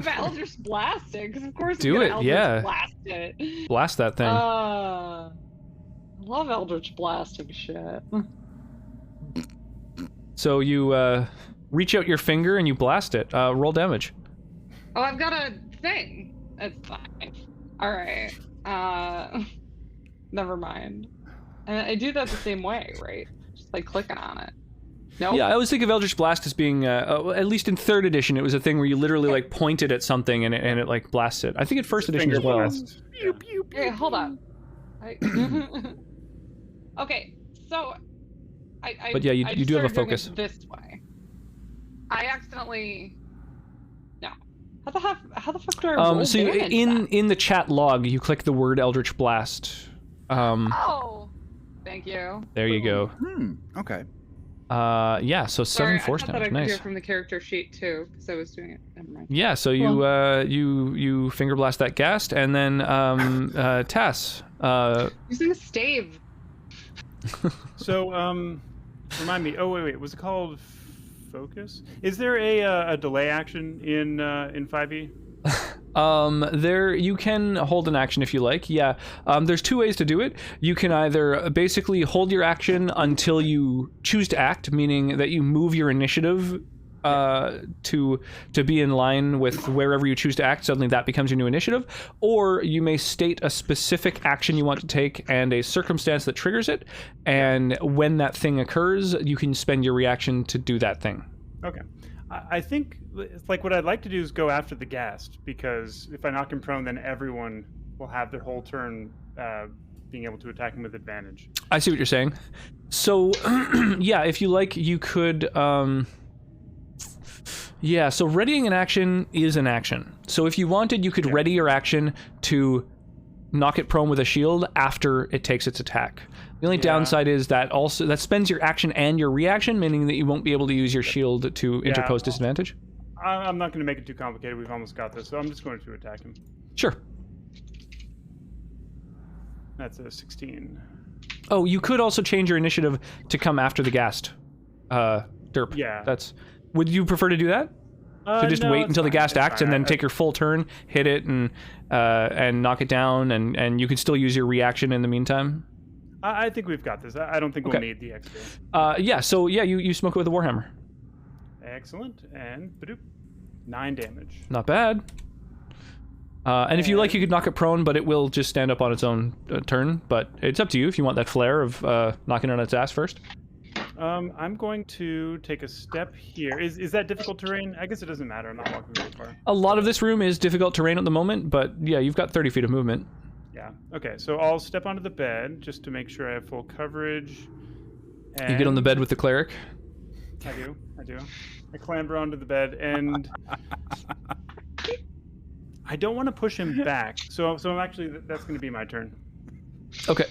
Eldritch Blasting, because of course Do I'm it, gonna yeah. Eldritch Blast it. Blast that thing. I love Eldritch Blasting shit. So you reach out your finger and you blast it. Roll damage. Oh, I've got a thing. It's fine. Alright. Never mind. And I do that the same way, right? Just like clicking on it. Nope. Yeah, I always think of Eldritch Blast as being, at least in 3rd edition, it was a thing where you literally like pointed at something and it like blasts it. I think in 1st edition as well. Hey, hold on. Okay, so But yeah, you do have a started doing focus. it this way. I accidentally. No. How the fuck do I roll So damage in the chat log, you click the word Eldritch Blast. Oh, thank you. There you go. Okay. So 7 force I thought damage. I could Nice. do it from the character sheet too, because I was doing it. Never mind. Yeah, so you finger blast that ghast, and then Tass. Using a stave. So, remind me. Oh wait. Was it called focus? Is there a delay action in 5e? There you can hold an action if you like. Yeah. There's 2 ways to do it. You can either basically hold your action until you choose to act, meaning that you move your initiative to be in line with wherever you choose to act. Suddenly that becomes your new initiative. Or you may state a specific action you want to take and a circumstance that triggers it. And when that thing occurs, you can spend your reaction to do that thing. Okay. I think like what I'd like to do is go after the ghast, because if I knock him prone, then everyone will have their whole turn being able to attack him with advantage. I see what you're saying. So, yeah, if you like, you could. Yeah, so readying an action is an action. So if you wanted, you could ready your action to knock it prone with a shield after it takes its attack. The only downside is that also that spends your action and your reaction, meaning that you won't be able to use your shield to interpose disadvantage. I'm not going to make it too complicated. We've almost got this, so I'm just going to attack him. Sure. That's a 16. Oh, you could also change your initiative to come after the Ghast. Derp. Yeah. Would you prefer to do that? To just no, wait until the Ghast acts and then I take your full turn, hit it, and knock it down, and you could still use your reaction in the meantime? I think we've got this. I don't think we'll need the XP. You smoke it with a Warhammer. Excellent. And 9 damage. Not bad. And if you like, you could knock it prone, but it will just stand up on its own turn. But it's up to you if you want that flair of knocking on its ass first. I'm going to take a step here. Is that difficult terrain? I guess it doesn't matter. I'm not walking very far. A lot of this room is difficult terrain at the moment, but yeah, you've got 30 feet of movement. Yeah. Okay, so I'll step onto the bed just to make sure I have full coverage. You get on the bed with the cleric? I do. I clamber onto the bed, and I don't want to push him back. So I'm actually, that's going to be my turn. Okay.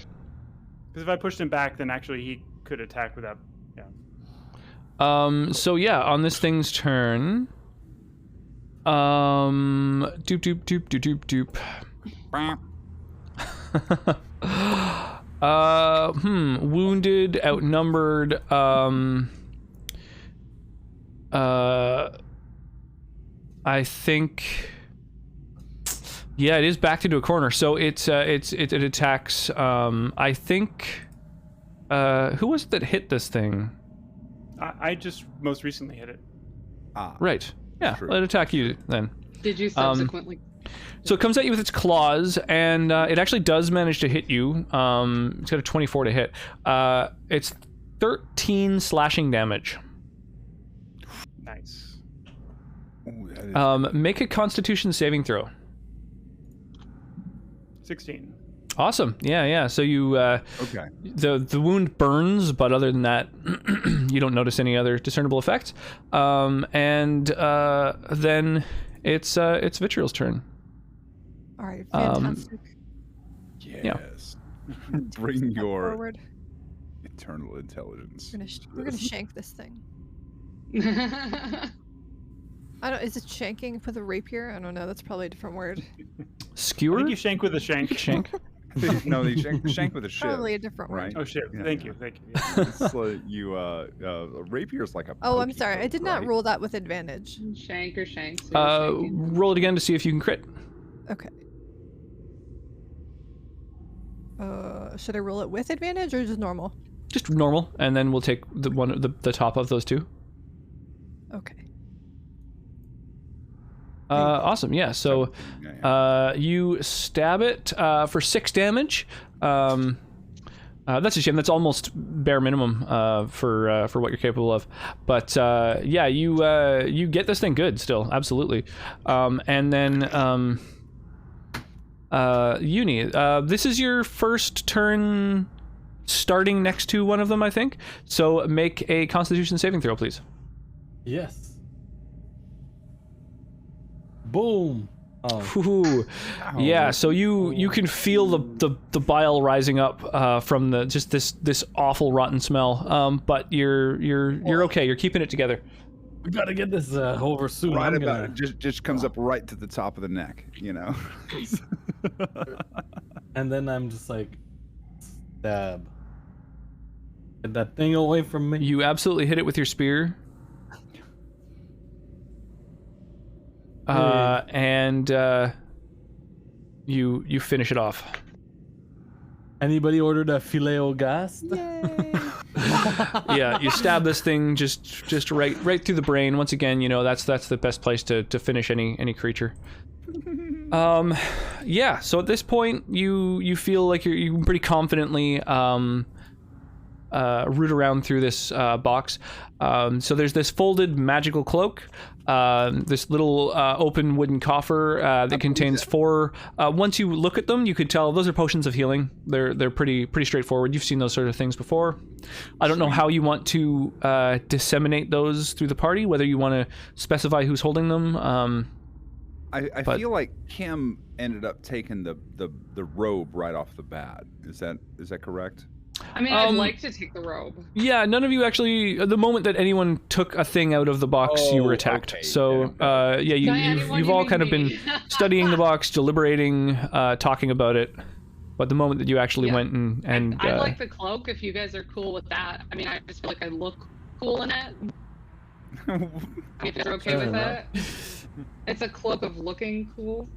Because if I pushed him back, then actually he could attack without... So yeah, on this thing's turn... Doop. Wounded, outnumbered, I think... Yeah, it is backed into a corner, so it attacks, I think... who was it that hit this thing? I just most recently hit it. Right. Yeah, let it attack you then. Did you subsequently? So it comes at you with its claws, and it actually does manage to hit you. It's got a 24 to hit. It's 13 slashing damage. Nice. Ooh, make a Constitution saving throw. 16. Awesome. Yeah. So you okay. The wound burns, but other than that, you don't notice any other discernible effects. And then it's Vitriol's turn. All right, fantastic. Yes. Bring your forward. eternal intelligence. We're gonna shank this thing. I don't. Is it shanking with a rapier? I don't know. That's probably a different word. Skewer? I think you shank with a shank. Shank. No, they shank with a shiv. Probably a different word. Right? Oh, shiv. Yeah. Thank you. Yeah. It's like a rapier is like a. Oh, I'm pokey sorry. I poke, did not right? roll that with advantage. Shank or shank. Roll it again to see if you can crit. Okay. Should I roll it with advantage or just normal? Just normal, and then we'll take the top of those two. Okay. Awesome. Yeah. So, you stab it for 6 damage. That's a shame. That's almost bare minimum for what you're capable of. But yeah, you get this thing good still. Absolutely. And then Uni, this is your first turn starting next to one of them, I think. So make a Constitution saving throw, please. Yes. Boom. Ooh. Yeah, so you can feel the bile rising up from this awful rotten smell. But you're okay. You're keeping it together. We gotta get this over soon. Right about it. Just comes up right to the top of the neck, you know. And then I'm just like, stab. Get that thing away from me. You absolutely hit it with your spear. And you finish it off. Anybody ordered a filet au ghast? Yay! Yeah, you stab this thing just right through the brain. Once again, you know that's the best place to finish any creature. Yeah. So at this point, you feel like you can pretty confidently root around through this box. So there's this folded magical cloak, this little open wooden coffer that contains 4. Once you look at them, you could tell those are potions of healing. They're pretty straightforward. You've seen those sort of things before. I don't know how you want to disseminate those through the party, whether you want to specify who's holding them. I feel like Kim ended up taking the robe right off the bat. Is that correct? I mean, I'd like to take the robe. Yeah, none of you actually. The moment that anyone took a thing out of the box, you were attacked. Okay. So, yeah, you've all kind of been studying the box, deliberating, talking about it. But the moment that you actually went and I like the cloak. If you guys are cool with that, I mean, I just feel like I look cool in it. If you're okay with it, it's a cloak of looking cool.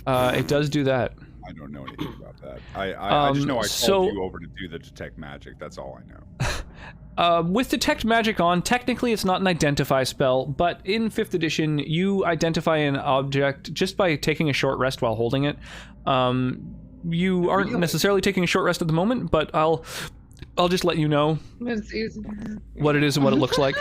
it does do that. I don't know anything about that. I just know I called you over to do the detect magic. That's all I know. With detect magic on, technically it's not an identify spell, but in 5th edition, you identify an object just by taking a short rest while holding it. You aren't necessarily taking a short rest at the moment, but I'll just let you know what it is and what it looks like.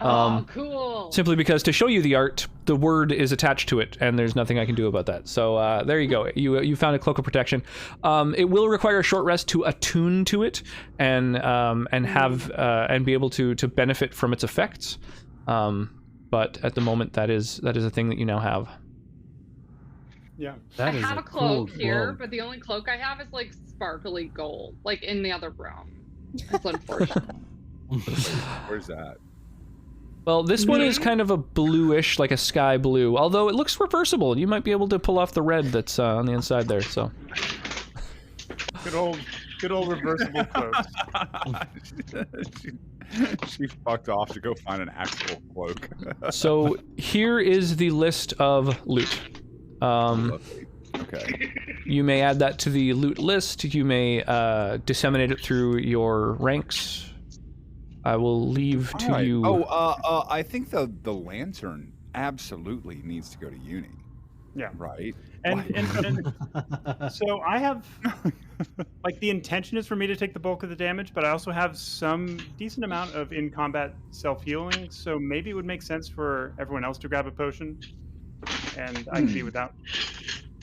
Cool. Simply because to show you the art, the word is attached to it, and there's nothing I can do about that. So there you go. You found a cloak of protection. It will require a short rest to attune to it and have and be able to benefit from its effects. But at the moment, that is a thing that you now have. Yeah. I have a cloak here, but the only cloak I have is like sparkly gold, like in the other room. It's unfortunate. Where's that? Well, this one is kind of a bluish, like a sky blue, although it looks reversible. You might be able to pull off the red that's on the inside there. So, good old reversible cloaks. she fucked off to go find an actual cloak. So here is the list of loot. Okay. You may add that to the loot list. You may disseminate it through your ranks. I will leave to you. Oh, I think the lantern absolutely needs to go to uni. Yeah. Right. And so I have, like, the intention is for me to take the bulk of the damage, but I also have some decent amount of in-combat self-healing, so maybe it would make sense for everyone else to grab a potion, and I can be without.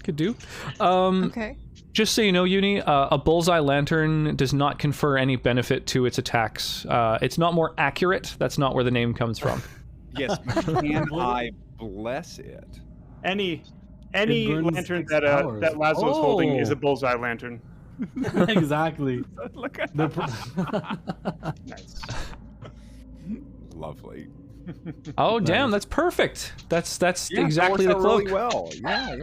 Could do. Okay. Just so you know, Uni, a bullseye lantern does not confer any benefit to its attacks. It's not more accurate. That's not where the name comes from. Yes, but can I bless it? Any lantern that Laszlo's holding is a bullseye lantern. Exactly. Look at nice. Lovely. Oh, damn, that's perfect. That's exactly the cloak. Really well. Yeah.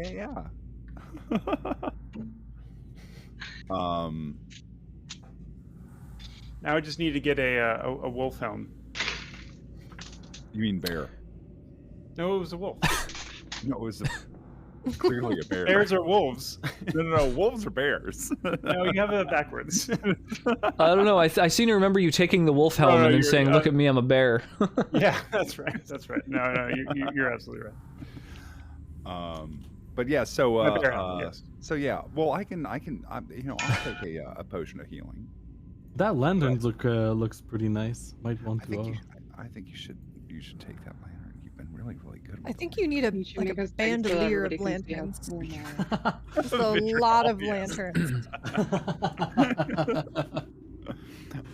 Now I just need to get a wolf helm. You mean bear? No, it was a wolf. No, it was clearly a bear. Bears are wolves. No, wolves are bears. No, you have it backwards. I don't know. I seem to remember you taking the wolf helm and then saying, "Look at me, I'm a bear." Yeah, that's right. No, you're absolutely right. But yeah, so yes. So yeah, well, I'll take a potion of healing. That lantern looks pretty nice. Might want to. I think you should take that lantern. You've been really good. I think you need a bandolier of lanterns. Just a lot of lanterns.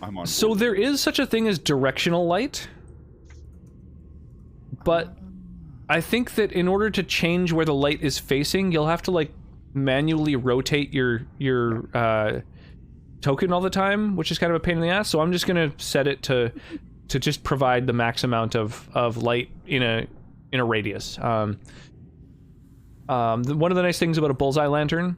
I'm on. So there is such a thing as directional light, but I think that in order to change where the light is facing, you'll have to like manually rotate your token all the time, which is kind of a pain in the ass. So I'm just gonna set it to just provide the max amount of light in a radius. One of the nice things about a bullseye lantern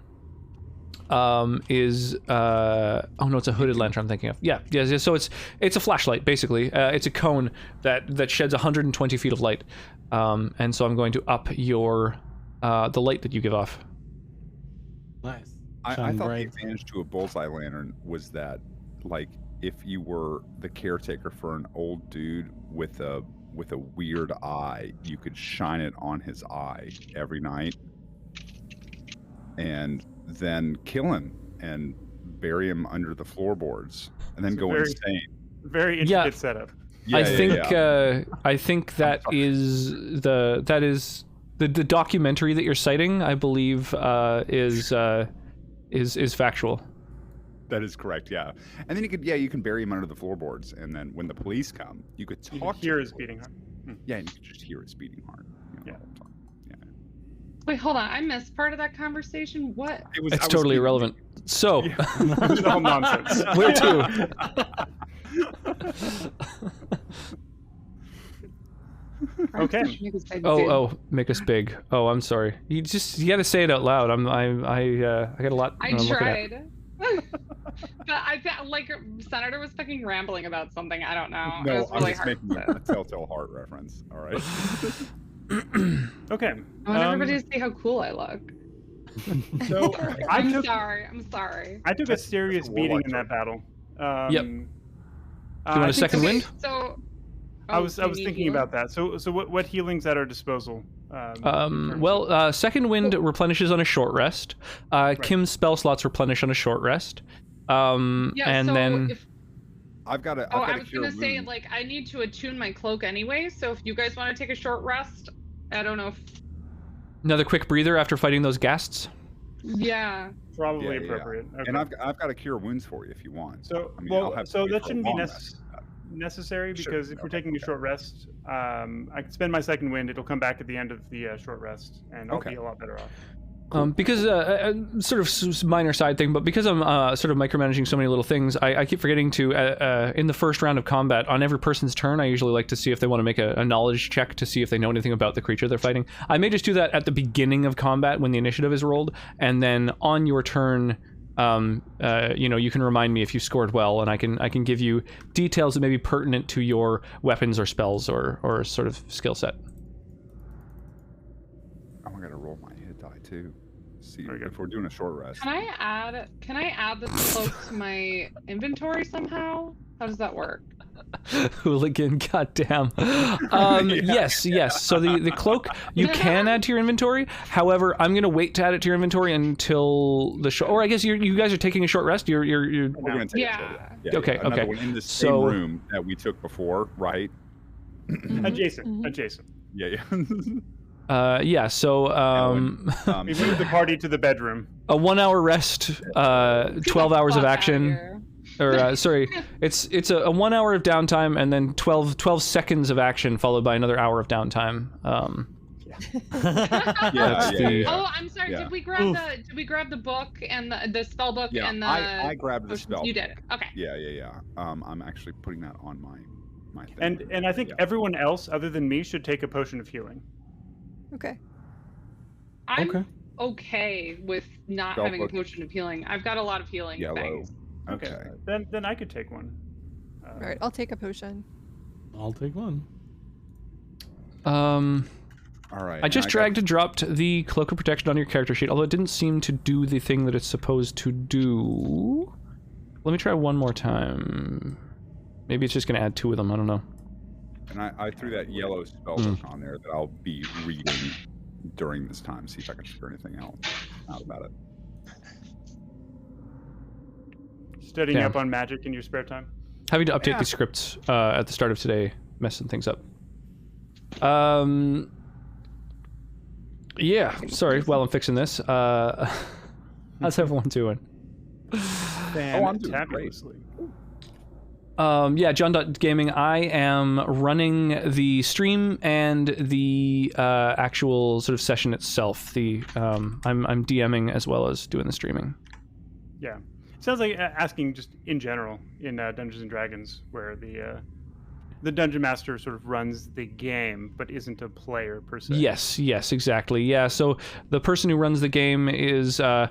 is oh no, it's a hooded lantern I'm thinking of. Yeah. So it's a flashlight basically. It's a cone that sheds 120 feet of light, and so I'm going to up your the light that you give off. Nice. I thought the advantage to a bullseye lantern was that, like, if you were the caretaker for an old dude with a weird eye, you could shine it on his eye every night and then kill him and bury him under the floorboards, and then go very, insane. Very intricate setup. Yeah, I think that is the documentary that you're citing. I believe is factual. That is correct. Yeah, and then you can bury him under the floorboards, and then when the police come, you could talk. Hear his beating heart. Yeah, and you could just hear his beating heart. Yeah. Wait, hold on. I missed part of that conversation. What? It's totally irrelevant. So, It's all nonsense. where to? Okay. Make us big. Oh, I'm sorry. You got to say it out loud. I got a lot. I tried. But I felt like Senator was fucking rambling about something. I don't know. No, it was really I'm just making a Telltale Heart reference. All right. Okay. I want everybody to see how cool I look. So I'm sorry. I took a serious beating in that battle. Yep. Do you want a second wind? So I was thinking about that. So what healing's at our disposal? Second wind replenishes on a short rest. Kim's spell slots replenish on a short rest. I've got a. I was gonna say, like, I need to attune my cloak anyway. So if you guys want to take a short rest, I don't know if another quick breather after fighting those ghasts. Yeah. Probably appropriate. Okay. And I've got a cure wounds for you if you want. So that shouldn't be necessary because if we're taking a short rest, I can spend my second wind. It'll come back at the end of the short rest, and I'll be a lot better off. Because sort of minor side thing, but because I'm sort of micromanaging so many little things, I keep forgetting to in the first round of combat on every person's turn, I usually like to see if they want to make a knowledge check to see if they know anything about the creature they're fighting. I may just do that at the beginning of combat when the initiative is rolled, and then on your turn, you can remind me if you scored well, and I can give you details that may be pertinent to your weapons or spells or sort of skill set. I gotta roll my hit die too. See if we're doing a short rest. Can I add this cloak to my inventory somehow? How does that work? Hooligan, goddamn. Yes. So the cloak you can add to your inventory. However, I'm gonna wait to add it to your inventory until the show. Or I guess you guys are taking a short rest. We're gonna take a short rest. Okay. Another one in the same room that we took before, right? Adjacent. Yeah. So we moved the party to the bedroom. A 1 hour rest, 12 hours of action. Or sorry, it's a 1 hour of downtime and then 12 seconds of action followed by another hour of downtime. Oh, I'm sorry. Yeah. Did we grab the book and the spell book and the? I grabbed the spell. You did it. Okay. Yeah. I'm actually putting that on my thing. And I think everyone else other than me should take a potion of healing. Okay. I'm okay with not having a potion of healing. I've got a lot of healing. Thanks. Okay. Then I could take one. All right, I'll take a potion. I'll take one. All right. I just dropped the Cloak of Protection on your character sheet, although it didn't seem to do the thing that it's supposed to do. Let me try one more time. Maybe it's just going to add 2 of them. I don't know. And I threw that yellow spell book on there that I'll be reading during this time. See if I can figure anything out about it. Studying up on magic in your spare time? Having to update the scripts at the start of today, messing things up. Yeah, sorry, while I'm fixing this. How's everyone doing? I'm doing fabulously. John.gaming. I am running the stream and the actual sort of session itself. I'm DMing as well as doing the streaming. Yeah. Sounds like asking just in general in Dungeons and Dragons, where the dungeon master sort of runs the game, but isn't a player per se. Yes, exactly. Yeah, so the person who runs the game is the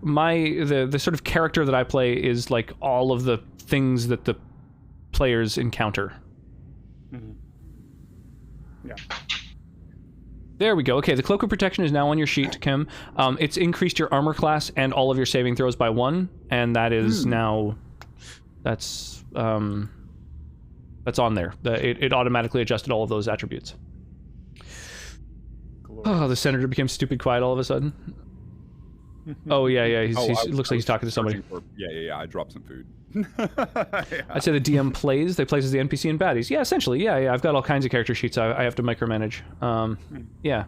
sort of character that I play is like all of the things that the players encounter. Mm-hmm. Yeah. There we go. Okay, the Cloak of Protection is now on your sheet, Kim. It's increased your armor class and all of your saving throws by 1, and that is now... That's on there. It automatically adjusted all of those attributes. Glorious. Oh, the senator became stupid quiet all of a sudden. Oh yeah. He looks like he's talking to somebody. Yeah. I dropped some food. I'd say the DM plays. They plays as the NPC and baddies. Yeah, essentially. Yeah. I've got all kinds of character sheets I have to micromanage. Yeah.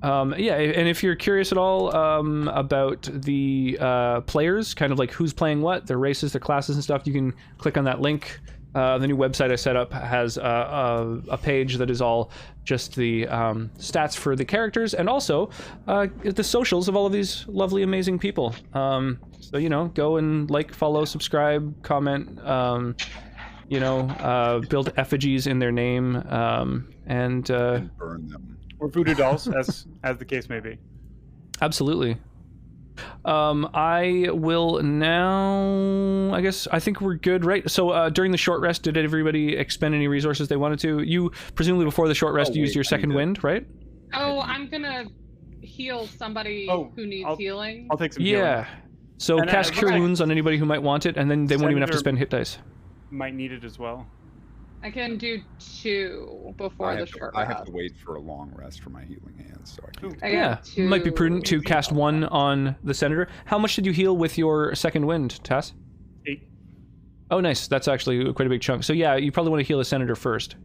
And if you're curious at all about the players, kind of like who's playing what, their races, their classes and stuff, you can click on that link. The new website I set up has a page that is all just the stats for the characters and also the socials of all of these lovely, amazing people. So, you know, go and like, follow, subscribe, comment, build effigies in their name, and burn them. Or voodoo dolls, as the case may be. Absolutely. I will now... I think we're good, right? So during the short rest, did everybody expend any resources they wanted to? You, presumably before the short rest, used your second wind, right? Oh, I'm gonna heal somebody who needs healing. I'll take some healing. Yeah. So cast Cure Wounds on anybody who might want it, and then they won't even have to spend hit dice. Might need it as well. I can do 2 before the short rest. I have to wait for a long rest for my healing hands, so I can't. It might be prudent to cast 1 on the Senator. How much did you heal with your second wind, Tass? 8. Oh, nice. That's actually quite a big chunk. So yeah, you probably want to heal the Senator first.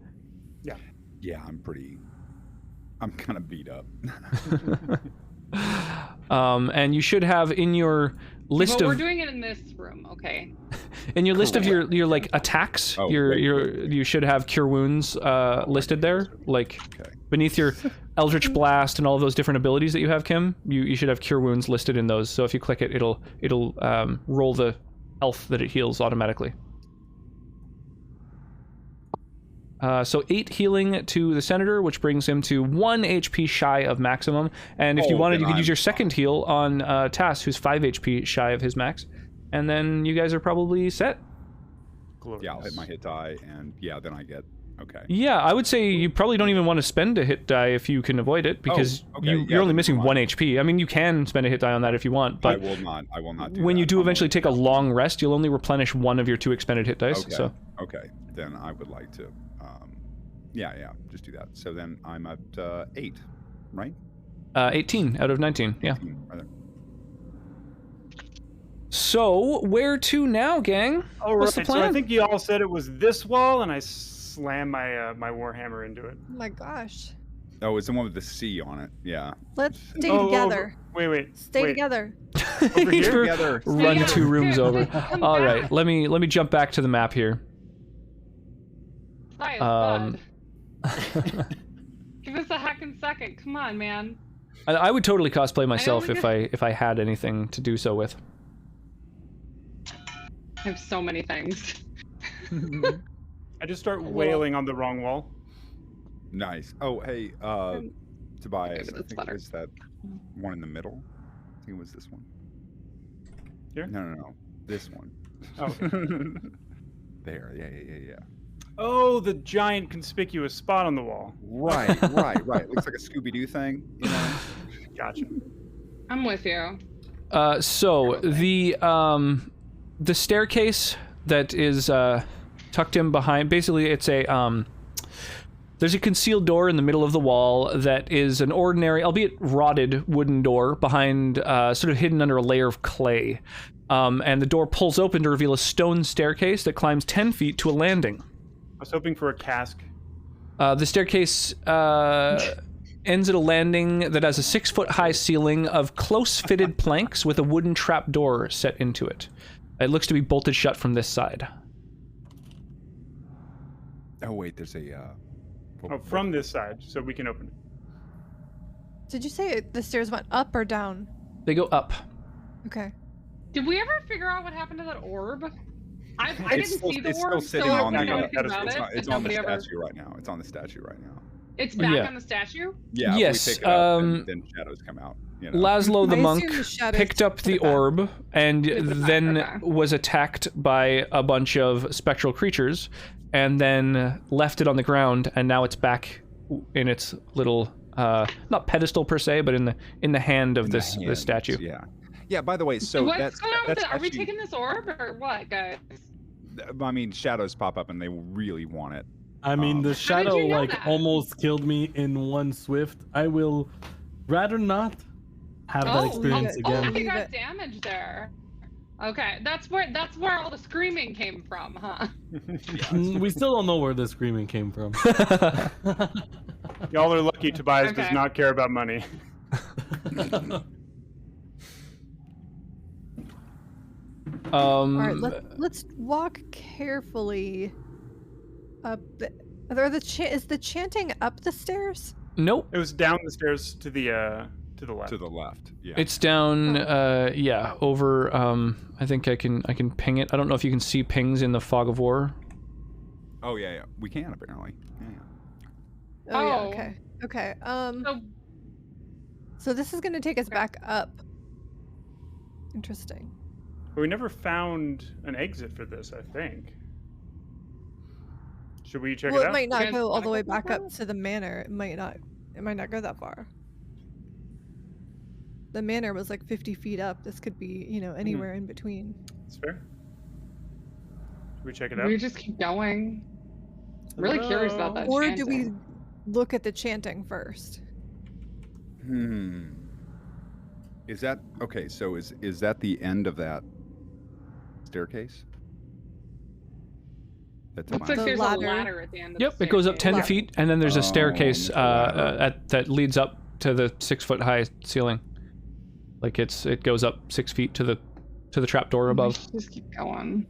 Yeah. Yeah, I'm kind of beat up. And you should have in your list we're doing it in this room, okay? In your list of your like attacks, you should have Cure Wounds listed there, like beneath your Eldritch Blast and all of those different abilities that you have, Kim. You should have Cure Wounds listed in those. So if you click it, it'll roll the health that it heals automatically. So 8 healing to the Senator, which brings him to 1 HP shy of maximum. And if you wanted, you could use your second heal on Tass, who's 5 HP shy of his max. And then you guys are probably set. Yeah, I'll hit my hit die, and then I get... Okay. Yeah, I would say you probably don't even want to spend a hit die if you can avoid it, because you're only missing 1 HP. I mean, you can spend a hit die on that if you want, but... I will not do when that. you do eventually take a long rest, you'll only replenish 1 of your 2 expended hit dice. Okay. So. Okay, then I would like to... just do that. So then I'm at 8, right? 18 out of 19, 18, rather. So, where to now, gang? What's the plan? So I think you all said it was this wall, and I slammed my Warhammer into it. Oh my gosh. Oh, it's the one with the C on it. Yeah. Let's stay together. Wait. Stay together. Over here? Together. Run 2 rooms over. All right, let me jump back to the map here. Give us a heckin' second. Come on, man. I would totally cosplay myself if I had anything to do so with. I have so many things. I just start wailing on the wrong wall. Nice. Oh, hey, Tobias, I think it was that one in the middle. I think it was this one. Here? No. This one. Oh. There, yeah. Oh, the giant conspicuous spot on the wall. Right. Looks like a Scooby-Doo thing, you know? Gotcha. I'm with you. So the staircase that is tucked in behind, basically it's a there's a concealed door in the middle of the wall that is an ordinary, albeit rotted, wooden door behind, sort of hidden under a layer of clay. And the door pulls open to reveal a stone staircase that climbs 10 feet to a landing. I was hoping for a cask. The staircase ends at a landing that has a 6-foot-high ceiling of close-fitted planks with a wooden trapdoor set into it. It looks to be bolted shut from this side. Oh wait, there's a. From this side, so we can open it. Did you say the stairs went up or down? They go up. Okay. Did we ever figure out what happened to that orb? I didn't see the it's orb, still sitting so on I the. don't know anything about it. It's on the statue right now. It's on the statue right now. It's back on the statue? Yeah. Yes. If we pick it up, then shadows come out. You know? Laszlo the monk picked up the orb and then was attacked by a bunch of spectral creatures, and then left it on the ground, and now it's back in its little not pedestal per se, but in the hand of this statue. Yeah. By the way, so what's going on with it? Are we taking this orb or what, guys? I mean, shadows pop up and they really want it. I mean, the shadow you know like that? almost killed me in one swift. I will rather not have that experience Oh, again. you got damage there. Okay, that's where all the screaming came from, huh? We still don't know where the screaming came from. Y'all are lucky Tobias does Okay. not care about money. All right, let's walk carefully up. Is the chanting up the stairs? Nope. It was down the stairs to the left. To the left. Yeah. It's down. Yeah, over. I think I can ping it. I don't know if you can see pings in the fog of war. Oh yeah. We can apparently. Yeah. Oh, yeah. Oh. Okay. Okay. So, So this is going to take us back up. Interesting. But we never found an exit for this, I think. Should we check Well, it it out? might not guys go all wanna the way go back for up it? to the manor. It might not go that far. The manor was like 50 feet up. This could be, anywhere in between. That's fair. Should we check it out? we just keep going. Really curious about that. Or do we chanting. look at the chanting first? Is that okay? So is that the end of that staircase? That's Looks like The there's ladder. a ladder at the end of Yep, the it goes up 10 staircase. feet, and then there's a staircase there's a ladder. that leads up to the 6-foot high ceiling. Like it goes up 6 feet to the trap door We above. should just keep going.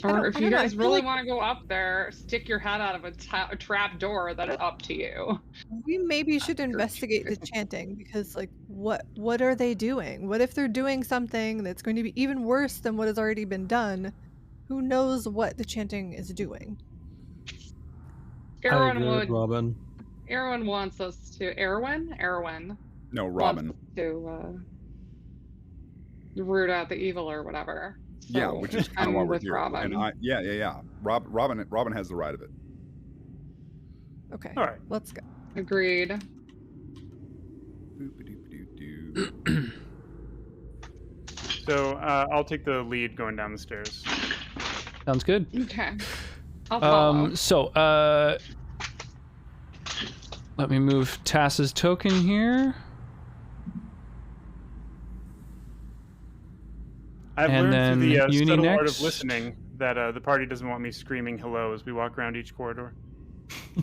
I don't- Or if I you don't know, I guys feel really like- want to go up there, stick your head out of a trap door. That is up to you. We maybe should investigate the chanting because, like, what are they doing? What if they're doing something that's going to be even worse than what has already been done? Who knows what the chanting is doing? I Erwin agree with Robin. Erwin wants us to. Erwin No, wants Robin. us to root out the evil or whatever. Yeah, So which is kind I'm of what we're with here. Robin. And yeah. Robin has the right of it. Okay. All right. Let's go. Agreed. Boop-a-doop-a-doop-doo. So I'll take the lead going down the stairs. Sounds good. Okay. I'll follow. So let me move Tass's token here. I've And learned through then the Uni subtle art next. of listening that the party doesn't want me screaming hello as we walk around each corridor.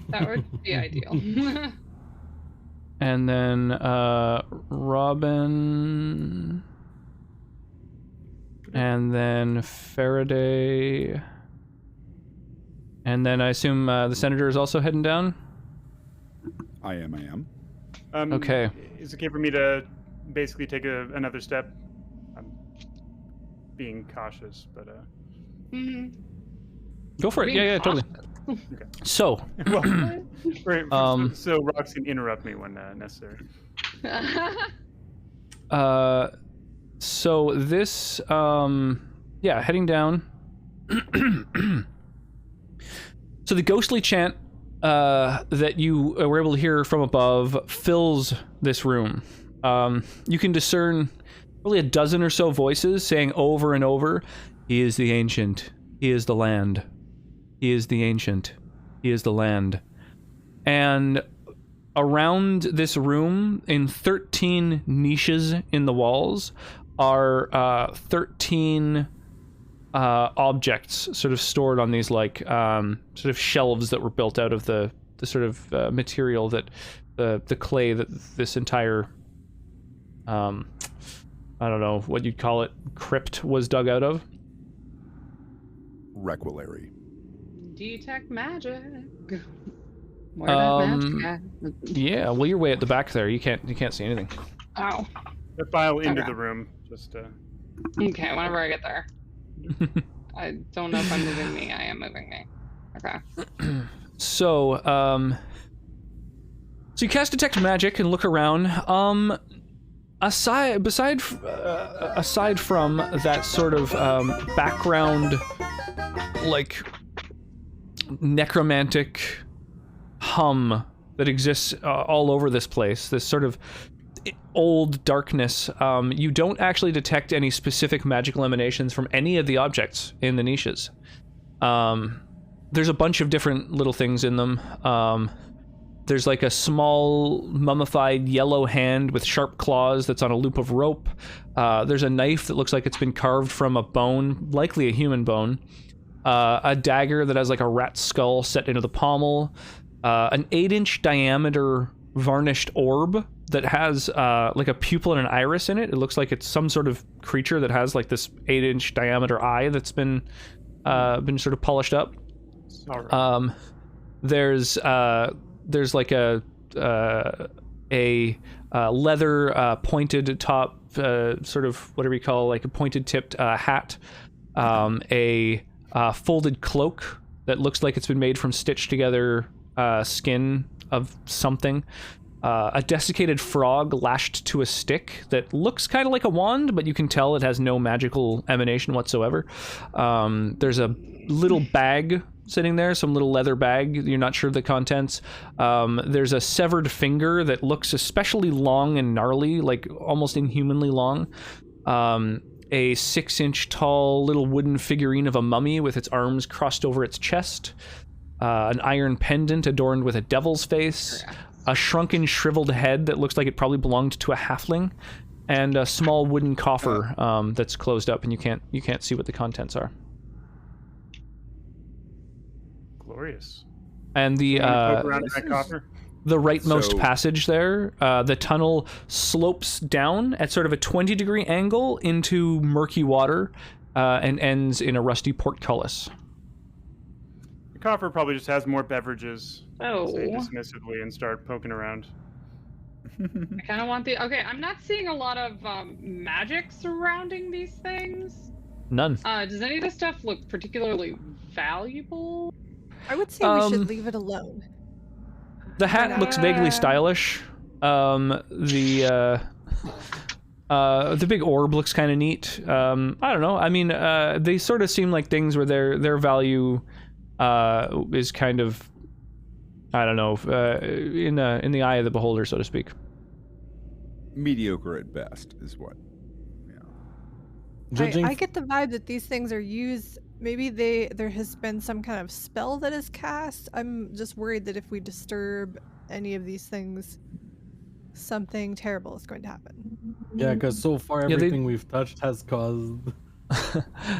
That would be ideal. And then Robin. And then Faraday. And then I assume the senator is also heading down? I am. Okay. Is it okay for me to basically take another step? I'm being cautious, but Mhm. Go for it. Being Yeah, totally. okay. So, Well, Um, so Rox can interrupt me when necessary. so this, heading down. So the ghostly chant that you were able to hear from above fills this room. You can discern probably a dozen or so voices saying over and over, "He is the ancient. He is the land. He is the ancient. He is the land." And around this room, in 13 niches in the walls, are 13 objects sort of stored on these sort of shelves that were built out of the sort of material that the clay that this entire I don't know what you'd call it, crypt was dug out of. Requilary. Detect magic. Where that magic at? Yeah, well, you're way at the back there. You can't see anything. Oh. I file into Okay. the room. Just Okay, whenever I get there. I don't know if I'm moving me. I am moving me. Okay. So, so you cast detect magic and look around. Aside from that sort of background, like necromantic hum that exists all over this place, this sort of old darkness, you don't actually detect any specific magical emanations from any of the objects in the niches. there's a bunch of different little things in them. There's like a small mummified yellow hand with sharp claws that's on a loop of rope. There's a knife that looks like it's been carved from a bone, likely a human bone. A dagger that has like a rat skull set into the pommel. An 8-inch diameter varnished orb that has like a pupil and an iris in it. It looks like it's some sort of creature that has like this 8-inch diameter eye that's been sort of polished up. Sorry. There's like a leather pointed top, sort of whatever you call like a pointed tipped hat, a folded cloak that looks like it's been made from stitched together skin of something, a desiccated frog lashed to a stick that looks kind of like a wand, but you can tell it has no magical emanation whatsoever. There's a little bag sitting there, some little leather bag. You're not sure of the contents. There's a severed finger that looks especially long and gnarly, like almost inhumanly long. A 6-inch tall little wooden figurine of a mummy with its arms crossed over its chest. An iron pendant adorned with a devil's face. A shrunken, shriveled head that looks like it probably belonged to a halfling. And a small wooden coffer that's closed up, and you can't see what the contents are. Glorious. And the poke around in that coffer? The rightmost passage there, the tunnel slopes down at sort of a 20-degree angle into murky water, and ends in a rusty portcullis. The coffer probably just has more beverages. Oh. Say dismissively and start poking around. I kind of want the... Okay, I'm not seeing a lot of magic surrounding these things. None. Does any of this stuff look particularly valuable? I would say we should leave it alone. The hat looks vaguely stylish. The big orb looks kind of neat. I don't know. I mean, they sort of seem like things where their value is kind of, I don't know, in the eye of the beholder, so to speak. Mediocre at best is what. I get the vibe that these things are used. Maybe there has been some kind of spell that is cast. I'm just worried that if we disturb any of these things, something terrible is going to happen. Yeah, because so far everything we've touched has caused...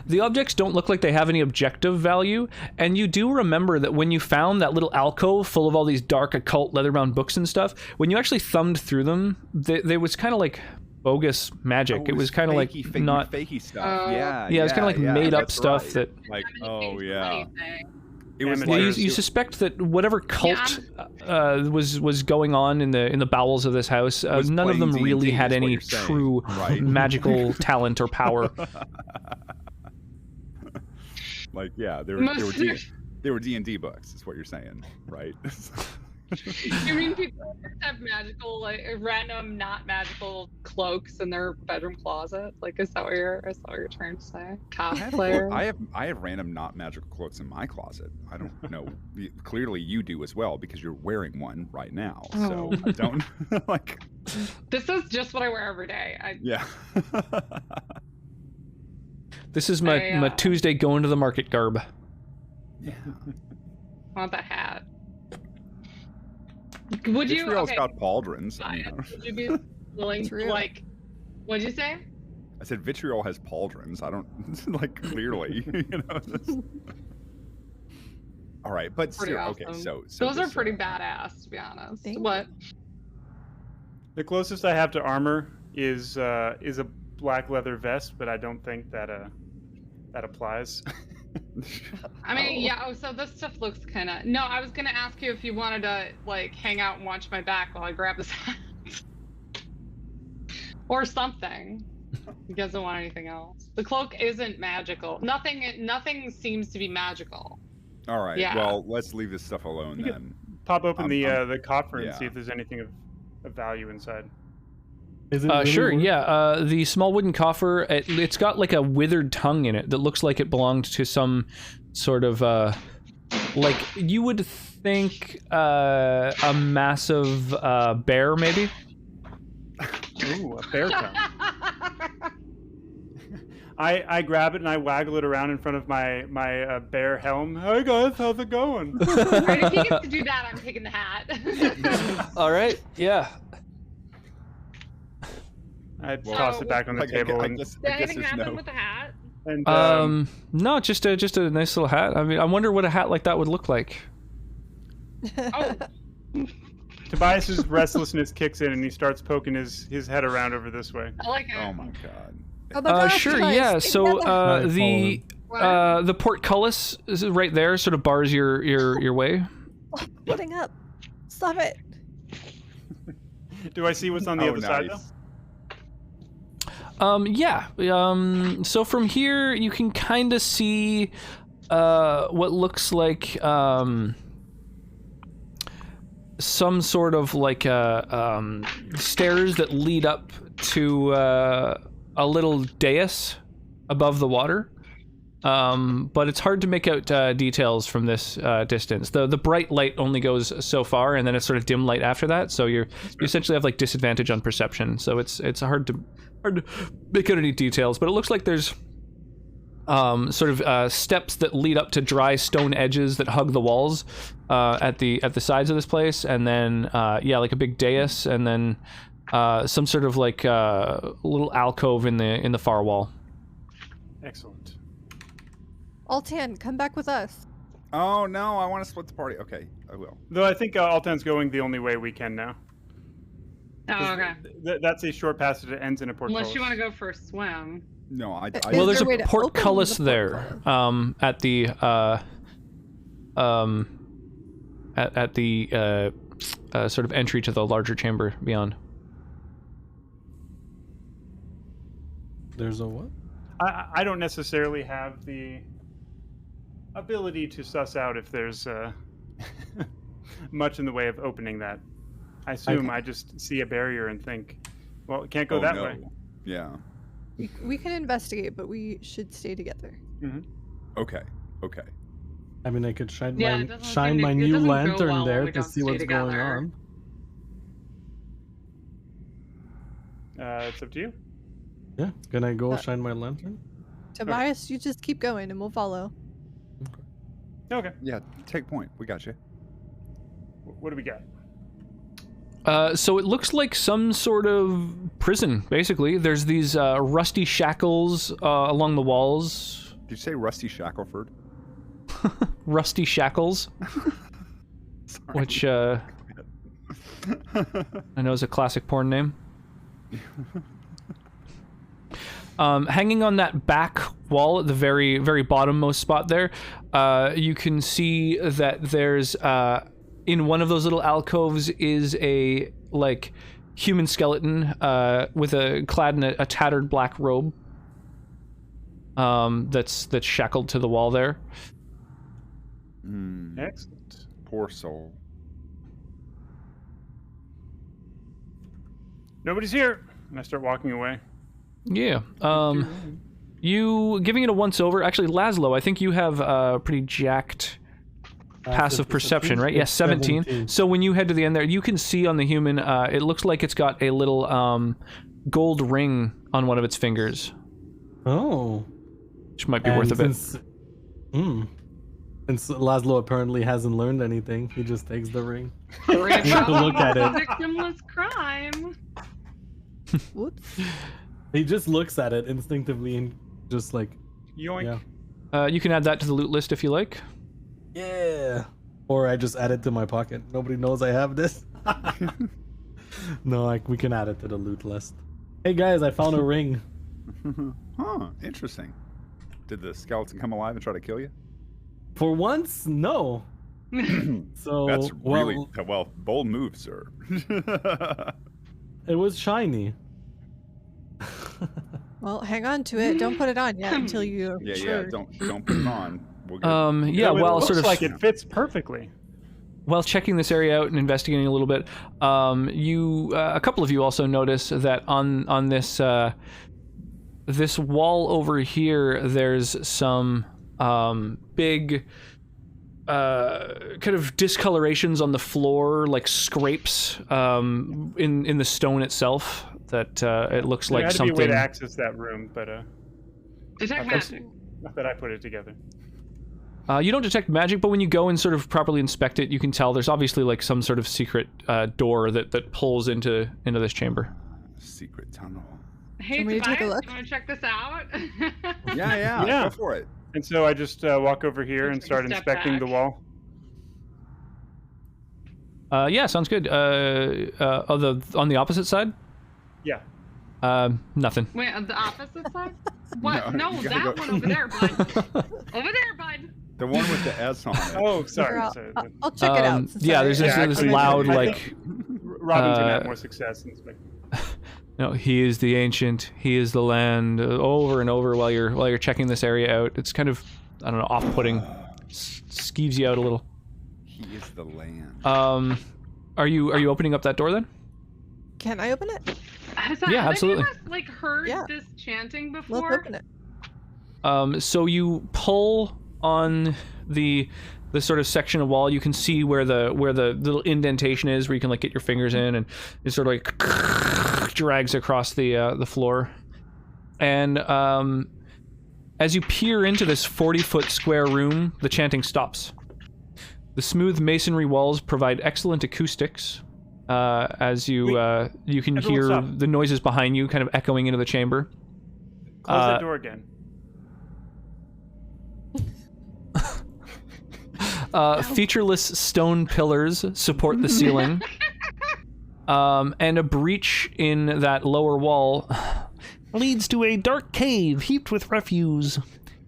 The objects don't look like they have any objective value, and you do remember that when you found that little alcove full of all these dark occult leather-bound books and stuff, when you actually thumbed through them, they was kind of like bogus magic. It was kind of like not fakey stuff. Yeah, it was kind of like made up stuff that like It was you suspect that whatever cult was going on in the bowels of this house, none of them really had any true magical talent or power. Like they were D&D books. Is what you're saying, right? You mean people have magical, like random, not magical cloaks in their bedroom closet? Like, is that what you're trying to say? Cosplayer? I have random, not magical cloaks in my closet. I don't know. Clearly, you do as well because you're wearing one right now. So I don't like. This is just what I wear every day. Yeah. This is my Tuesday going to the market garb. Yeah. I want that hat. Would you? Vitriol's got pauldrons. Would you be willing to, like? What'd you say? I said Vitriol has pauldrons. I don't like clearly. All right, but still, awesome. Okay. So those are pretty badass, to be honest. What? The closest I have to armor is a black leather vest, but I don't think that that applies. I mean, yeah. Oh, so this stuff looks kind of. No, I was gonna ask you if you wanted to like hang out and watch my back while I grab this hat, or something. You guys don't want anything else. The cloak isn't magical. Nothing seems to be magical. All right. Yeah. Well, let's leave this stuff alone then. Pop open the coffer and see if there's anything of value inside. Is it really sure, worth? yeah. The small wooden coffer, it's got like a withered tongue in it that looks like it belonged to some sort of, like, you would think a massive bear, maybe? Ooh, a bear tongue. I grab it and I waggle it around in front of my bear helm. Hi guys, how's it going? Right, if he gets to do that, I'm taking the hat. All right. Yeah. I toss it back on the table. Did anything happen with the hat? And, no, just a nice little hat. I mean, I wonder what a hat like that would look like. Oh. Tobias's restlessness kicks in and he starts poking his head around over this way. I like it. Oh my god. Oh my gosh, Sure, guys, yeah. get So together. the portcullis is right there, sort of bars your way. Putting up. Stop it. Do I see what's on the other side though? Yeah. So from here you can kind of see what looks like some sort of like stairs that lead up to a little dais above the water. But it's hard to make out details from this distance. The bright light only goes so far, and then it's sort of dim light after that. So you essentially have like disadvantage on perception. So it's hard to make out any details. But it looks like there's sort of steps that lead up to dry stone edges that hug the walls at the sides of this place, and then like a big dais, and then some sort of like little alcove in the far wall. Excellent. Altan, come back with us. Oh no, I want to split the party. Okay, I will. Though I think Altan's going the only way we can now. Oh, okay. That's a short passage that ends in a portcullis. Unless you want to go for a swim. No, well, there's there a way a to portcullis open the there at the at the sort of entry to the larger chamber beyond. There's a what? I don't necessarily have the ability to suss out if there's much in the way of opening that. I assume I just see a barrier and think, well, it can't go that way. Yeah. We can investigate, but we should stay together. Mm-hmm. Okay. I mean, I could shine Yeah, my new doesn't go lantern well when there we to don't see stay what's going together. on. It's up to you. Yeah, can I go shine my lantern? Tobias, you just keep going and we'll follow. Okay. Yeah, take point. We got you. What do we got? So it looks like some sort of prison, basically. There's these rusty shackles along the walls. Did you say Rusty Shackleford? Rusty shackles. Which I know is a classic porn name. Hanging on that back wall at the very, very bottommost spot there, you can see that there's in one of those little alcoves is a like human skeleton with clad in a tattered black robe. That's shackled to the wall there. Excellent. Poor soul. Nobody's here. And I start walking away. Yeah. You giving it a once over. Actually, Laszlo, I think you have pretty jacked passive perception, right? Yes, 17. So when you head to the end there, you can see on the human, it looks like it's got a little gold ring on one of its fingers. Oh. Which might be worth a bit. Since Laszlo apparently hasn't learned anything, he just takes the ring. Look at it. Victimless crime. Whoops. He just looks at it instinctively and just like, yoink. Yeah. You can add that to the loot list if you like. Yeah. Or I just add it to my pocket. Nobody knows I have this. No, we can add it to the loot list. Hey guys, I found a ring. Huh, interesting. Did the skeleton come alive and try to kill you? For once, no. So That's really bold move, sir. It was shiny. Well, hang on to it. Don't put it on yet until you. Yeah. Don't put it on. We'll get Yeah. It While looks sort of like it fits perfectly. While checking this area out and investigating a little bit, a couple of you also notice that on this this wall over here, there's some big kind of discolorations on the floor, like scrapes in the stone itself. That it looks like there had to something. be a way to access that room, but Detect magic. Not that I put it together. You don't detect magic, but when you go and sort of properly inspect it, you can tell there's obviously like some sort of secret door that pulls into this chamber. Secret tunnel. Hey, Can we Tobias, take a look? you want to check this out? Yeah, Yeah. go for it. And so I just walk over here and Take a start step inspecting the back. wall. Yeah, sounds good. On the opposite side? Yeah. Nothing. Wait, on the opposite side? What? No, No, you that gotta one go- over there, bud. Over there, bud. The one with the S on it. Oh, sorry. I'll, sorry. I'll check it out. since Yeah, I- there's this, Yeah, this actually, loud I like. think Robin's gonna have more success in inspecting. No, he is the ancient. He is the land. Over and over while you're checking this area out. It's kind of, I don't know, off-putting. Skeeves you out a little. He is the land. Are you opening up that door then? Can I open it? Yeah, absolutely. Have any of us, heard Yeah. this chanting Let's before? open it. So you pull on the sort of section of wall. You can see where the little indentation is, where you can like get your fingers in, and it sort of like drags across the floor. And as you peer into this 40-foot square room, the chanting stops. The smooth masonry walls provide excellent acoustics. As you can Everyone hear stop. the noises behind you, kind of echoing into the chamber. Close that door again. Featureless stone pillars support the ceiling. And a breach in that lower wall leads to a dark cave heaped with refuse.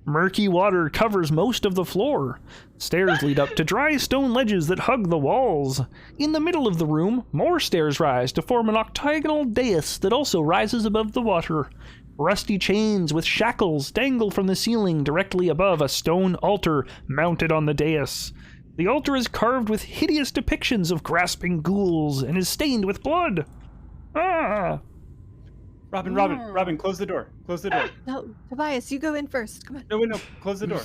Murky water covers most of the floor. Stairs lead up to dry stone ledges that hug the walls. In the middle of the room, more stairs rise to form an octagonal dais that also rises above the water. Rusty chains with shackles dangle from the ceiling directly above a stone altar mounted on the dais. The altar is carved with hideous depictions of grasping ghouls and is stained with blood. Ah! Robin, close the door. Close the door. No, Tobias, you go in first. Come on. No, wait, no, close the door.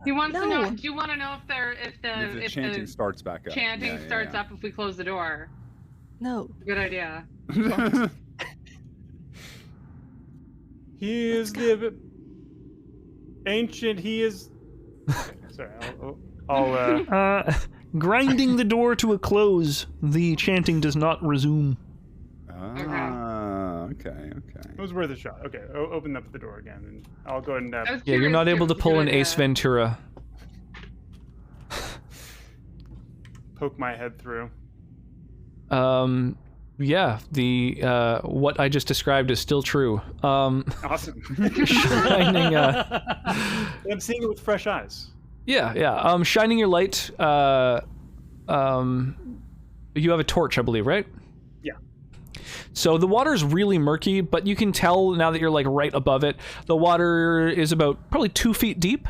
He wants to No. know. Do you want to know if If the if chanting the starts back up. chanting Yeah, starts yeah. up if we close the door? No. Good idea. He is the ancient. He is. Okay, sorry, I'll Grinding the door to a close, the chanting does not resume. Okay. It was worth a shot. Okay, open up the door again, and I'll go ahead and. I was Yeah, you're not curious able to if it was a pull good an idea. Ace Ventura. Poke my head through. Yeah, the what I just described is still true. Awesome. Shining, I'm seeing it with fresh eyes. yeah. Shining your light. You have a torch, I believe, right? Yeah. So the water is really murky, but you can tell now that you're like right above it. The water is about probably 2 feet deep.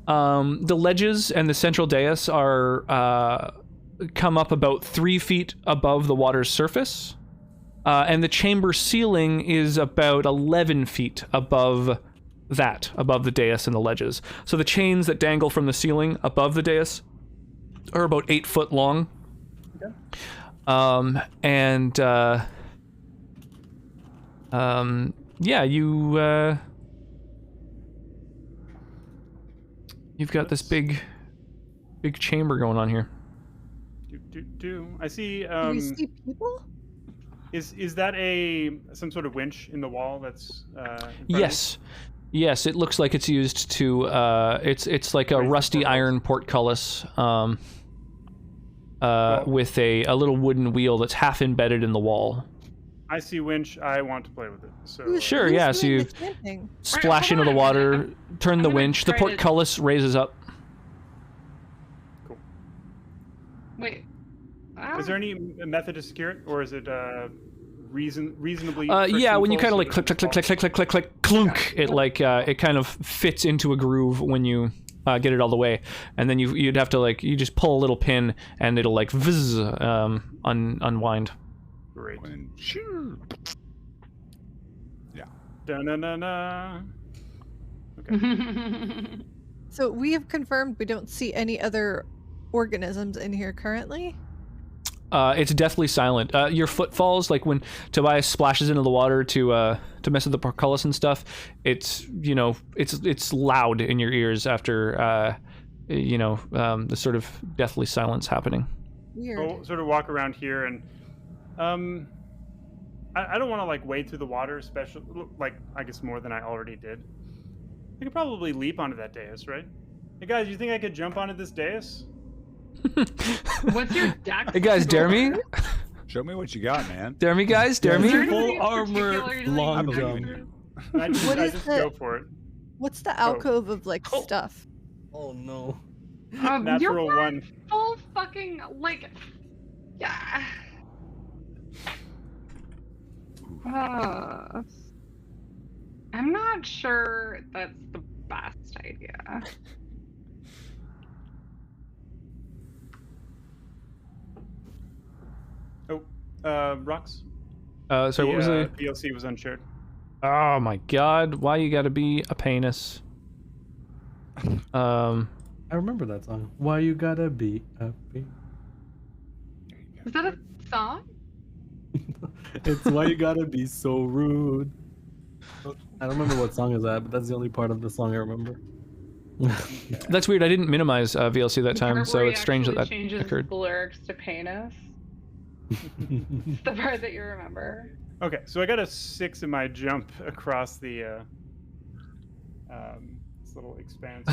The ledges and the central dais are come up about 3 feet above the water's surface, and the chamber ceiling is about 11 feet above the dais and the ledges. So the chains that dangle from the ceiling above the dais are about 8 foot long. Okay. Yeah, you've got this big chamber going on here. I see. Do you see people? Is that some sort of winch in the wall? That's in front of Yes. Yes, it looks like it's used to. It's like a Raise the rusty portcullis. iron portcullis, with a little wooden wheel that's half embedded in the wall. I see winch. I want to play with it. So Who's- Sure, who's yeah, so doing you the chanting? splash hold into the on, water, I'm turn the gonna winch, the try to- portcullis raises up. cool. Wait. Is there any method to secure it, or is it reasonably? Yeah, when you frictionful kind of like so click, that click, click, it click, click, click, click, clunk, it like it kind of fits into a groove when you get it all the way, and then you'd have to like you just pull a little pin and it'll like vzz, unwind. falls? Great. When- Shoo. Yeah. Da-na-na-na. Okay. So we have confirmed we don't see any other organisms in here currently. It's deathly silent. Your footfalls, like when Tobias splashes into the water to mess with the portcullis and stuff, it's it's loud in your ears after the sort of deathly silence happening. Weird. I'll sort of walk around here and I don't want to like wade through the water, especially like I guess more than I already did. I could probably leap onto that dais, right? Hey guys, you think I could jump onto this dais? What's your dex? Hey guys, dare me? Show me what you got, man. Dare me, guys? Dare me? Full armor, long jump. I just go for it. What's the alcove of like stuff? Oh no. Natural you're one. Full fucking like, yeah. I'm not sure that's the best idea. Rux? Sorry, what was the... DLC was unshared. Oh my god, why you gotta be a penis? I remember that song. Why you gotta be a Is that a song? It's why you gotta be so rude. I don't remember what song is that, but that's the only part of the song I remember. That's weird, I didn't minimize VLC that time, Where so he it's strange that actually changes occurred. the lyrics to penis. It's the part that you remember. Okay, so I got a 6 in my jump across the this little expanse.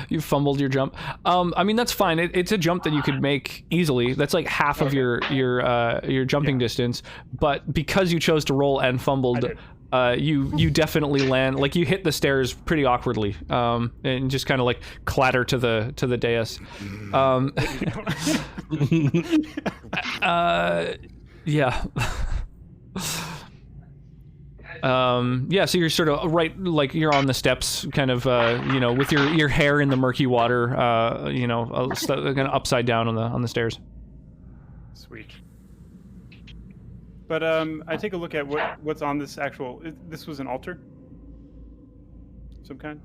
You fumbled your jump. I mean, that's fine. It's a jump that you could make easily. That's like half of your jumping distance. But because you chose to roll and fumbled, you definitely land. Like you hit the stairs pretty awkwardly, and just kind of like clatter to the dais. Yeah. So you're sort of right, like you're on the steps, kind of, with your hair in the murky water, kind of upside down on the stairs. Sweet. But I take a look at what's on this actual. This was an altar, some kind.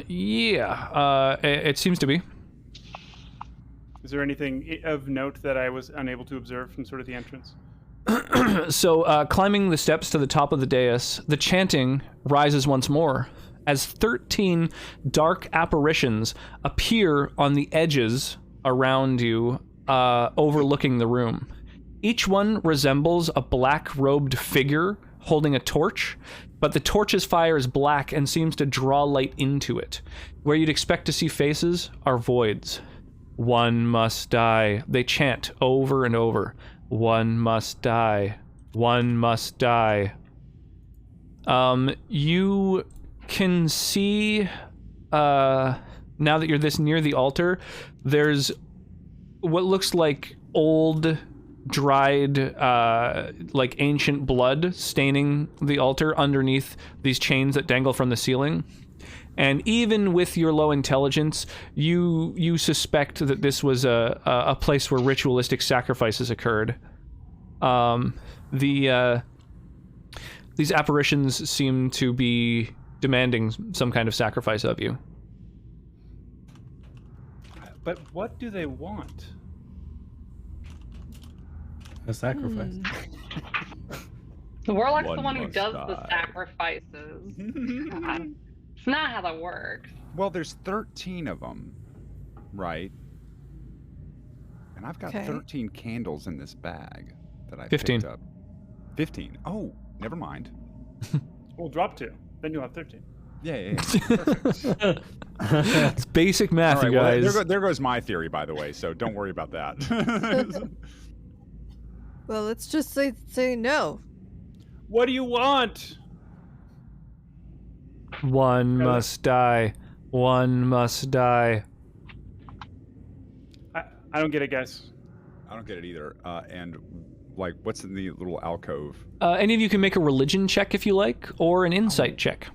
It seems to be. Is there anything of note that I was unable to observe from sort of the entrance? So, climbing the steps to the top of the dais, the chanting rises once more as 13 dark apparitions appear on the edges around you, overlooking the room. Each one resembles a black-robed figure holding a torch, but the torch's fire is black and seems to draw light into it. Where you'd expect to see faces are voids. One must die. They chant over and over. One must die. One must die. You can see, now that you're this near the altar, there's what looks like old, dried, like ancient blood staining the altar underneath these chains that dangle from the ceiling. And even with your low intelligence, you suspect that this was a place where ritualistic sacrifices occurred. These apparitions seem to be demanding some kind of sacrifice of you. But what do they want? A sacrifice. The warlock's the one who does the sacrifices. It's not how that works. Well, there's 13 of them, right? And I've got 13 candles in this bag that I 15. picked up. 15. Oh, never mind. We'll drop 2. Then you'll have 13. Yeah. It's basic math, right, you guys. Well, there goes my theory, by the way, so don't worry about that. Well, let's just say no. What do you want? One must die. One must die. I don't get it, guys. I don't get it either. And like, what's in the little alcove? Any of you can make a religion check if you like, or an insight check.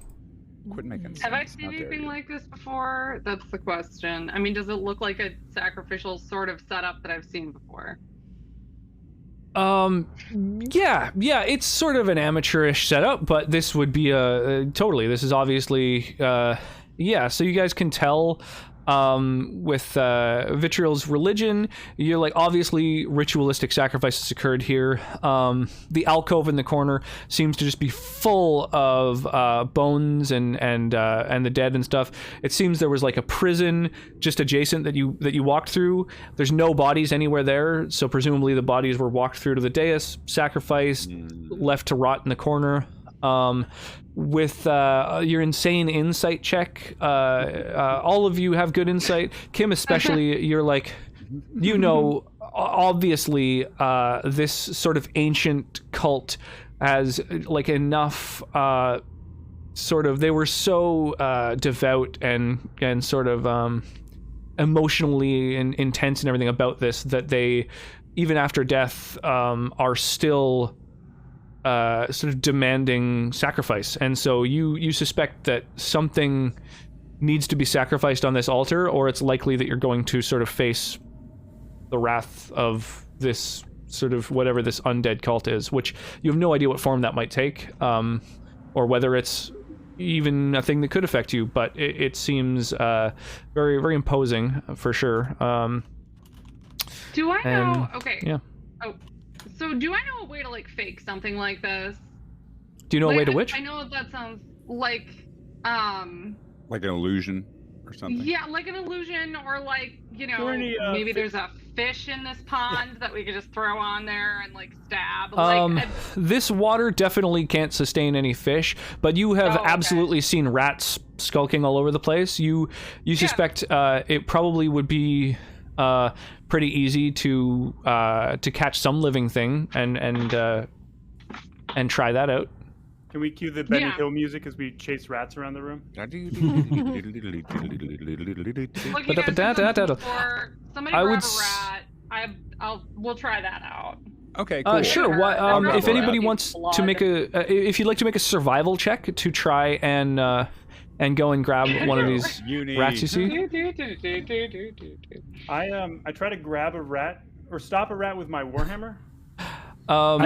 Quit making sense. Have I seen anything like this before? That's the question. I mean, does it look like a sacrificial sort of setup that I've seen before? Yeah, it's sort of an amateurish setup, but this would be totally, this is obviously, so you guys can tell, with Vitriol's religion, you're like, obviously ritualistic sacrifices occurred here. The alcove in the corner seems to just be full of bones and the dead and stuff. It seems there was like a prison just adjacent that you walked through. There's no bodies anywhere there, so presumably the bodies were walked through to the dais, sacrificed, left to rot in the corner. With your insane insight check, all of you have good insight. Kim especially, you're like, obviously this sort of ancient cult has like enough they were so devout and sort of emotionally intense and everything about this that they, even after death, are still sort of demanding sacrifice. And so you suspect that something needs to be sacrificed on this altar, or it's likely that you're going to sort of face the wrath of this sort of whatever this undead cult is, which you have no idea what form that might take, or whether it's even a thing that could affect you, but it seems very, very imposing for sure. Do I know? Okay. Yeah. Oh, so do I know a way to like fake something like this? Do you know a way to which? I know that sounds like an illusion or something. Yeah, like an illusion, or like, maybe there's a fish in this pond that we could just throw on there and like stab. This water definitely can't sustain any fish, but you have absolutely seen rats skulking all over the place. You suspect it probably would be pretty easy to catch some living thing and try that out. Can we cue the Benny Hill music as we chase rats around the room? We'll try that out. Okay, cool. Sure. If anybody wants to make if you'd like to make a survival check to try and go and grab one of these rats you see. I try to grab a rat or stop a rat with my warhammer. So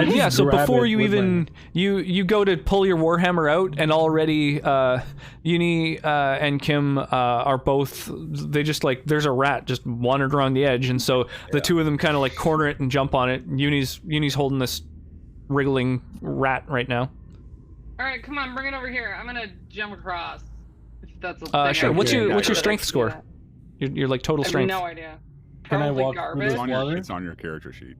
before you even you go to pull your warhammer out, and already Uni and Kim are both, they just like, there's a rat just wandered around the edge, and so the two of them kind of like corner it and jump on it. Uni's holding this wriggling rat right now. All right, come on, bring it over here. I'm gonna jump across. If that's a thing. Sure. What's your strength score? Your like total strength. I have no idea. Can I walk garbage? through this water? It's on your character sheet.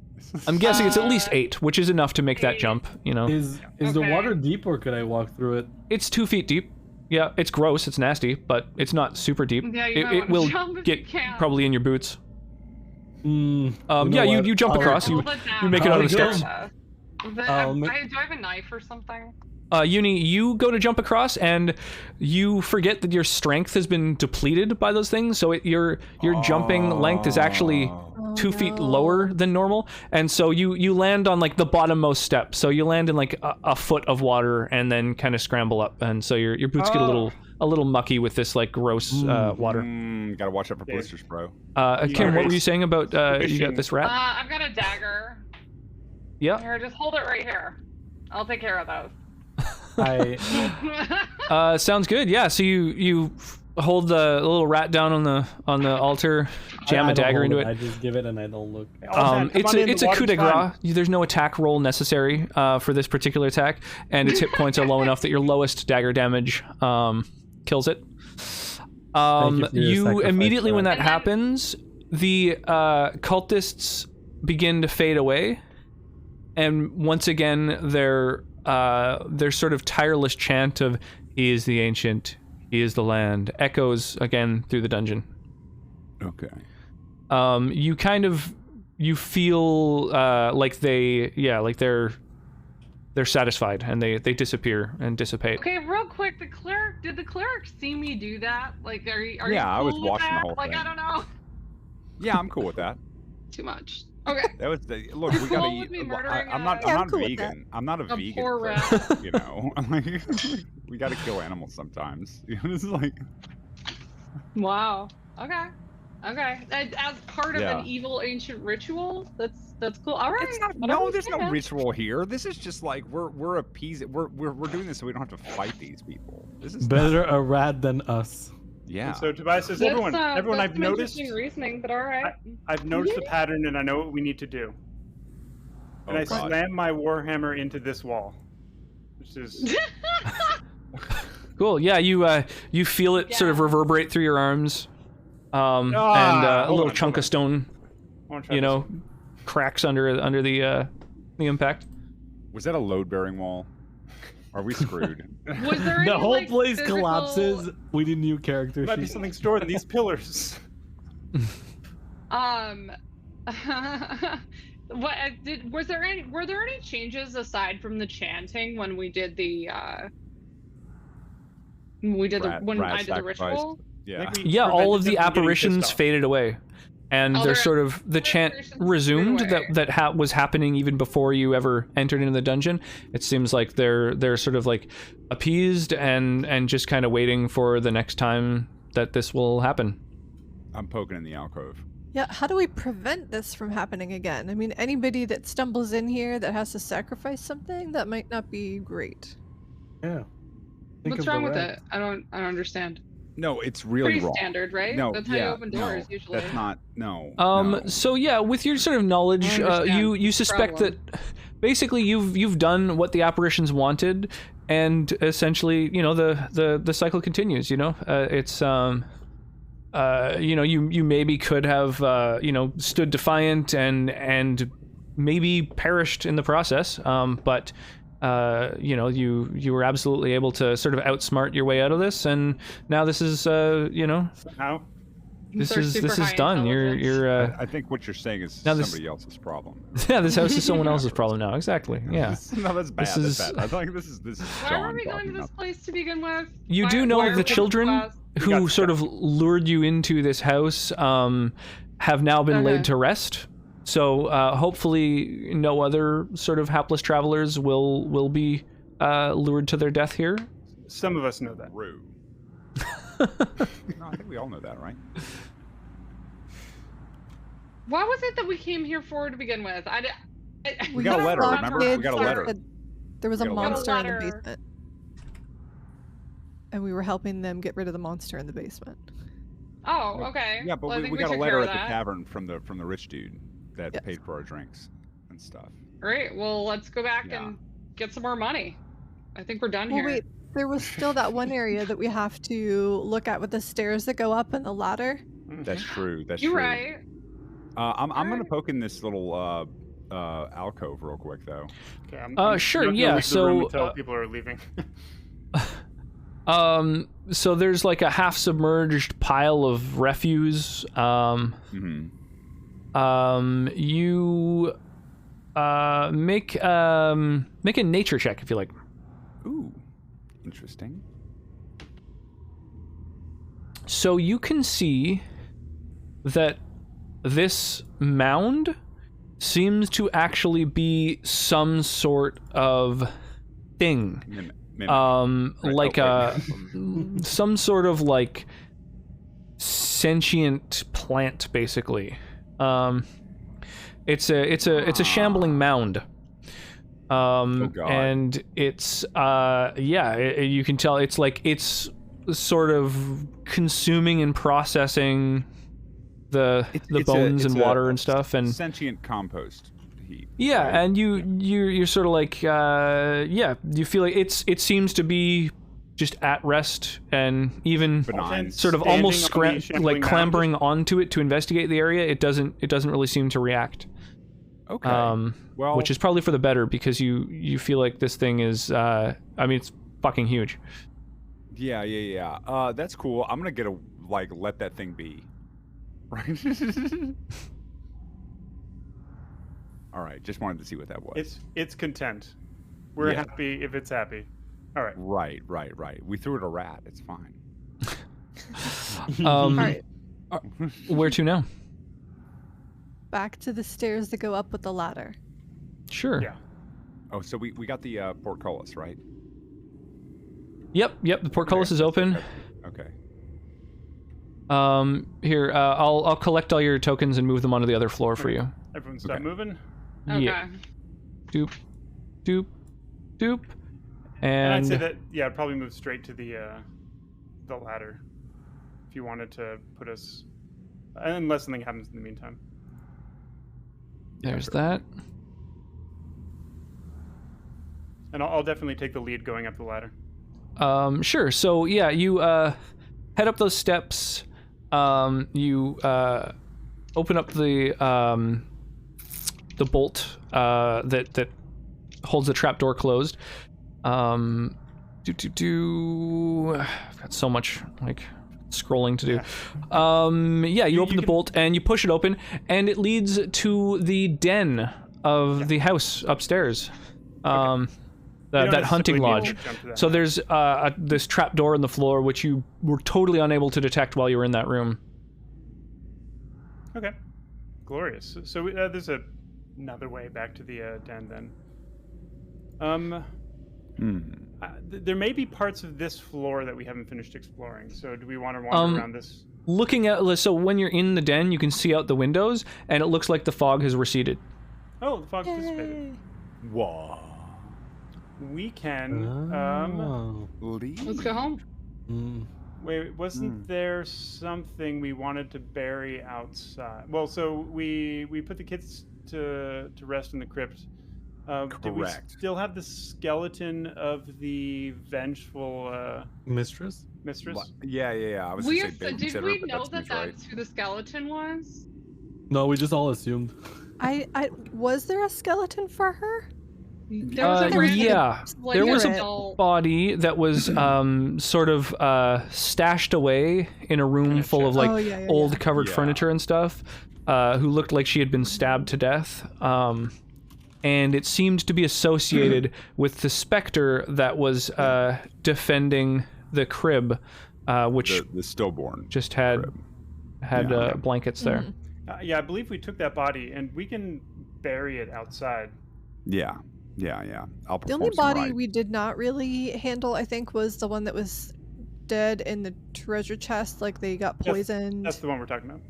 I'm guessing it's at least 8, which is enough to make that jump, Is the water deep, or could I walk through it? It's 2 feet deep. Yeah, it's gross, it's nasty, but it's not super deep. Yeah, it will get probably in your boots. You jump across, you make it out of the steps. Do I have a knife or something? Uni, you go to jump across, and you forget that your strength has been depleted by those things, so your jumping length is actually 2 feet lower than normal, and so you land on like the bottommost step. So you land in like a foot of water, and then kind of scramble up, and so your boots get a little mucky with this like gross water. Gotta watch out for blisters, bro. Kim, what were you saying about you got this rat? I've got a dagger. Yeah. Here, just hold it right here. I'll take care of those. Sounds good. Yeah, so you hold the little rat down on the altar, jam a dagger into it. I just give it and I don't look. It's a coup de grace. There's no attack roll necessary for this particular attack, and its hit points are low enough that your lowest dagger damage kills it. You immediately, when that happens, the cultists begin to fade away, and once again their sort of tireless chant of "He is the ancient, he is the land" echoes again through the dungeon. Okay. You feel like they're satisfied, and they disappear and dissipate. Okay, real quick, did the cleric see me do that? Like, are you cool I was with watching that? the whole like, thing. I don't know. Yeah, I'm cool with that. Too much. Okay. That was look. We gotta eat. I'm not cool vegan. I'm not a vegan. Poor rat. We gotta kill animals sometimes. It's like. Wow. Okay. As part of an evil ancient ritual, that's cool. All right. There's no ritual here. This is just like we're appeasing. We're doing this so we don't have to fight these people. This is better a rat than us. Yeah. And so Tobias says, That's, everyone, that's I've some noticed. interesting reasoning, but all right. I've noticed a pattern, and I know what we need to do. And I God. slam my warhammer into this wall, which is Cool. Yeah, you feel it sort of reverberate through your arms, and a little chunk of stone, cracks under the impact. Was that a load-bearing wall? Are we screwed? Was there any, The whole like, place physical... collapses. We need new character there might be sheets. something stored in these pillars. Were there any changes aside from the chanting when we did the I did the ritual? Yeah, all of the apparitions faded away, and there's sort of the chant resumed that was happening even before you ever entered into the dungeon. It seems like they're sort of like appeased and just kind of waiting for the next time that this will happen. I'm poking in the alcove. Yeah, how do we prevent this from happening again? I mean, anybody that stumbles in here that has to sacrifice something, that might not be great. Yeah. What's wrong with it? I don't understand. No, it's really Pretty wrong. standard, right? No, That's how you open doors usually. That's not. No. So yeah, with your sort of knowledge, you suspect that basically you've done what the apparitions wanted, and essentially, the cycle continues. It's you maybe could have stood defiant and maybe perished in the process, but you were absolutely able to sort of outsmart your way out of this, and now this is How? This is done. You're I think what you're saying is now somebody else's problem. Yeah, this house is someone else's problem now. Exactly. Yeah. No, that's bad. This that's bad. I think this is Why John were we going to this place to begin with? You do know the children who sort of lured you into this house have now been laid to rest. So hopefully no other sort of hapless travelers will be lured to their death here. Some of us know that. Rue. No, I think we all know that, right? What was it that we came here for to begin with? We got a letter, remember? We got a letter. There was a monster in the letter. basement. And we were helping them get rid of the monster in the basement. Oh, okay. Yeah, but well, we got a letter at the tavern from the rich dude that paid for our drinks and stuff. Great. Well, let's go back and get some more money. I think we're done here. Wait, there was still that one area that we have to look at with the stairs that go up and the ladder. That's true. That's You're true. right. I'm gonna poke in this little alcove real quick though. Okay, sure. leave Yeah. the room So until people are leaving. So there's like a half submerged pile of refuse. You make a nature check if you like. Ooh, interesting. So you can see that this mound seems to actually be some sort of thing. Like some sort of like sentient plant, basically. It's a shambling mound. And it's you can tell it's sort of consuming and processing the bones and water and stuff, and sentient compost heap. Yeah, right? And you're sort of like you feel like it seems to be just at rest and even benign. Sort of almost clambering onto it to investigate the area. It doesn't really seem to react. Okay. Well, which is probably for the better, because you feel like this thing is it's fucking huge. Yeah. That's cool. I'm gonna let that thing be. Right. All right. Just wanted to see what that was. It's content. We're happy if it's happy. All right. Right. We threw it a rat. It's fine. All right. Where to now? Back to the stairs that go up with the ladder. Sure. Yeah. Oh, so we got the portcullis, right? Yep. The portcullis is open. Okay. Here, I'll collect all your tokens and move them onto the other floor for you. Everyone stop moving. Okay. Yeah. Doop. And I'd say that I'd probably move straight to the ladder. if you wanted to put us, unless something happens in the meantime. There's that. And I'll definitely take the lead going up the ladder. Sure. So yeah, you head up those steps. You open up the bolt that holds the trapdoor closed. I've got so much scrolling to do. Yeah, you open the bolt and you push it open, and it leads to the den of the house upstairs. That hunting lodge. So there's this trap door in the floor, which you were totally unable to detect while you were in that room. Okay, glorious. So there's another way back to the den then. There may be parts of this floor that we haven't finished exploring. So do we want to wander around this? Looking at so when you're in the den, you can see out the windows, and it looks like the fog has receded. Oh, the fog's dissipated. Whoa. We can Let's go home. Wait, wasn't there something we wanted to bury outside? Well, so we put the kids to rest in the crypt. Did we still have the skeleton of the vengeful mistress? Yeah. I was did we know that that's who the skeleton was? No, we just all assumed. I was there a skeleton for her? There was a body that was sort of stashed away in a room full of old covered furniture and stuff, who looked like she had been stabbed to death. And it seemed to be associated with the specter that was defending the crib, which the stillborn just had blankets there. I believe we took that body, and we can bury it outside. Yeah. I'll the only body we did not really handle, I think, was the one that was dead in the treasure chest. Like they got poisoned. That's the one we're talking about.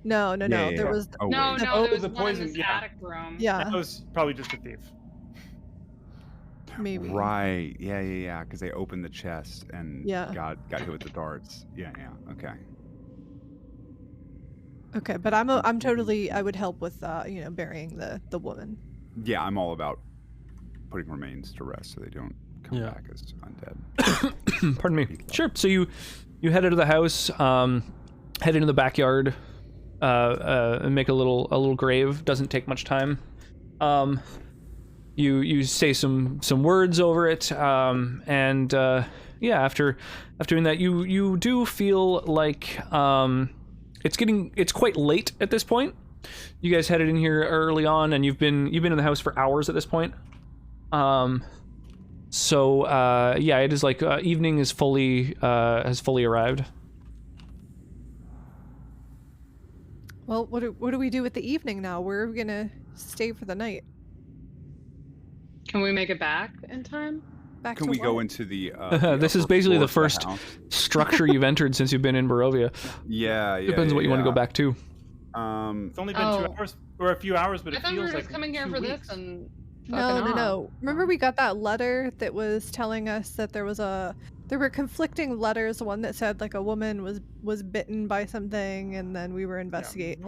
No. There was there was the one poison in the attic room. Yeah, that was probably just a thief. Maybe. Right. Yeah. Because they opened the chest and got hit with the darts. Yeah. Okay. Okay, but I'm totally. I would help with burying the woman. Yeah, I'm all about putting remains to rest so they don't come back as undead. Pardon me. Sure. So you head into the house, head into the backyard, and make a little grave. Doesn't take much time. You say some words over it, and after doing that, you do feel like it's quite late at this point. You guys headed in here early on, and you've been in the house for hours at this point. It is like evening is has fully arrived. Well, what do we do with the evening now? Where are we gonna stay for the night? Can we make it back in time? Can we go into the this is basically the first structure you've entered since you've been in Barovia. Yeah. Depends what you want to go back to. It's only been 2 hours or a few hours, but I thought we were just coming here for this and No. Remember we got that letter that was telling us that there were conflicting letters. One that said like a woman was bitten by something, and then we were investigating.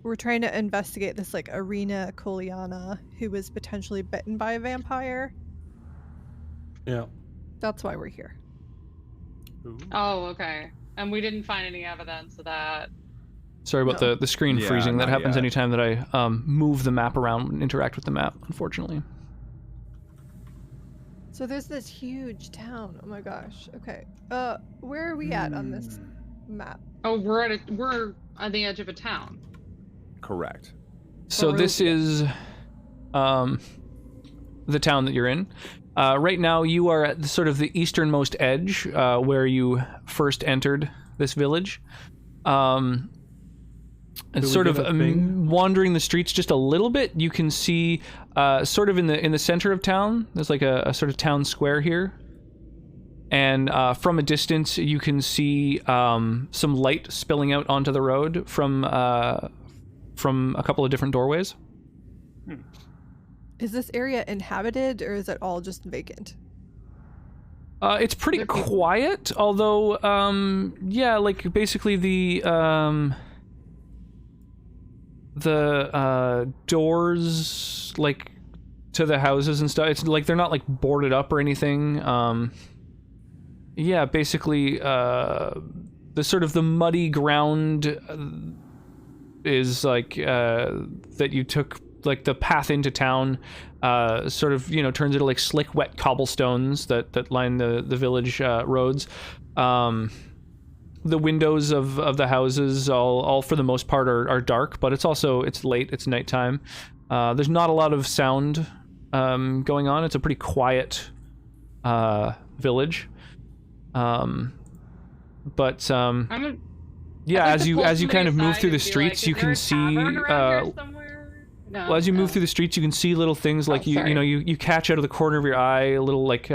We're trying to investigate this like Arena Koliana who was potentially bitten by a vampire. Yeah. That's why we're here. Ooh. Oh, okay. And we didn't find any evidence of that. Sorry about the screen freezing. That happens anytime that I move the map around and interact with the map, unfortunately. So there's this huge town. Oh my gosh. Okay. Where are we at on this map? Oh, we're on the edge of a town. Correct. So this is the town that you're in. Right now you are at sort of the easternmost edge where you first entered this village. And sort of wandering the streets just a little bit, you can see sort of in the center of town, there's like a sort of town square here. And from a distance, you can see some light spilling out onto the road from a couple of different doorways. Is this area inhabited, or is it all just vacant? It's pretty quiet, although, yeah, like basically the doors, like, to the houses and stuff, it's like they're not like boarded up or anything. Yeah, basically, the sort of the muddy ground is like that you took, like the path into town, sort of, you know, turns into like slick, wet cobblestones that line the village roads. The windows of the houses, all for the most part, are dark, but it's late, it's nighttime. There's not a lot of sound going on. It's a pretty quiet village. Yeah, as you kind of move through the streets, you can see. Well, as you move through the streets, you can see little things like you catch out of the corner of your eye a little like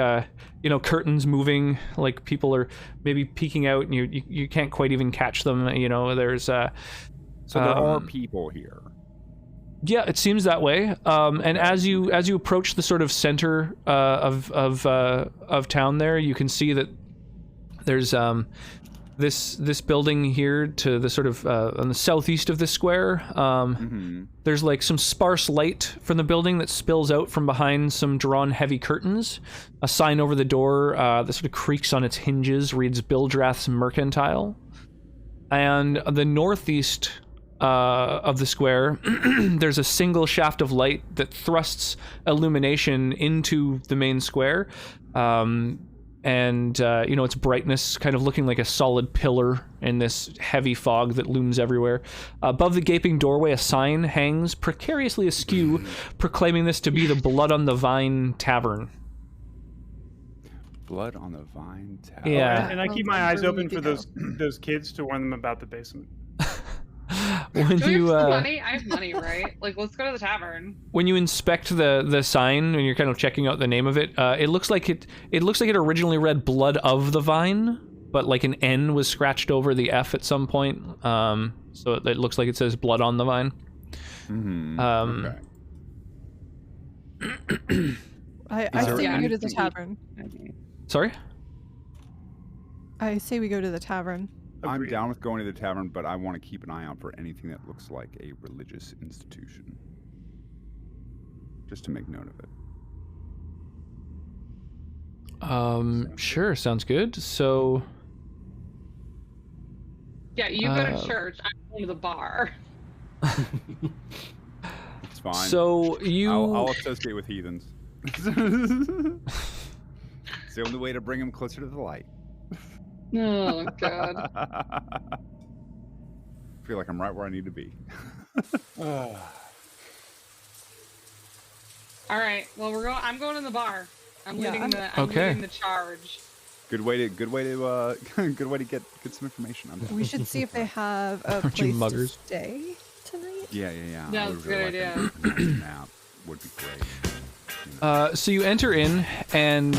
curtains moving, like people are maybe peeking out, and you can't quite even catch them. You know, there's so there are people here. Yeah, it seems that way. And as you approach the sort of center of town, there you can see that there's this building here to the sort of on the southeast of this square. There's like some sparse light from the building that spills out from behind some drawn heavy curtains. A sign over the door that sort of creaks on its hinges reads Bildrath's Mercantile. And the northeast of the square, there's a single shaft of light that thrusts illumination into the main square. And its brightness kind of looking like a solid pillar in this heavy fog that looms everywhere. Above the gaping doorway, a sign hangs precariously askew, proclaiming this to be the Blood on the Vine Tavern. Blood on the Vine Tavern. Yeah. And I keep my eyes open for those kids to warn them about the basement. When Do you we have money? I have money, right? Like, let's go to the tavern. When you inspect the sign and you're kind of checking out the name of it, it looks like it originally read Blood of the Vine, but like an N was scratched over the F at some point. So it looks like it says Blood on the Vine. Okay. I say we go to the tavern. Sorry? I say we go to the tavern. I'm down with going to the tavern, but I want to keep an eye out for anything that looks like a religious institution. Just to make note of it. Sure, sounds good. So... Yeah, you go to church, I'm going to the bar. It's fine. So I'll associate with heathens. It's the only way to bring them closer to the light. Oh, God. I feel like I'm right where I need to be. All right. Well, I'm going in the bar. I'm leading the charge. Good way to get some information on that. We should see if they have a place to stay tonight. Yeah. Yeah, that's a good idea. Map would be great. So you enter in, and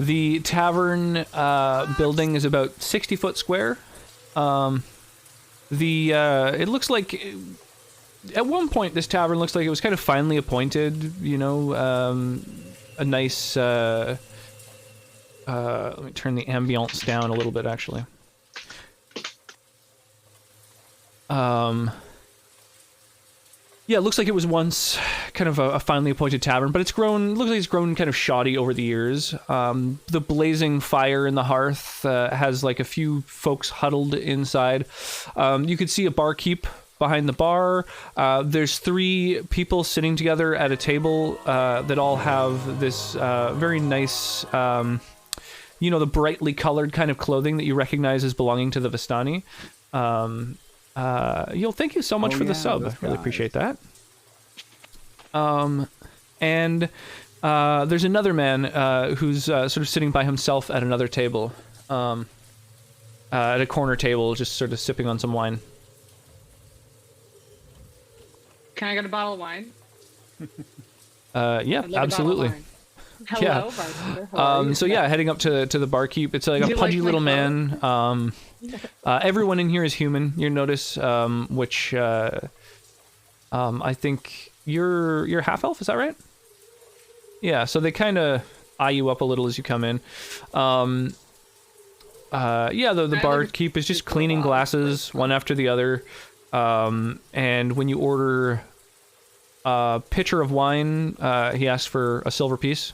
the tavern building is about 60 foot square. It looks like at one point this tavern looks like it was kind of finely appointed. You know, a nice. Let me turn the ambiance down a little bit, actually. Yeah, it looks like it was once kind of a finely appointed tavern, but looks like it's grown kind of shoddy over the years. The blazing fire in the hearth has like a few folks huddled inside. You could see a barkeep behind the bar. There's 3 people sitting together at a table that all have this very nice, the brightly colored kind of clothing that you recognize as belonging to the Vistani. Thank you so much for the sub. I really appreciate that. And there's another man who's sort of sitting by himself at another table, at a corner table, just sort of sipping on some wine. Can I get a bottle of wine? Yeah, absolutely. Hello, bartender. So yeah, heading up to the barkeep. It's like a pudgy little man. Everyone in here is human. You notice, which I think you're half elf. Is that right? Yeah. So they kind of eye you up a little as you come in. Yeah, the barkeep is just cleaning glasses one after the other. And when you order a pitcher of wine, he asks for a silver piece.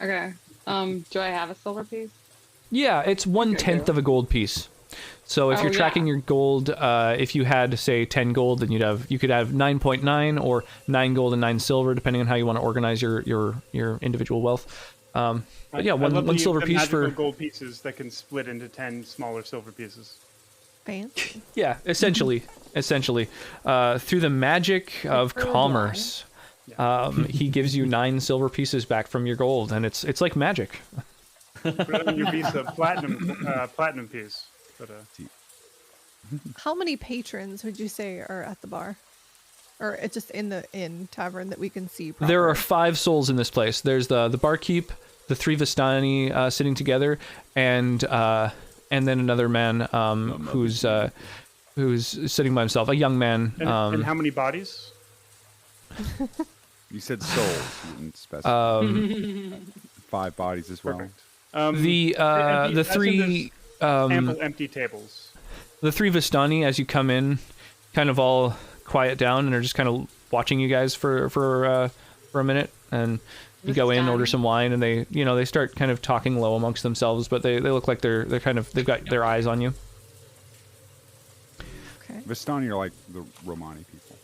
Okay. Do I have a silver piece? Yeah, it's 1/10 of a gold piece. So if you're tracking your gold, if you had, say, 10 gold, then you could have 9.9 or 9 gold and 9 silver, depending on how you want to organize your individual wealth. But yeah, one silver piece for gold pieces that can split into 10 smaller silver pieces. Fancy. Yeah, essentially, through the magic of commerce, he gives you 9 silver pieces back from your gold, and it's like magic. Put on your Visa platinum piece. But, How many patrons would you say are at the bar? Or it's just in the tavern that we can see properly? There are 5 souls in this place. There's the barkeep, the 3 Vistani sitting together, and then another man who's sitting by himself, a young man. And how many bodies? You said souls. You didn't specify. 5 bodies as well. The 3 ample empty tables. The 3 Vistani, as you come in, kind of all quiet down and are just kind of watching you guys for a minute, and you go in, order some wine, and they start kind of talking low amongst themselves, but they look like they've got their eyes on you. Okay. Vistani are like the Romani people.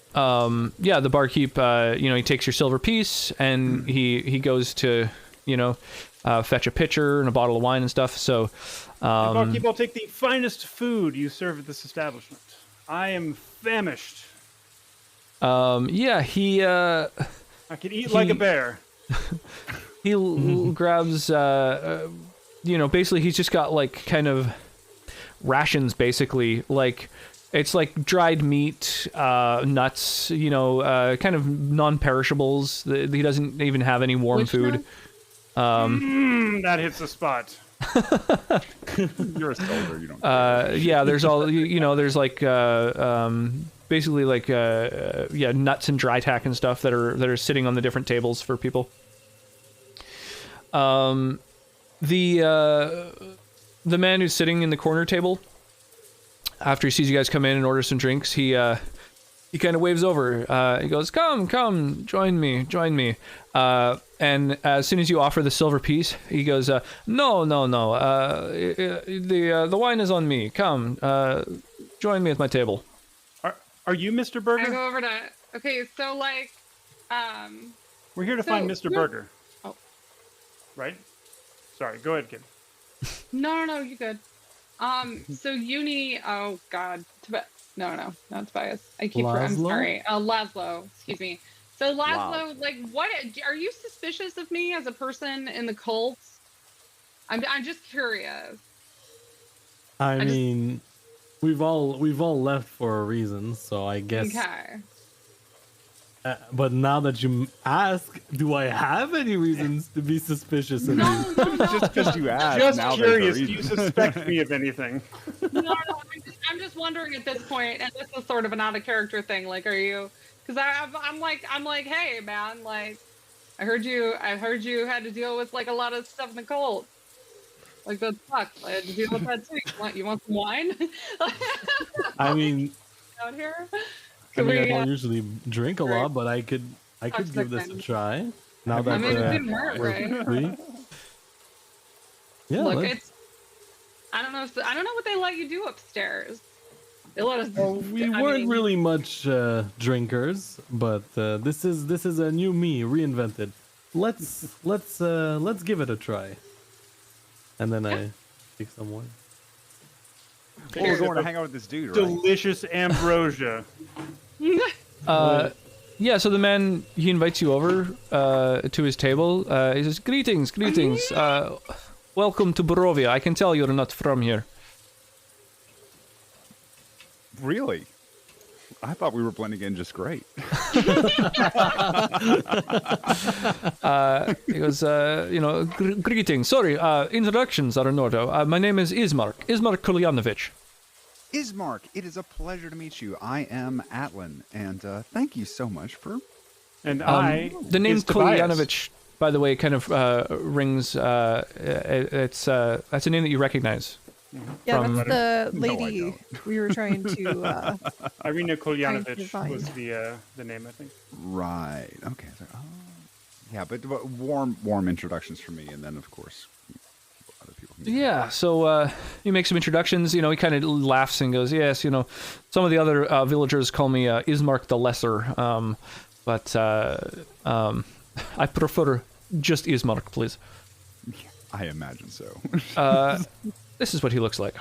Yeah, the barkeep, he takes your silver piece and he goes to, fetch a pitcher and a bottle of wine and stuff. So, barkeep, I'll take the finest food you serve at this establishment. I am famished. Yeah, I can eat like a bear. He grabs, basically he's just got like kind of rations, basically, like it's like dried meat, nuts, kind of non-perishables. He doesn't even have any warm food. That hits the spot. You're a soldier, you don't. Yeah, there's all there's like basically like nuts and dry tack and stuff that are sitting on the different tables for people. The man who's sitting in the corner table, after he sees you guys come in and order some drinks, he kind of waves over. He goes, "Come, join me." And as soon as you offer the silver piece, he goes, "No. The wine is on me. Come, join me at my table." Are you Mr. Burger? I go over to. Okay, so like, we're here to find Mr. Burger. Oh, right. Sorry. Go ahead, kid. No, you're good. So Uni. Oh God. No, not Tobias. I keep. I'm sorry. Laszlo. Excuse me. So Laszlo, like, what are you suspicious of me as a person in the cult? I'm just curious. I mean, we've all left for a reason, so I guess. Okay. But now that you ask, do I have any reasons to be suspicious of you? No. Just because you asked. Just now curious. Do you suspect me of anything? No. I'm just wondering at this point, and this is sort of an out of character thing. Like, are you? Because I'm like, hey man, like, I heard you had to deal with like a lot of stuff in the cult. Like that sucks. I had to deal with that too. You want some wine? I mean, out here. I don't usually drink a lot, but I could give this a try. Now that it didn't hurt, right? Free. Yeah. Look, I don't know what they let you do upstairs. They let us. We weren't really much drinkers, but this is a new me reinvented. Let's give it a try. And then I take some wine. Well, we're going to hang out with this dude, right? Delicious ambrosia. Yeah, so the man, he invites you over to his table. He says, greetings. Welcome to Barovia. I can tell you're not from here. Really? I thought we were blending in just great. He goes, greetings. Sorry, introductions are in order. My name is Ismark Kulyanovich. Ismark, it is a pleasure to meet you. I am Atlan, and thank you so much for... And the name Kulyanovich by the way, kind of rings. It's that's a name that you recognize. Yeah, from- that's the No, I lady don't. we were trying to. Irina Trying to Kolyanovich find. was the name, I think. Right. Okay. So, oh. Yeah, but warm introductions for me, and then of course other people. Can Yeah, so you make some introductions. You know, he kind of laughs and goes, "Yes, you know, some of the other villagers call me Ismark the Lesser, but I prefer just Ismark, please." I imagine so. This is what he looks like.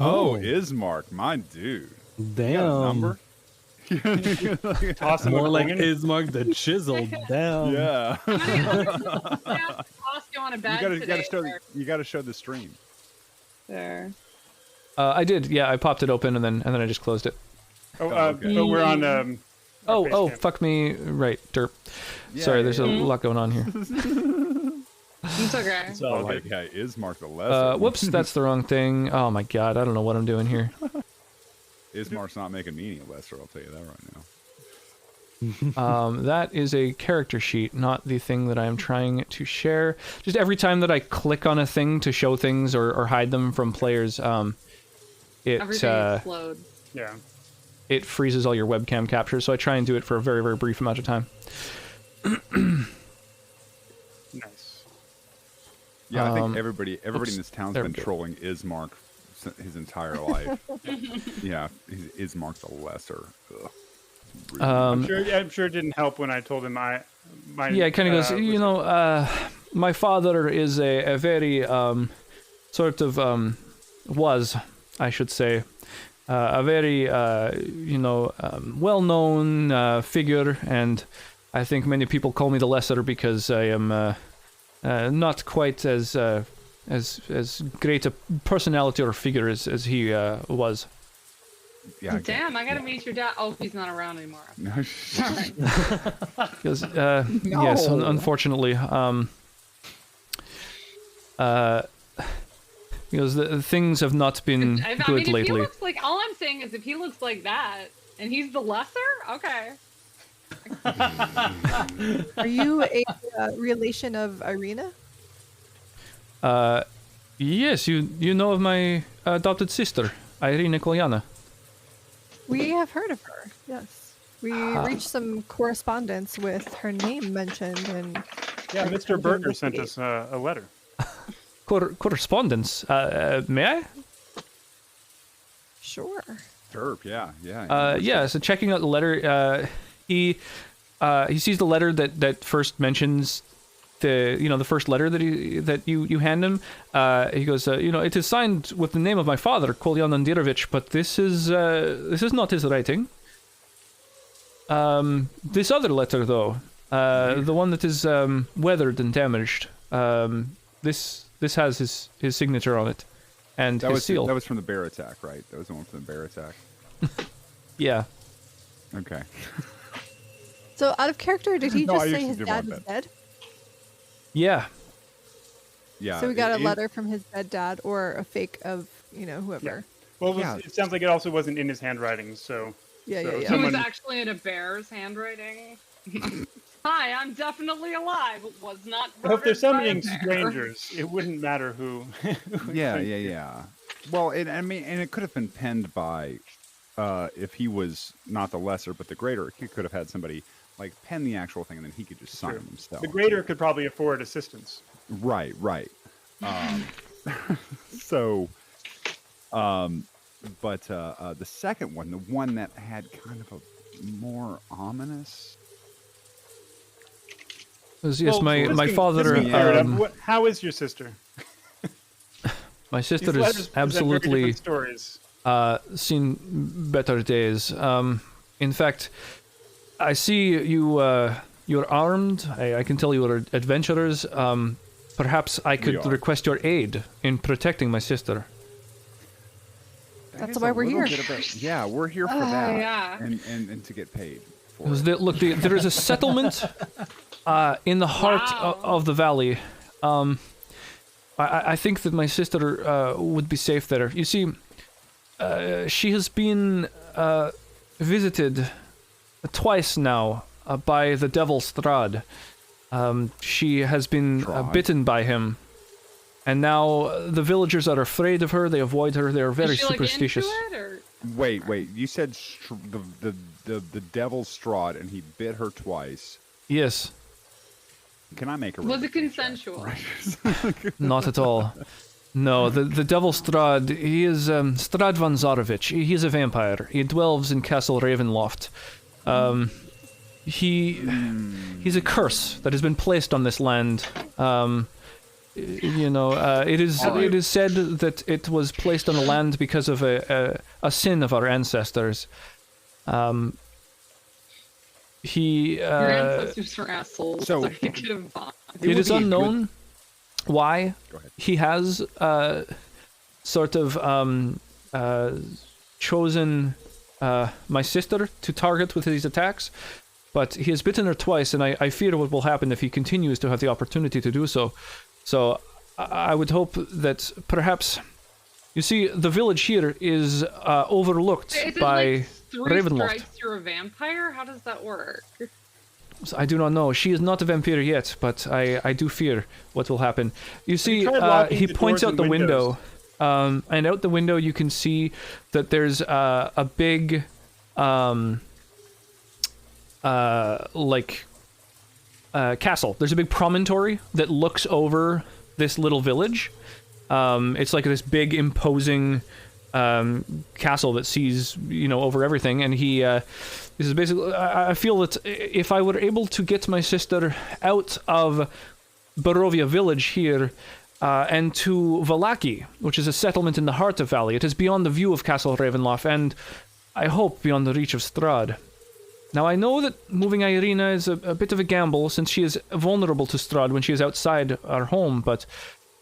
Oh, Ismark, my dude. Damn. You got a number? Toss him More a like coin. Ismark the Chiseled. Damn. Yeah. Toss you on a bed You gotta show the stream. There. I did, yeah. I popped it open and then I just closed it. Oh, okay. but we're on. our Oh, Basecamp. fuck me, right, derp. Yeah, Sorry, yeah, there's a lot going on here. It's okay. It's all like, yeah, Ismark the Lesser. Whoops, that's the wrong thing. Oh my god, I don't know what I'm doing here. Ismark's not making me any lesser, I'll tell you that right now. That is a character sheet, not the thing that I'm trying to share. Just every time that I click on a thing to show things or hide them from players, Everything explodes. Yeah. it freezes all your webcam captures, so I try and do it for a very, very brief amount of time. Nice. Yeah, I think everybody in this town's there been we go. trolling Ismark his entire life. Yeah, he's Ismark the Lesser. Ugh. Rude. I'm sure it didn't help when I told him my. Yeah, it kind of goes, you know, my father is a very, sort of, was, I should say, a very, you know, well-known figure, and I think many people call me the Lesser because I am not quite as great a personality or figure as he was. Yeah, Damn, I gotta meet your dad. Oh, he's not around anymore. Because, yes, unfortunately, because the things have not been I good mean, if he lately. looks like, all I'm saying is if he looks like that and he's the lesser, okay. Are you a relation of Irina? Yes, you know of my adopted sister, Irina Kolyana. We have heard of her. Yes, we reached some correspondence with her name mentioned, and Yeah, Mr. Berger sent us a letter. Correspondence. May I? sure. Derp, yeah. Yeah. So checking out the letter, he sees the letter that first mentions the first letter that you hand him. He goes, it is signed with the name of my father, Kolyan Andirovich, but this is not his writing. This other letter, though, the one that is weathered and damaged, this has his signature on it, and his seal. That was from the bear attack, right? That was the one from the bear attack. Yeah. Okay. So, out of character, did he No, just I say usually his do dad want is that. dead? Yeah. So we got a it- letter from his dead dad, or a fake of whoever. Well, Yeah. it sounds like it also wasn't in his handwriting, so. Yeah, so yeah, yeah. He was someone- actually in a bear's handwriting. Hi, I'm definitely alive. Was not. Well, if they're murdered by a summoning bear. strangers, it wouldn't matter who. Yeah. Well, and it could have been penned by, if he was not the lesser but the greater, he could have had somebody like pen the actual thing, and then he could just sign True. it himself. The greater could probably afford assistance. Right. So, but the second one, the one that had kind of a more ominous. Yes, Well, my this father. can clear it up. How is your sister? My sister These letters is present very absolutely different stories. seen better days. In fact, I see you're armed. I can tell you are adventurers. Perhaps I could are. request your aid in protecting my sister. That That's is why a we're little here. bit of yeah, we're here for that. yeah. And to get paid for Because it. look, there is a settlement in the heart Wow. of the valley. I think that my sister would be safe there. You see, she has been visited twice now by the devil Strahd. She has been Strahd. bitten by him. And now the villagers are afraid of her. They avoid her. They are very Is she, superstitious. Like, into it, or? Wait. You said the devil's Strahd, and he bit her twice. Yes. Can I make a? Was it consensual? Not at all. No, the devil Strahd, he is Strahd von Zarovich. He's a vampire. He dwells in Castle Ravenloft. He's a curse that has been placed on this land. It is said that it was placed on the land because of a sin of our ancestors. Your ancestors were assholes. So you could have bought. It is unknown why he has chosen my sister to target with these attacks, but he has bitten her twice, and I fear what will happen if he continues to have the opportunity to do so. So I would hope that perhaps, you see, the village here is overlooked by Ravenloft. Strikes you're a vampire? How does that work? I do not know. She is not a vampire yet, but I do fear what will happen. You see, he points out the window, and out the window you can see that there's a big, castle. There's a big promontory that looks over this little village. It's like this big, imposing castle that sees, over everything. And this is basically, I feel that if I were able to get my sister out of Barovia village here and to Vallaki, which is a settlement in the heart of Valley, it is beyond the view of Castle Ravenloft, and I hope beyond the reach of Strahd. Now, I know that moving Irina is a bit of a gamble, since she is vulnerable to Strahd when she is outside our home, but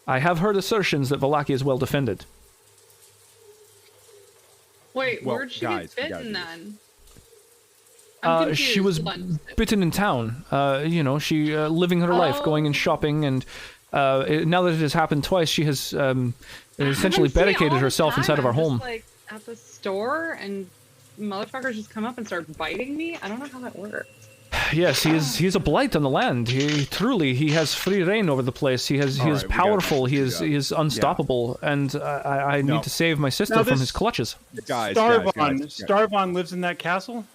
I have heard assertions that Vallaki is well defended. Wait, where'd she get bitten then? She was bitten in town. She living her life, going and shopping, and now that it has happened twice, she has essentially barricaded herself inside of our home. Just, like, at the store, and motherfuckers just come up and start biting me? I don't know how that works. Yes, he's a blight on the land. He has free reign over the place. He is powerful. He is unstoppable, and I need to save my sister from his clutches. Starvon lives in that castle?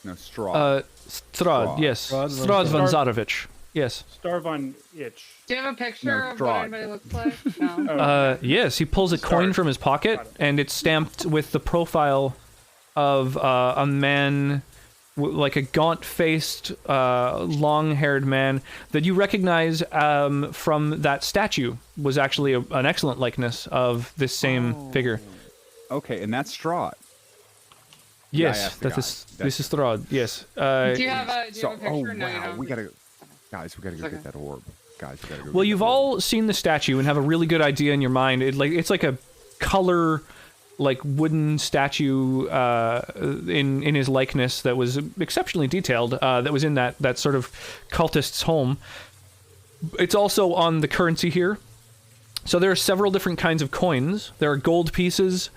No, Strahd. Strahd, yes. Strahd von Zarovich. Yes. Starvon Itch. Do you have a picture of what anybody looks like? No. Yes, he pulls a coin from his pocket, and it's stamped with the profile of a man, like a gaunt-faced, long-haired man that you recognize from that statue. Was actually an excellent likeness of this same figure. Okay, and that's Strahd. Yes, this is Strahd. Yes. Do you have a picture? No, you don't. We gotta go get that orb. Guys, we gotta go. Well, you've all seen the statue and have a really good idea in your mind. It's like a color, like wooden statue in his likeness that was exceptionally detailed. That was in that sort of cultist's home. It's also on the currency here. So there are several different kinds of coins. There are gold pieces,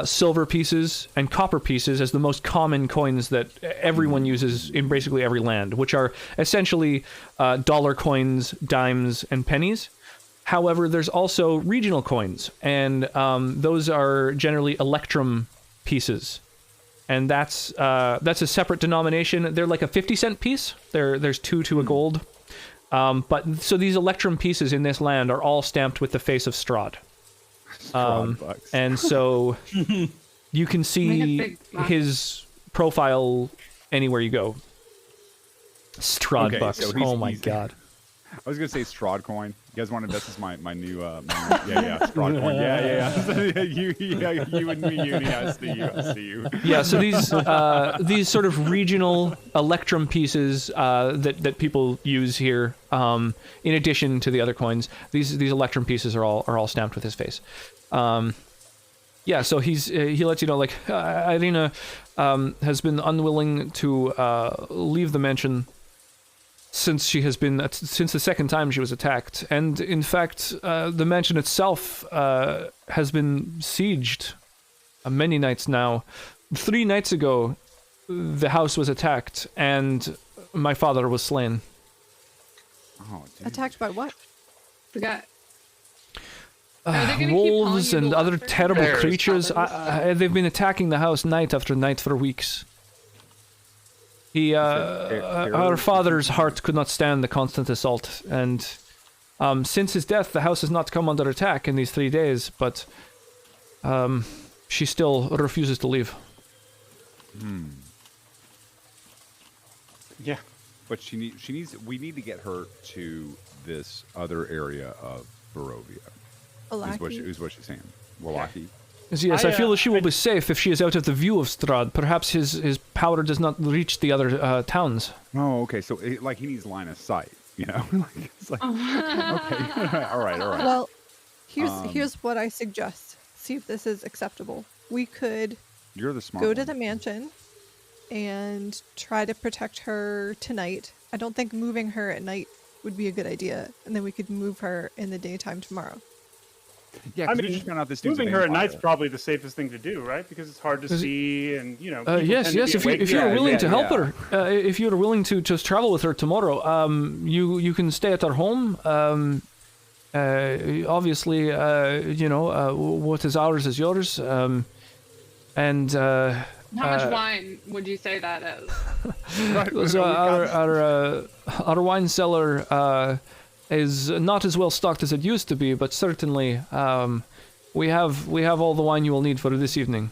silver pieces, and copper pieces as the most common coins that everyone uses in basically every land, which are essentially dollar coins, dimes, and pennies. However, there's also regional coins, and those are generally electrum pieces. And that's a separate denomination. They're like a 50-cent piece. There's 2 to a gold. So these electrum pieces in this land are all stamped with the face of Strahd. And so you can see his profile anywhere you go. Strahd bucks. So oh my god. I was gonna say Strahd coin. You guys want to? This is my new Strahd coin. Yeah. you and me, Uni. I see you. Yeah. So these sort of regional electrum pieces that people use here, in addition to the other coins, these electrum pieces are all stamped with his face. So he lets you know, like, Irina has been unwilling to leave the mansion since the second time she was attacked, and in fact, the mansion itself has been sieged many nights now. 3 nights ago, the house was attacked, and my father was slain. Oh, dude. Attacked by what? We got. Are they gonna keep calling Wolves you and the other Lesser? terrible Bears. creatures. They've been attacking the house night after night for weeks. Our father's heart could not stand the constant assault, and since his death, the house has not come under attack in these 3 days. But she still refuses to leave. Yeah. But we need to get her to this other area of Barovia. Is what she's saying. Wallaki. Yes, I feel that she will be safe if she is out of the view of Strahd. Perhaps his power does not reach the other towns. Oh, okay. So, he needs line of sight, you know? It's like, okay. all right. Well, here's what I suggest. See if this is acceptable. We could You're the smart go to one. the mansion and try to protect her tonight. I don't think moving her at night would be a good idea, and then we could move her in the daytime tomorrow. Yeah, I we mean, just found out this dude's a moving her at vampire. night's probably the safest thing to do, right? Because it's hard to see, and Yes. If you're willing to help her, if you're willing to just travel with her tomorrow, you can stay at our home. Obviously, what is ours is yours. And How much wine would you say that is? because our wine cellar is not as well stocked as it used to be, but certainly we have all the wine you will need for this evening.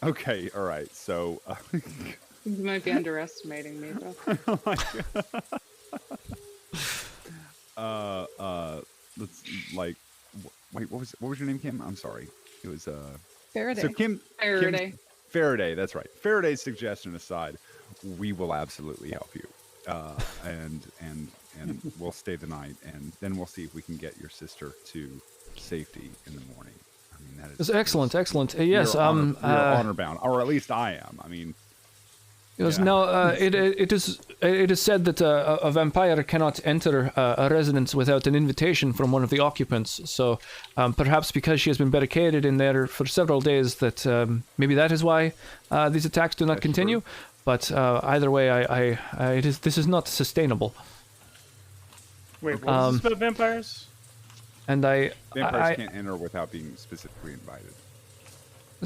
Okay, all right. So, You might be underestimating me, though. let's wait. What was your name, Kim? I'm sorry. It was Faraday. So Faraday. Faraday. That's right. Faraday's suggestion aside, we will absolutely help you, and we'll stay the night, and then we'll see if we can get your sister to safety in the morning. I mean, that is Excellent. Yes. You're honor bound, or at least I am. I mean. Yes. Yeah. Now, it is said that a vampire cannot enter a residence without an invitation from one of the occupants. So, perhaps because she has been barricaded in there for several days, that maybe that is why these attacks do not continue. True. But either way, this is not sustainable. Wait, what is this about vampires? And Vampires can't enter without being specifically invited.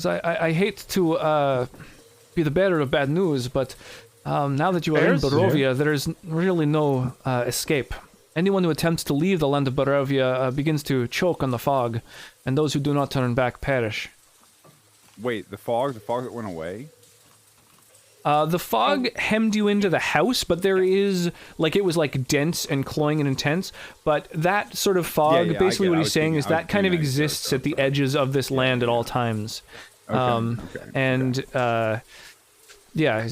I hate to be the bearer of bad news, but now that you are in Barovia, there is really no escape. Anyone who attempts to leave the land of Barovia begins to choke on the fog, and those who do not turn back perish. Wait, the fog that went away? The fog hemmed you into the house, but there is, it was dense and cloying and intense, but that sort of fog, basically what he's saying is that kind of exists at the edges of this land at all times. He's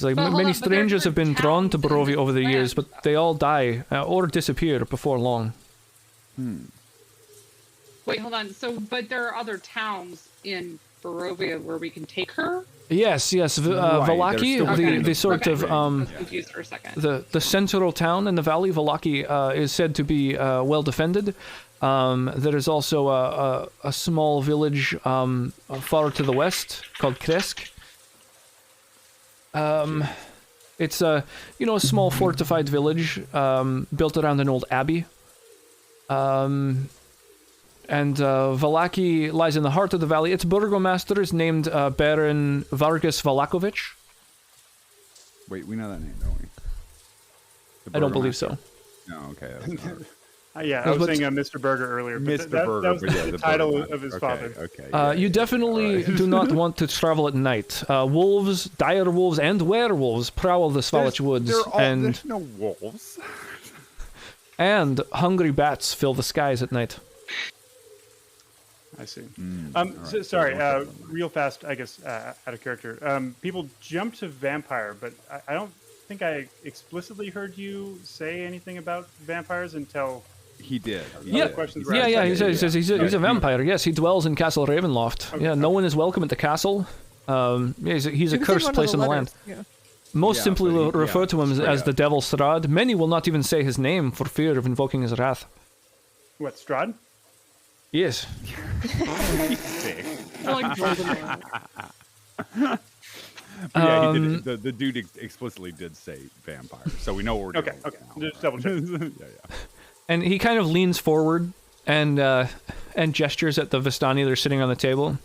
like, many strangers have been drawn to Barovia over the years, but they all die or disappear before long. Wait, hold on. So, but there are other towns in Barovia where we can take her? Yes. Vallaki, the sort of I was confused for a second. the central town in the valley, Vallaki, is said to be well defended. There is also a small village far to the west called Kresk. It's a small fortified village built around an old abbey. And Vallaki lies in the heart of the valley. Its burgomaster is named Baron Vargas Valakovich. Wait, we know that name, don't we? I don't believe so. No, okay. That's not... I was saying Mr. Burger earlier. But Mr. Burger, that was the title Burger of his okay, father. Okay. You definitely do not want to travel at night. Wolves, dire wolves, and werewolves prowl the Svalich woods, there's no wolves. And hungry bats fill the skies at night. I see. Right. Sorry, real fast, I guess, out of character. People jump to vampire, but I don't think I explicitly heard you say anything about vampires until... He did. He says he's a vampire. Yes, he dwells in Castle Ravenloft. Okay. Yeah, no one is welcome at the castle. He's a cursed place in the land. Yeah. Most simply refer to him as the devil Strahd. Many will not even say his name for fear of invoking his wrath. What, Strahd? Yes. But yeah, he did, the dude explicitly did say vampire, so we know what we're doing. Okay. Just double check. Yeah. And he kind of leans forward and gestures at the Vistani that are sitting on the table.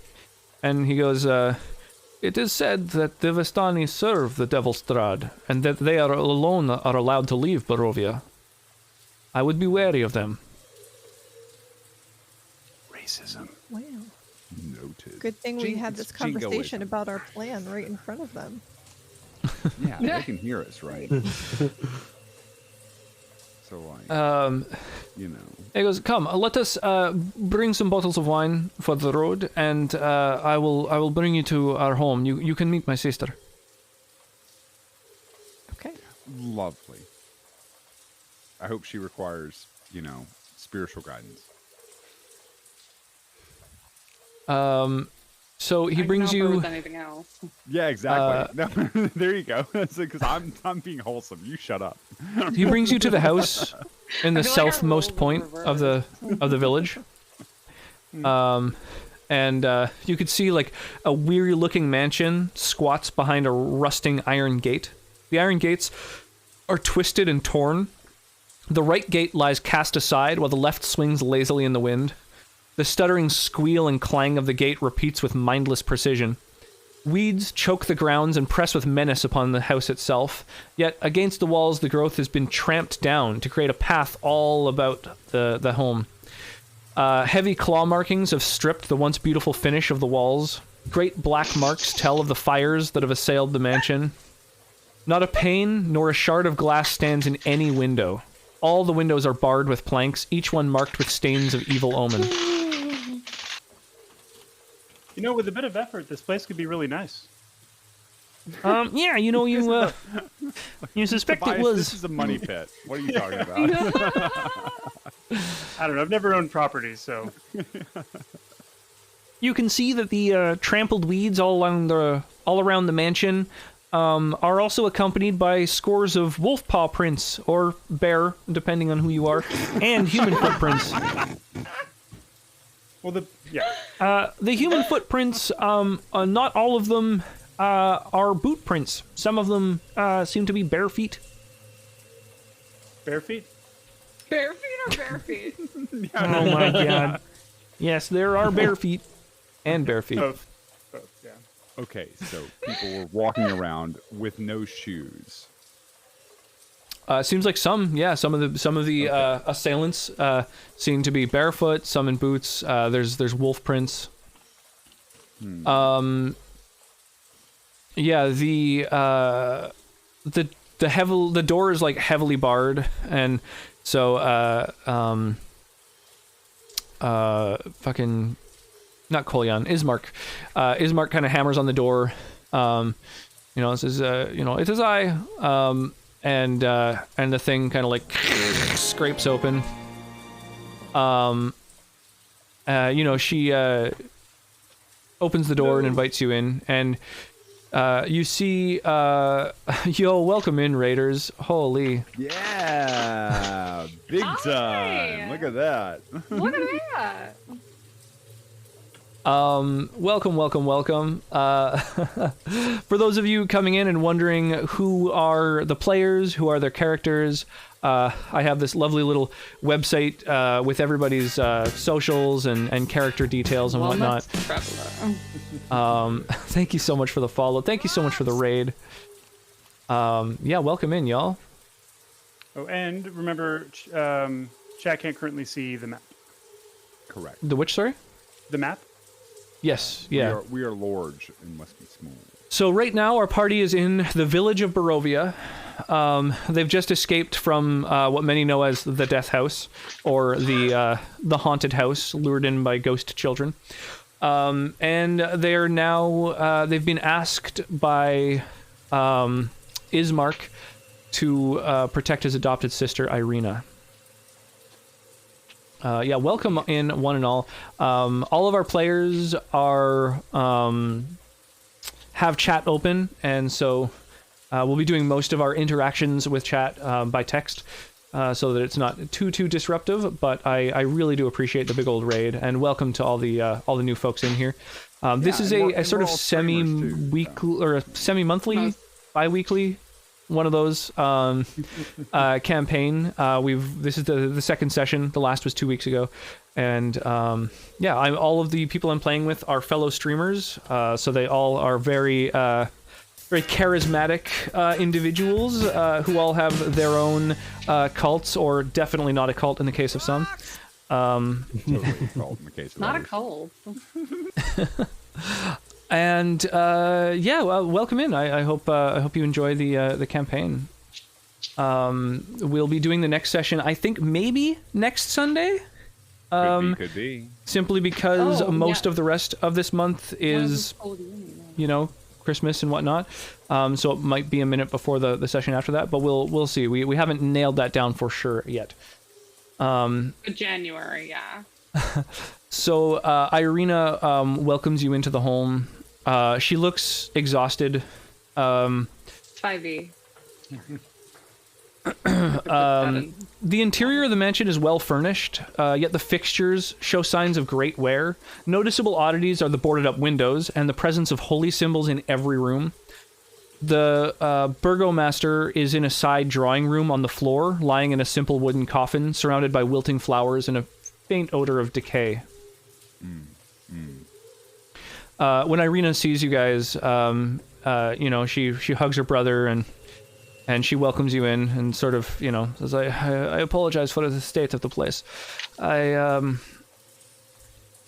And he goes, it is said that the Vistani serve the Devil Strahd, and that they are alone are allowed to leave Barovia. I would be wary of them. Racism. Wow. Noted. Good thing we had this jingoism. conversation about our plan right in front of them. Yeah, they can hear us, right? So you know. He goes, come, let us bring some bottles of wine for the road, and I will bring you to our home. You can meet my sister. Okay. Lovely. I hope she requires, spiritual guidance. So he brings I can help her you. with anything else. Yeah, exactly. No, there you go. Because I'm being wholesome. You shut up. He brings you to the house in the I feel like our roles southmost are point of the village. And you could see like a weary-looking mansion squats behind a rusting iron gate. The iron gates are twisted and torn. The right gate lies cast aside, while the left swings lazily in the wind. The stuttering squeal and clang of the gate repeats with mindless precision. Weeds choke the grounds and press with menace upon the house itself, yet against the walls the growth has been tramped down to create a path all about the home. Heavy claw markings have stripped the once beautiful finish of the walls. Great black marks tell of the fires that have assailed the mansion. Not a pane nor a shard of glass stands in any window. All the windows are barred with planks, each one marked with stains of evil omen. With a bit of effort, this place could be really nice. Yeah, you suspect Tobias, it was. This is a money pit. What are you talking about? I don't know. I've never owned property, so. You can see that the trampled weeds all around the mansion are also accompanied by scores of wolf paw prints, or bear, depending on who you are, and human footprints. Well, the human footprints, not all of them are boot prints. Some of them seem to be bare feet. Bare feet? Bare feet or bare feet? Oh my god. Yes, there are bare feet and bare feet. Both, yeah. Okay, so people were walking around with no shoes. Seems like some of the assailants seem to be barefoot, some in boots. There's wolf prints. Yeah, the door is like heavily barred, and so fucking not Kolyan, Ismark. Ismark kind of hammers on the door. Says, it is I. And the thing kind of like scrapes open. She opens the door and invites you in, and you see, welcome in, Raiders. Holy. Yeah, big time. Look at that. Look at that. Welcome. For those of you coming in and wondering who are the players, who are their characters, I have this lovely little website with everybody's socials and character details and whatnot. Thank you so much for the follow. Thank you so much for the raid. Welcome in, y'all. Oh, and remember, chat can't currently see the map. Correct. The which, sorry? The map? Yes, yeah. We are large and must be small. So right now our party is in the village of Barovia. They've just escaped from what many know as the Death House, or the haunted house, lured in by ghost children. And they're now they've been asked by Ismark to protect his adopted sister Irina. Welcome in, one and all. All of our players are have chat open, and so we'll be doing most of our interactions with chat by text, so that it's not too disruptive. But I really do appreciate the big old raid, and welcome to all the new folks in here. This is and a sort we're of all streamers, too, semi-weekly or a semi-monthly, bi-weekly, one of those campaign. This is the second session. The last was 2 weeks ago, and yeah, all of the people I'm playing with are fellow streamers, so they all are very charismatic individuals who all have their own cults, or definitely not a cult in the case of some. Totally a cult in the case of Not a others. cult. And yeah, well, welcome in. I hope you enjoy the campaign. We'll be doing the next session, I think maybe next Sunday. Could be. Simply because most of the rest of this month is, you know, Christmas and whatnot. So it might be a minute before the session after that, but we'll see. We haven't nailed that down for sure yet. January, yeah. So Irina welcomes you into the home. She looks exhausted. 5e. The interior of the mansion is well furnished, yet the fixtures show signs of great wear. Noticeable oddities are the boarded up windows and the presence of holy symbols in every room. The burgomaster is in a side drawing room on the floor, lying in a simple wooden coffin, surrounded by wilting flowers and a faint odor of decay. When Irina sees you guys, you know, she hugs her brother and she welcomes you in and sort of, you know, says, I apologize for the state of the place. Hello,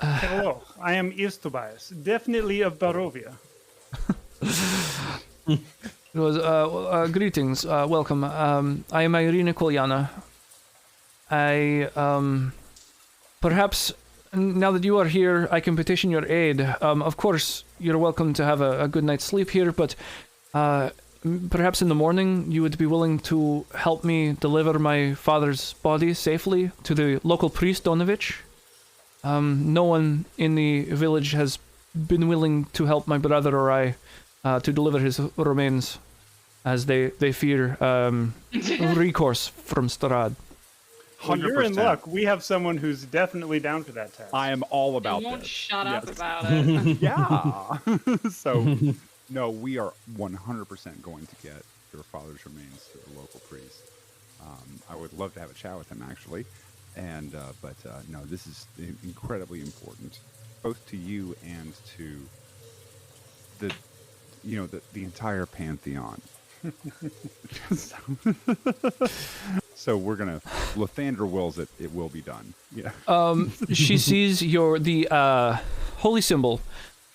I am Yves Tobias, definitely of Barovia. It was, greetings, welcome. I am Irina Kolyana. Perhaps, now that you are here, I can petition your aid. Of course, you're welcome to have a good night's sleep here, but perhaps in the morning you would be willing to help me deliver my father's body safely to the local priest, Donovich. No one in the village has been willing to help my brother or I to deliver his remains, as they fear recourse from Strahd. Well, you're in luck. We have someone who's definitely down for that task. I am all about You won't this. shut up about it. Yeah. So, no, we are 100% going to get your father's remains to the local priest. I would love to have a chat with him, actually. And but no, this is incredibly important, both to you and to the, you know, the entire pantheon. So we're gonna. Lathander wills it. It will be done. Yeah. She sees the holy symbol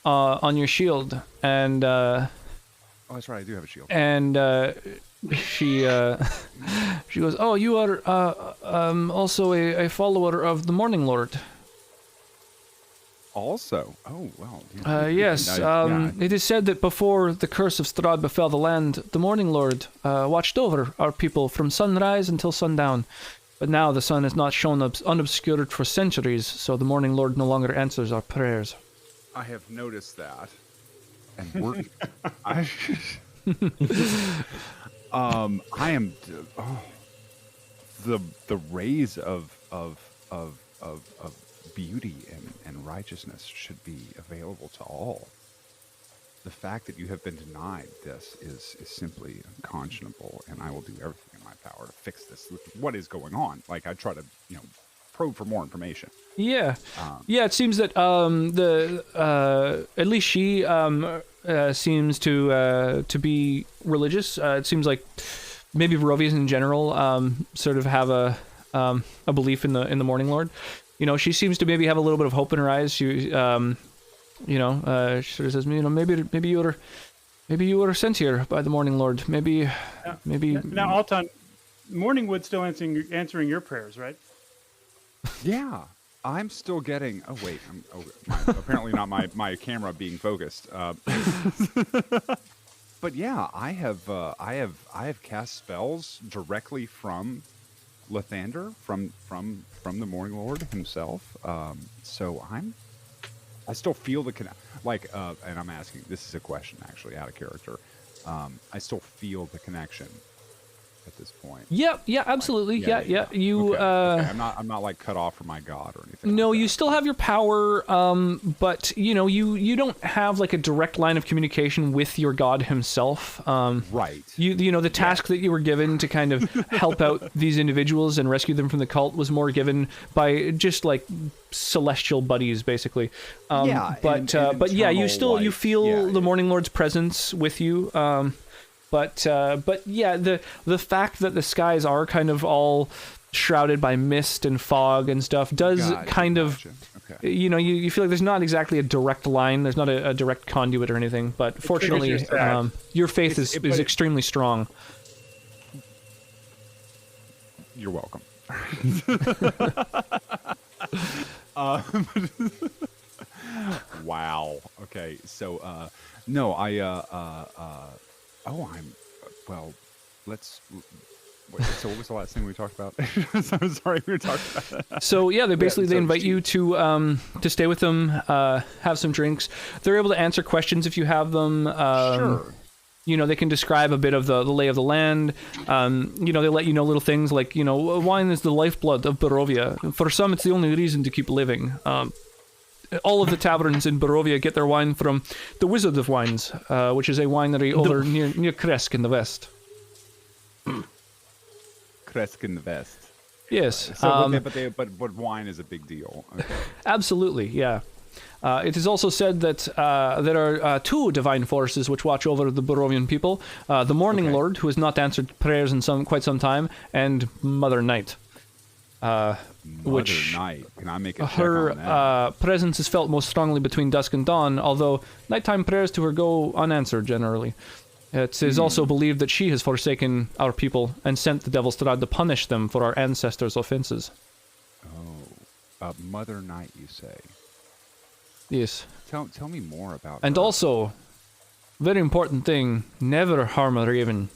on your shield, and oh, that's right. I do have a shield. And she goes, "Oh, you are also a follower of the Morning Lord." Also, oh well. Yes. It is said that before the curse of Strahd befell the land, the Morning Lord watched over our people from sunrise until sundown. But now the sun has not shone unobscured for centuries, so the Morning Lord no longer answers our prayers. I have noticed that, and we're. I am. Oh, the rays of beauty and righteousness should be available to all. The fact that you have been denied this is simply unconscionable, and I will do everything in my power to fix this. What is going on? Like, I try to, you know, probe for more information. Yeah, yeah. It seems that at least she seems to be religious. It seems like maybe Barovians in general sort of have a belief in the Morning Lord. You know, she seems to maybe have a little bit of hope in her eyes. She, you know, she sort of says, you know, maybe you were sent here by the Morning Lord. Maybe. Now, Alton, Morningwood's still answering your prayers, right? Yeah, I'm still getting. Oh wait, apparently not my camera being focused. But yeah, I have cast spells directly from Lathander, from the Morning Lord himself. So I still feel the and I'm asking. This is a question actually out of character. I still feel the connection at this point? Yeah, absolutely. Like, yeah. You okay. I'm not like cut off from my god or anything. No, like you still have your power, but you don't have like a direct line of communication with your god himself. Right. The task that you were given to kind of help out these individuals and rescue them from the cult was more given by just like celestial buddies, basically. But yeah, you feel the Morning Lord's presence with you. But yeah, the fact that the skies are kind of all shrouded by mist and fog and stuff does Okay. you feel like there's not exactly a direct line. There's not a direct conduit or anything. But fortunately, your faith is extremely strong. You're welcome. Wow. Okay. So, no, so what was the last thing we talked about? I'm sorry, we were talking about that. So yeah, they invite you to stay with them, have some drinks. They're able to answer questions if you have them. Sure. They can describe a bit of the lay of the land. They let you know little things like, wine is the lifeblood of Barovia. For some, it's the only reason to keep living. All of the taverns in Barovia get their wine from the Wizard of Wines, which is a winery over near Kresk in the west. Kresk in the west. Yes. But wine is a big deal. Okay. Absolutely, yeah. It is also said that there are two divine forces which watch over the Barovian people: the Morning Lord, who has not answered prayers in quite some time, and Mother Night. Night. Can I make a check her on that? presence is felt most strongly between dusk and dawn, although nighttime prayers to her go unanswered generally. It is also believed that she has forsaken our people and sent the devil Strahd to punish them for our ancestors' offenses. Oh, Mother Night, you say? Yes. Tell me more about And her. also, very important thing, never harm a raven,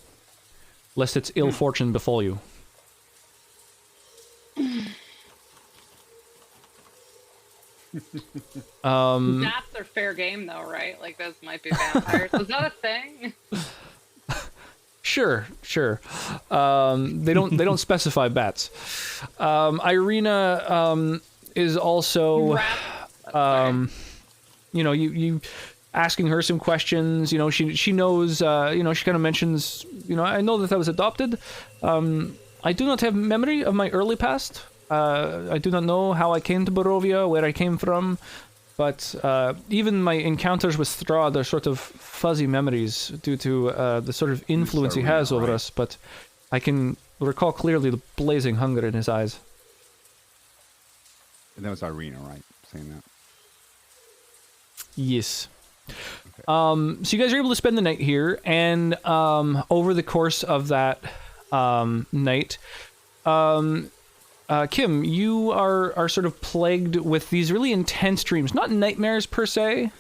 lest its ill fortune befall you. That's their fair game, though, right? Like, those might be vampires. Is that a thing? Sure. They don't specify bats. Irina is also, you asking her some questions. She knows. She kind of mentions. I know that I was adopted. I do not have memory of my early past. I do not know how I came to Barovia, where I came from, but even my encounters with Strahd are sort of fuzzy memories due to the sort of influence he has over us, but I can recall clearly the blazing hunger in his eyes. And that was Irina, right? Saying that? Yes. Okay. So you guys are able to spend the night here, and over the course of that night, Kim, you are sort of plagued with these really intense dreams. Not nightmares per se,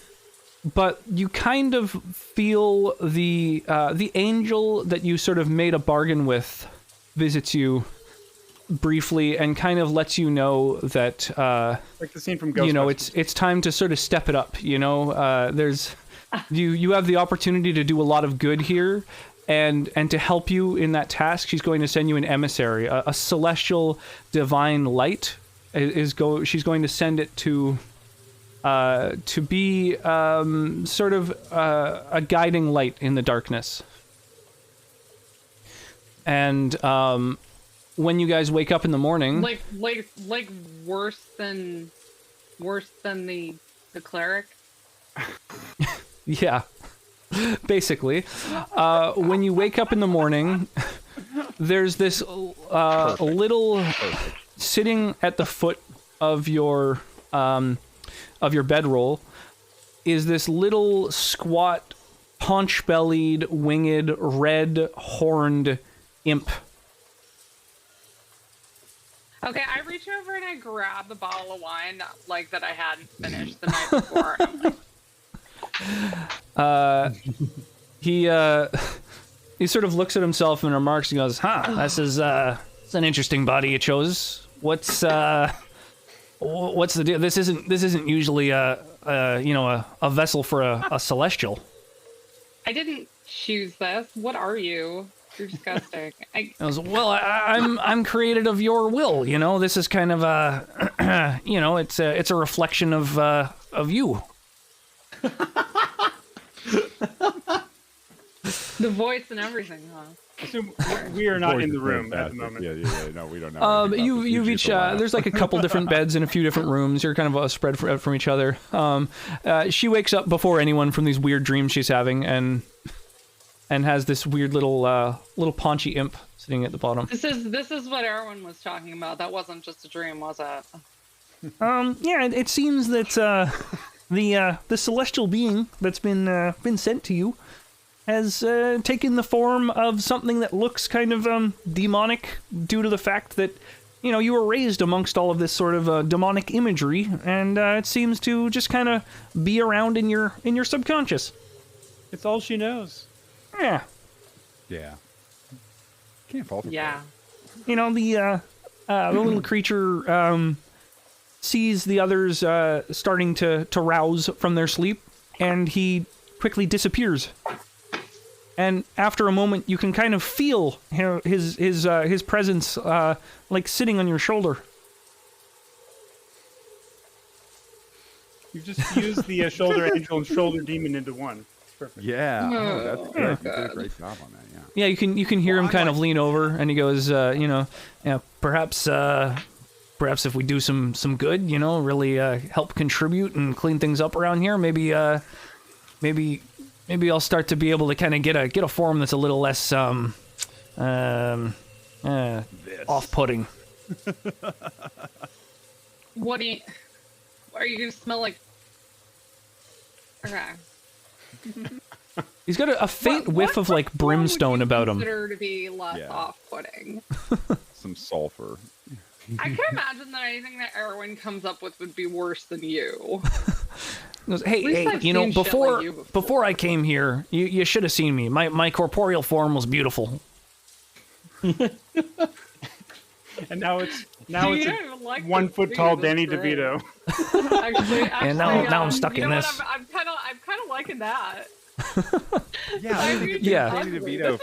but you kind of feel the angel that you sort of made a bargain with visits you briefly and kind of lets you know that like the scene from Ghostbusters. It's time to sort of step it up. There's you have the opportunity to do a lot of good here. And to help you in that task, she's going to send you an emissary, a celestial divine light. She's going to send it to be sort of a guiding light in the darkness. And when you guys wake up in the morning, like worse than the cleric. Yeah. Basically, when you wake up in the morning, there's this little sitting at the foot of your bedroll is this little squat, paunch-bellied, winged, red-horned imp. Okay, I reach over and I grab the bottle of wine like that I hadn't finished the night before. And I'm like, he sort of looks at himself and remarks and goes, this is it's an interesting body you chose. What's the deal? This isn't usually a vessel for a celestial. I didn't choose this. What are you? You're disgusting. I was, well, I'm created of your will. You know, this is kind of a, you know, it's a reflection of you. The voice and everything, huh? Assume we are not in the room at the moment. Yeah, no, we don't know. You've each there's like a couple different beds in a few different rooms. You're kind of spread from each other. She wakes up before anyone from these weird dreams she's having, and has this weird little paunchy imp sitting at the bottom. This is what Erwin was talking about. That wasn't just a dream, was it? Yeah, it seems that the celestial being that's been sent to you has taken the form of something that looks kind of demonic due to the fact that, you know, you were raised amongst all of this sort of demonic imagery, and it seems to just kind of be around in your subconscious. It's all she knows. Yeah. Yeah. Can't fault her. Yeah. You know, the little creature sees the others starting to rouse from their sleep, and he quickly disappears. And after a moment, you can kind of feel his presence, like sitting on your shoulder. You've just fused the shoulder angel and shoulder demon into one. Perfect. Yeah, that's good. You did a great job on that. Yeah. Yeah, you can hear him kind of lean over, and he goes, you know, yeah, perhaps if we do some good, you know, really help contribute and clean things up around here, maybe I'll start to be able to kind of get a form that's a little less off-putting. What do you... Are you gonna smell like... Okay. He's got a faint whiff of like brimstone about him. Consider to be less off-putting. Some sulfur. I can imagine that anything that Erwin comes up with would be worse than you. He goes, hey, you know, before I came here, you should have seen me. My corporeal form was beautiful. And now it's a 1 foot tall Danny DeVito. Actually, and now I'm stuck in this. I'm kind of liking that. Yeah, Danny DeVito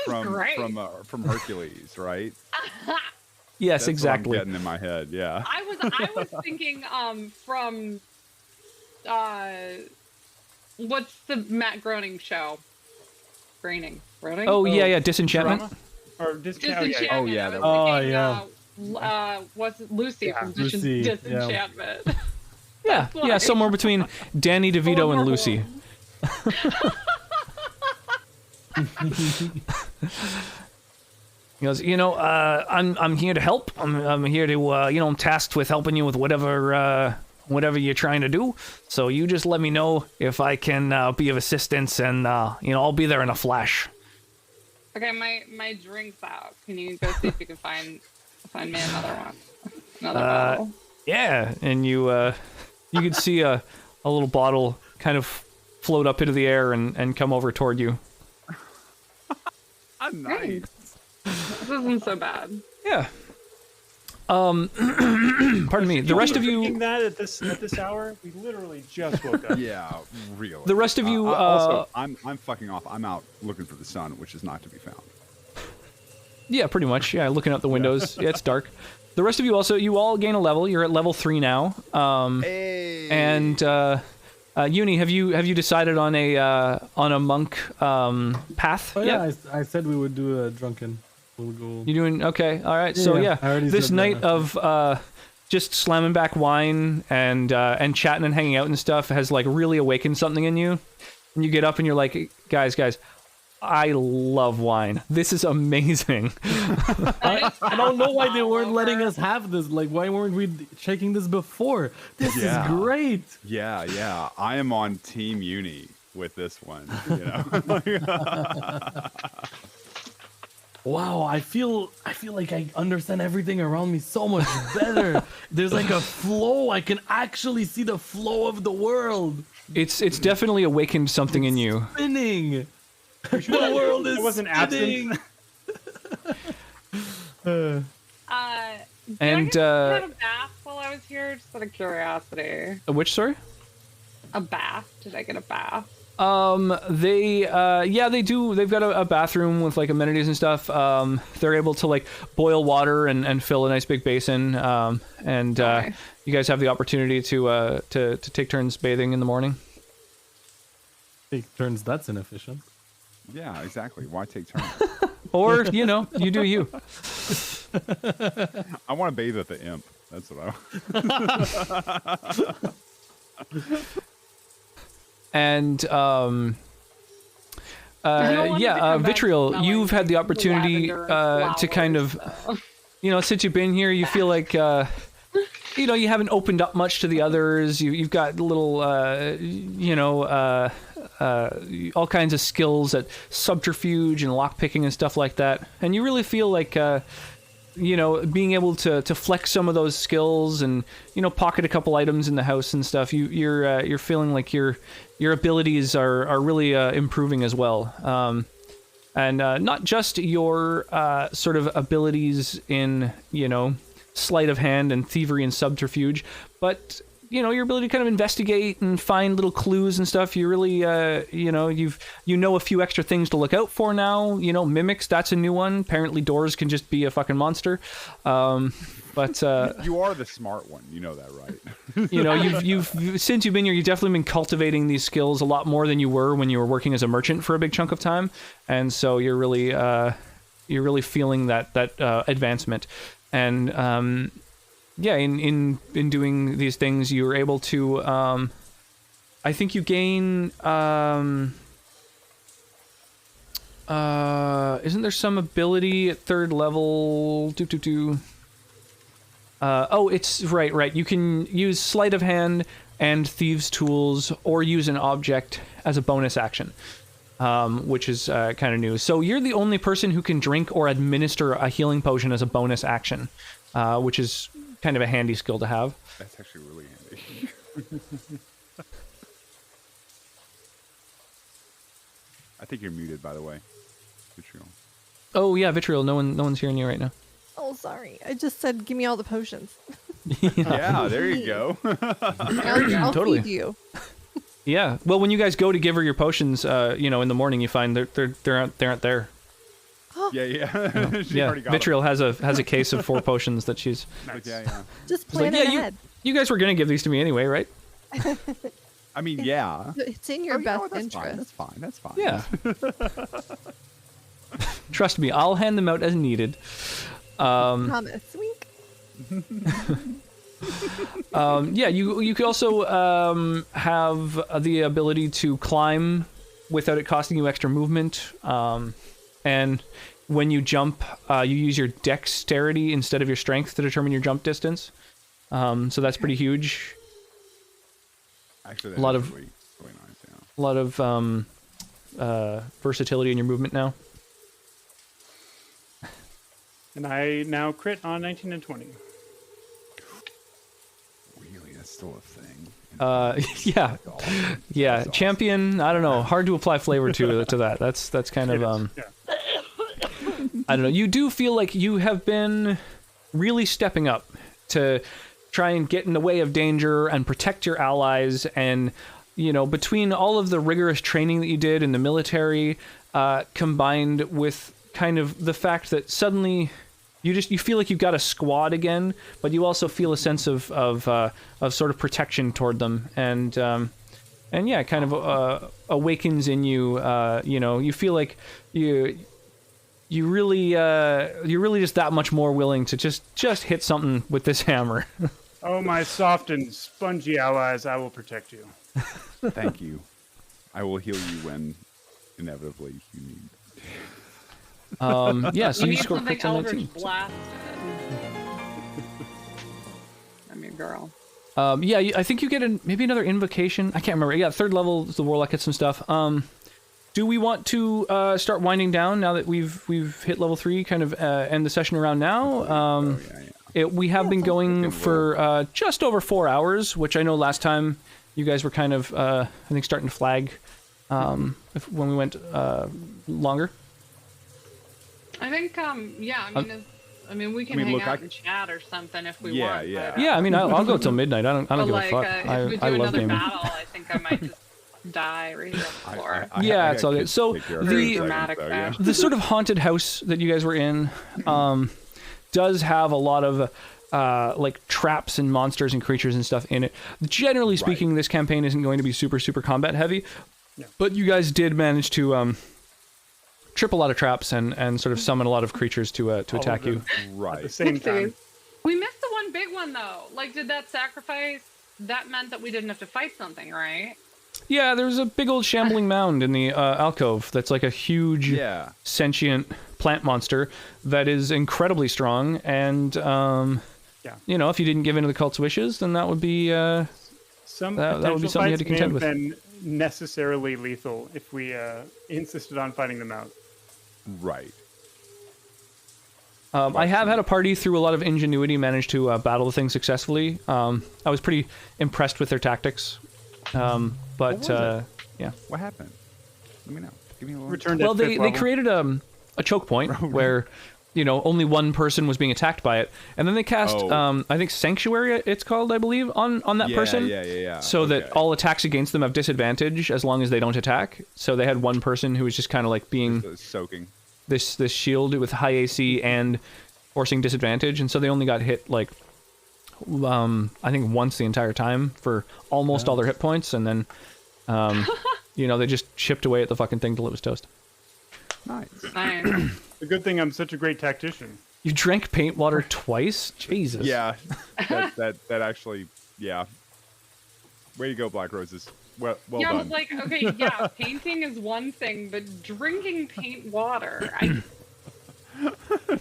from Hercules, right? Yes, That's exactly. What I'm getting in my head, yeah. I was thinking from what's the Matt Groening show? Groening? Oh yeah, Disenchantment. Or Disenchantment. Oh yeah. What's it? Lucy from Disenchantment. Yeah, somewhere between Danny DeVito and Lucy. He goes, you know, I'm here to help. I'm here to, you know, I'm tasked with helping you with whatever you're trying to do. So you just let me know if I can be of assistance, and you know, I'll be there in a flash. Okay, my drink's out. Can you go see if you can find me another one? Another bottle. Yeah, and you could see a little bottle kind of float up into the air and come over toward you. Nice. This isn't so bad. Yeah. Pardon me. The rest of you. Thinking that at this hour, we literally just woke up. Yeah, really. The rest of you. Also, I'm fucking off. I'm out looking for the sun, which is not to be found. Yeah, pretty much. Yeah, looking out the windows. Yeah, it's dark. The rest of you also. You all gain a level. You're at level 3 now. Hey. And Uni, have you decided on a monk path? Oh, yeah, I said we would do a drunken. We'll go. You doing okay? All right. So yeah, this night of just slamming back wine and chatting and hanging out and stuff has like really awakened something in you. And you get up and you're like, guys, I love wine. This is amazing. I don't know why they weren't letting us have this. Like, why weren't we checking this before? This is great. Yeah. I am on Team Uni with this one. You know. Wow, I feel like I understand everything around me so much better. There's like a flow. I can actually see the flow of the world. It's definitely awakened something in you. Spinning. The world is wasn't spinning. Did I get a bath while I was here? Just out of curiosity. Which, sorry? A bath. Did I get a bath? They do. They've got a bathroom with like amenities and stuff. They're able to like boil water and fill a nice big basin. You guys have the opportunity to take turns bathing in the morning. Take turns? That's inefficient. Yeah, exactly. Why take turns? Or you do you. I want to bathe at the Imp. That's what I. And Vitriol, you've had the opportunity to kind of, since you've been here, you feel like, you haven't opened up much to the others. You've got little, all kinds of skills at subterfuge and lockpicking and stuff like that. And you really feel like, being able to flex some of those skills and pocket a couple items in the house and stuff. You're feeling like your abilities are really improving as well, and not just your sort of abilities in sleight of hand and thievery and subterfuge, but your ability to kind of investigate and find little clues and stuff. You really a few extra things to look out for now. Mimics, that's a new one. Apparently doors can just be a fucking monster. But you are the smart one, you know that, right? you've since you've been here, you've definitely been cultivating these skills a lot more than you were when you were working as a merchant for a big chunk of time, and so you're really feeling that advancement. And in doing these things, you were able to I think you gain isn't there some ability at 3rd level? It's right. You can use sleight of hand and thieves' tools, or use an object as a bonus action, which is kind of new. So you're the only person who can drink or administer a healing potion as a bonus action, which is kind of a handy skill to have. That's actually really handy. I think you're muted, by the way, Vitriol. Oh yeah, Vitriol. No one's hearing you right now. Oh, sorry. I just said, give me all the potions. Yeah, there you go. I'll Totally. feed you. Yeah. Well, when you guys go to give her your potions, in the morning, you find they aren't there. Yeah. She already got Vitriol has a case of 4 potions that she's. Nice. Yeah. Just plan ahead. You guys were gonna give these to me anyway, right? I mean, yeah. It's in your best that's interest. Fine. That's fine. Yeah. Trust me, I'll hand them out as needed. Promise. Wink. You could also have the ability to climb without it costing you extra movement. And when you jump, you use your dexterity instead of your strength to determine your jump distance. So that's pretty huge. Actually, a lot of really nice, yeah. A lot of versatility in your movement now. And I now crit on 19 and 20. Really, that's still a thing. Yeah. Awesome. Champion. I don't know. Hard to apply flavor to that. That's kind of Yeah. I don't know. You do feel like you have been really stepping up to try and get in the way of danger and protect your allies. And between all of the rigorous training that you did in the military, combined with kind of the fact that suddenly you feel like you've got a squad again, but you also feel a sense of sort of protection toward them, and yeah, kind of awakens in you. You feel like you're really just that much more willing to just hit something with this hammer. Oh, my soft and spongy allies, I will protect you. Thank you. I will heal you when inevitably you need. Yeah, so you score something crits on 19. Eldritch Blast. I'm your girl. I think you get maybe another invocation. I can't remember. Yeah, 3rd level, the warlock gets some stuff. Do we want to start winding down now that we've hit level 3? Kind of end the session around now. We have been going for just over 4 hours, which I know last time you guys were kind of I think starting to flag when we went longer. I think we can hang out and chat or something if we want. Yeah, I mean, I'll go till midnight. I don't give a fuck. If we do I love another gaming. battle, I think I might just die right here on the floor. Yeah, it's all good. So dramatic the sort of haunted house that you guys were in does have a lot of like traps and monsters and creatures and stuff in it. Generally speaking, this campaign isn't going to be super combat heavy, but you guys did manage to trip a lot of traps and sort of summon a lot of creatures to attack you. Right. At the same time. We missed the one big one though. Like, did that sacrifice? That meant that we didn't have to fight something, right? Yeah, there's a big old shambling mound in the alcove that's like a huge sentient plant monster that is incredibly strong, and you know, if you didn't give in to the cult's wishes, then that would be that would be something you had to contend with. Been necessarily lethal if we insisted on fighting them out. Right. I have had a party through a lot of ingenuity manage to battle the thing successfully. I was pretty impressed with their tactics. But yeah. What happened? Let me know. Give me a little. Well, they created a choke point where, you know, only one person was being attacked by it, and then they cast I think Sanctuary, it's called, I believe, on that person. Yeah. So that all attacks against them have disadvantage as long as they don't attack. So they had one person who was just kind of like being soaking this shield with high AC and forcing disadvantage, and so they only got hit like I think once the entire time for almost all their hit points, and then you know, they just chipped away at the fucking thing till it was toast. Nice. The good thing I'm such a great tactician. You drank paint water twice? Jesus. Yeah. That actually, yeah. Way to go, Black Roses. Well yeah, done. I was like, okay, yeah, painting is one thing, but drinking paint water,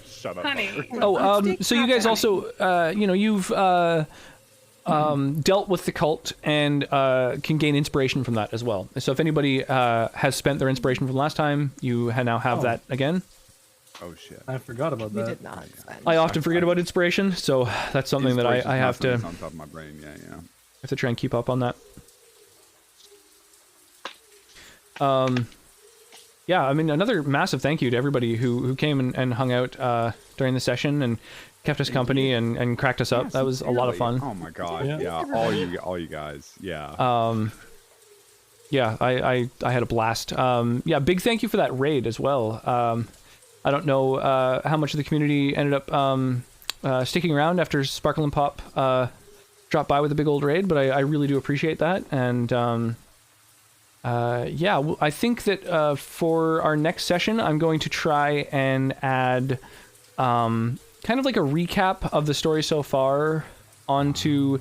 Shut up. Honey. So you guys also, you know, you've dealt with the cult and can gain inspiration from that as well. So if anybody has spent their inspiration from last time, you now have that again. Oh shit! I forgot about that. You did not spend. I often forget about inspiration, so that's something that I have to. On top of my brain, yeah. Have to try and keep up on that. Yeah, I mean, another massive thank you to everybody who came and hung out during the session and kept us company and cracked us up. That was a lot of fun. Oh my god, yeah. All you guys, yeah. Yeah, I had a blast. Yeah, big thank you for that raid as well. I don't know how much of the community ended up sticking around after Sparkle and Pop dropped by with a big old raid, but I really do appreciate that. And yeah, I think that for our next session, I'm going to try and add kind of like a recap of the story so far onto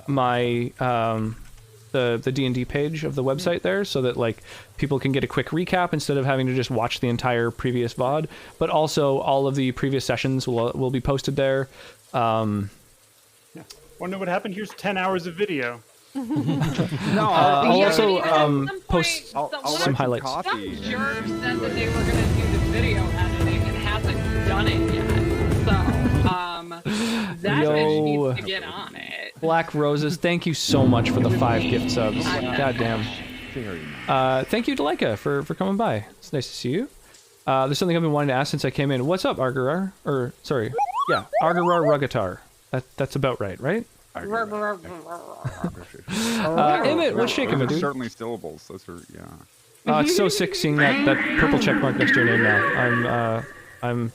my the D&D page of the website there, so that like people can get a quick recap instead of having to just watch the entire previous VOD. But also all of the previous sessions will be posted there. Want to know what happened? Here's 10 hours of video. I'll also post some highlights. Some jerk said that they were going to do the video editing and hasn't done it yet. So, that bitch needs to get on it. Black Roses, thank you so much for the 5 gift subs. Goddamn. Thank you to Leica for coming by. It's nice to see you. There's something I've been wanting to ask since I came in. What's up, Argarar? Or, sorry. Yeah, Argarar Rugatar. That's about right? Emmett, what's shaking, those are dude? certainly syllables. Those are, yeah. It's so sick seeing that purple check mark next to your name now. I'm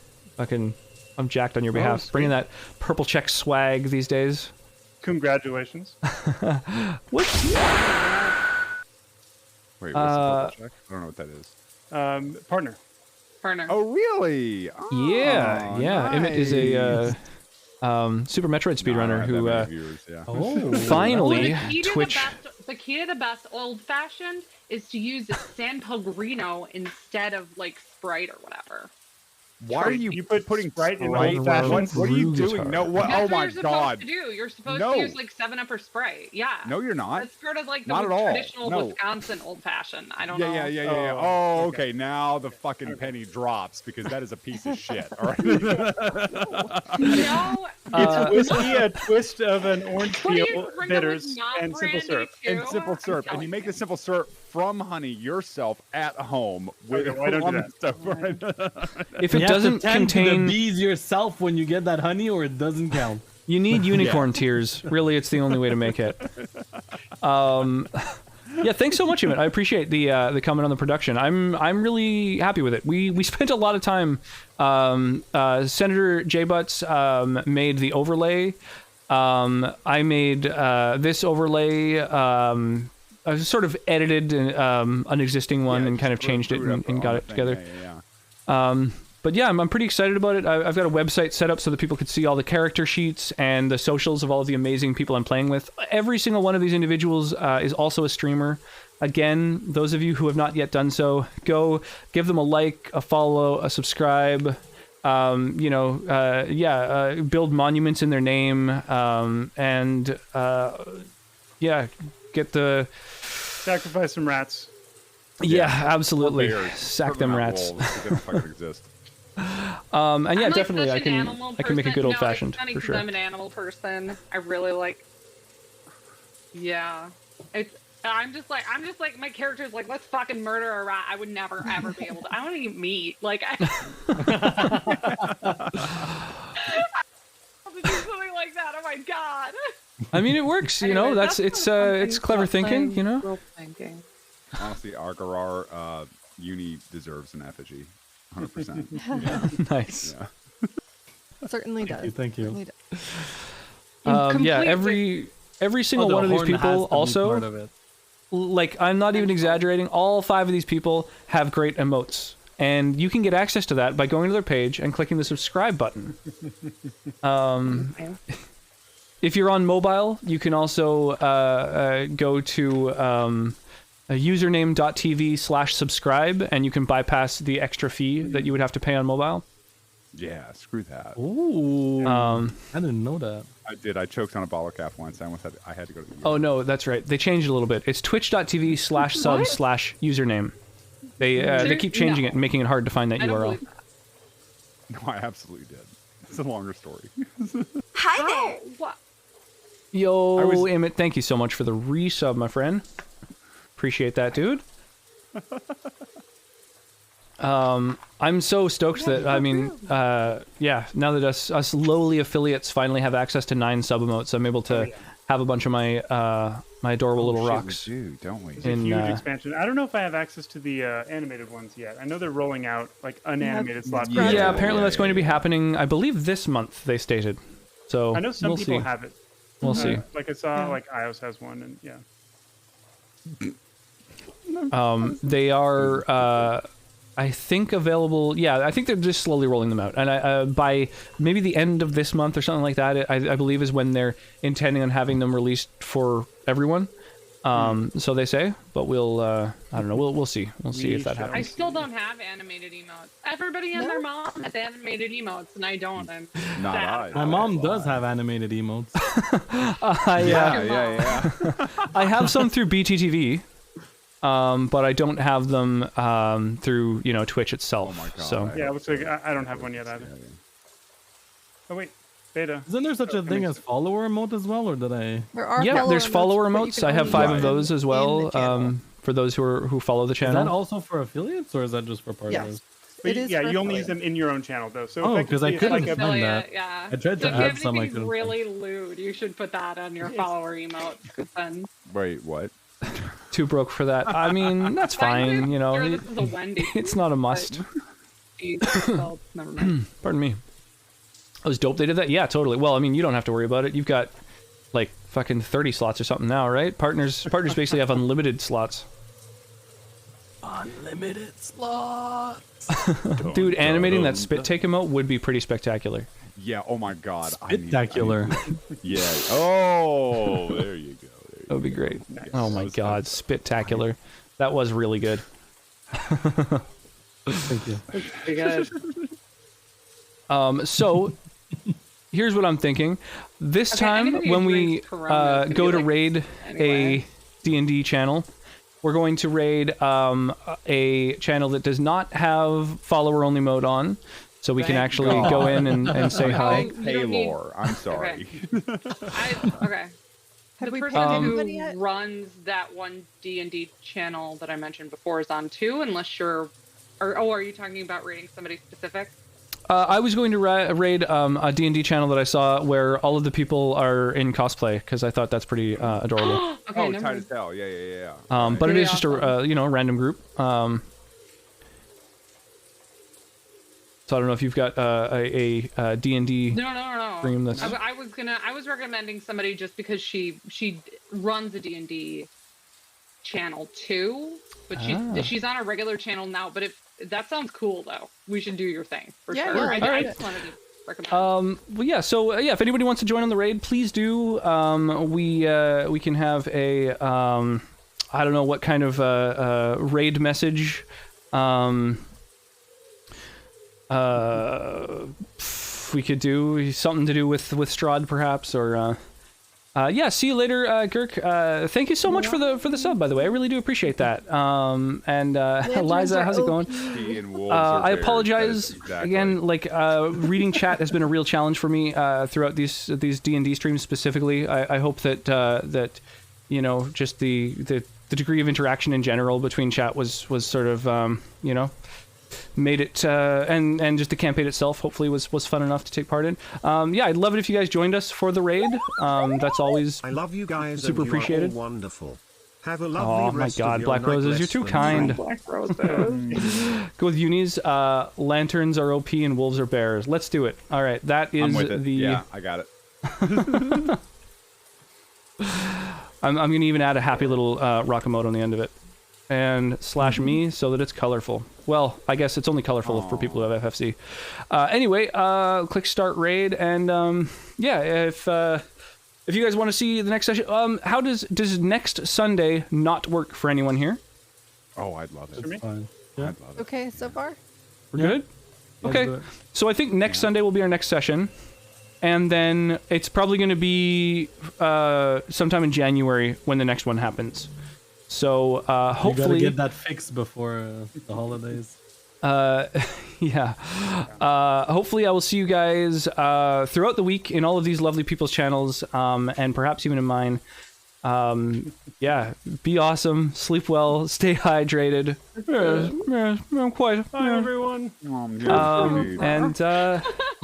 jacked on your behalf. Bringing that purple check swag these days. Congratulations. What? Wait, what's the purple check? I don't know what that is. Partner. Oh, really? Oh, yeah. Nice. Emmett is a Super Metroid speedrunner who finally Twitch. The key to the best old fashioned is to use San Pellegrino instead of like Sprite or whatever. Why are you putting Sprite in Sprite? old fashioned? What are you doing? No, what? That's Oh my what you're god! supposed to do. You're supposed to use like 7-Up or Sprite. Yeah. No, you're not. That's part of like the Not at all. traditional No. Wisconsin old fashioned. I don't know. Yeah. Oh, okay. Now the fucking penny drops because that is a piece of shit. All right. No. It's whiskey, a twist of an orange What do you peel, bring bitters, up with not and simple syrup. brandy, And simple syrup, and you make the simple syrup from honey yourself at home with Okay, why don't do that? stuff. If You it have to doesn't tend to contain, the bees yourself when you get that honey, or it doesn't count. you need unicorn tears. Really, it's the only way to make it. Yeah, thanks so much, Emmett. I appreciate the comment on the production. I'm really happy with it. We spent a lot of time. Senator J Butts made the overlay. I made this overlay. I sort of edited an existing one and kind of changed it and got it together. But yeah, I'm pretty excited about it. I've got a website set up so that people could see all the character sheets and the socials of all of the amazing people I'm playing with. Every single one of these individuals is also a streamer. Again, those of you who have not yet done so, go give them a like, a follow, a subscribe. Build monuments in their name, and get the sacrifice some rats. Yeah, absolutely. Sack them rats. And yeah, definitely, I can make a good old fashioned for sure. I'm an animal person. I really like. Yeah, I'm just like my character's like, let's fucking murder a rat. I would never ever be able to. I don't eat meat. Like I to do something like that. Oh my god. I mean, it works. You know, it's clever thinking. You know. Honestly, Argarar Uni deserves an effigy. 100%. Nice. Yeah. Certainly does. Thank you. Certainly does. Yeah, every single one of these people also, like, I'm not even exaggerating, all 5 of these people have great emotes. And you can get access to that by going to their page and clicking the subscribe button. If you're on mobile, you can also go to username.tv/subscribe, and you can bypass the extra fee that you would have to pay on mobile. Yeah, screw that. Ooh. I didn't know that. I did. I choked on a bottle cap once. I had to go to the Oh, no, that's right. They changed it a little bit. It's twitch.tv/sub/username. They keep changing it and making it hard to find that URL. No, I absolutely did. It's a longer story. Hi there. What? Yo, Emmett, thank you so much for the resub, my friend. Appreciate that, dude. I'm so stoked that, I mean, now that us lowly affiliates finally have access to 9 sub emotes, I'm able to have a bunch of my my adorable little rocks. We do, don't we? It's a huge expansion. I don't know if I have access to the animated ones yet. I know they're rolling out like unanimated slots. Yeah, apparently that's going to be happening, I believe, this month, they stated. So I know some people have it. We'll see. Like I saw, like iOS has one, and yeah. They are, I think, available. Yeah, I think they're just slowly rolling them out, and by maybe the end of this month or something like that, I believe is when they're intending on having them released for everyone. So they say, but we'll, I don't know. We'll see. We'll see if that happens. I still don't have animated emotes. Everybody and their mom has animated emotes, and I don't. I'm sad. My mom does have animated emotes. Yeah. I have some through BTTV. But I don't have them through Twitch itself. Oh my God. So yeah, it looks like I don't have one yet either. Oh wait, beta. Isn't there such a thing as follower emote as well, or did I? There's follower emotes. I have 5 of those as well. For those who follow the channel. Is that also for affiliates, or is that just for partners? Yes. But you only use them in your own channel though. So because I couldn't find that. Yeah. I tried to add some. I couldn't. Really lewd. You should put that on your follower emotes. Then. Wait, what? Too broke for that. I mean, that's fine. This is a Wendy. It's not a must. Never mind. Pardon me. It was dope they did that. Yeah, totally. Well, I mean, you don't have to worry about it. You've got like fucking 30 slots or something now, right? Partners basically have unlimited slots. Unlimited slots. Dude, animating that spit take emote would be pretty spectacular. Yeah. Oh my God. Spectacular. Yeah. Oh, there you go. That would be great. Nice. Oh my God, spectacular. That was really good. Thank you. Pretty good. So here's what I'm thinking. This time when we go to raid a D&D channel, we're going to raid a channel that does not have follower-only mode on, so we can actually go in and say hi. Paylor, I'm sorry. Okay. Have the we person who yet? runs that one D&D channel that I mentioned before is on too, unless you're... are you talking about rating somebody specific? I was going to raid a D&D channel that I saw where all of the people are in cosplay because I thought that's pretty adorable. Okay, tight as hell. Yeah. But it is just a a random group. So I don't know if you've got a D&D. No. Stream that's... I was recommending somebody just because she runs a D&D channel too, but she's on a regular channel now. But if that sounds cool though, we should do your thing for sure. I just wanted to recommend. Well, yeah. So yeah, if anybody wants to join on the raid, please do. We can have a I don't know what kind of raid message. We could do something to do with Strahd perhaps, or yeah. See you later, Girk. Thank you so much for the sub, by the way. I really do appreciate that. And Liza, how's it going? I apologize again. Like reading chat has been a real challenge for me throughout these D&D streams specifically. I hope that you know, just the degree of interaction in general between chat was sort of you know, made it and just the campaign itself hopefully was fun enough to take part in. Yeah, I'd love it if you guys joined us for the raid. That's always I love you guys. Super and you appreciated. Are all wonderful. Have a lovely rest my God, of your Black night. Roses, you're too kind. Black Roses. Go with unis. Lanterns are OP and wolves are bears. Let's do it. All right, that is I'm with it. the. Yeah, I got it. I'm gonna even add a happy little rock emote on the end of it, and slash me so that it's colorful. Well, I guess it's only colorful for people who have FFC. Anyway, click start raid, and yeah, if you guys want to see the next session, how does next Sunday not work for anyone here? Oh, I'd love it. It's fine. Yeah. I'd love it. Okay, so far. We're good? Okay. So I think next Sunday will be our next session. And then it's probably going to be sometime in January when the next one happens. So hopefully... You gotta get that fixed before the holidays. Yeah. Hopefully I will see you guys throughout the week in all of these lovely people's channels, and perhaps even in mine. Yeah, be awesome, sleep well, stay hydrated. Yes, I'm quite. Bye, everyone. And yeah.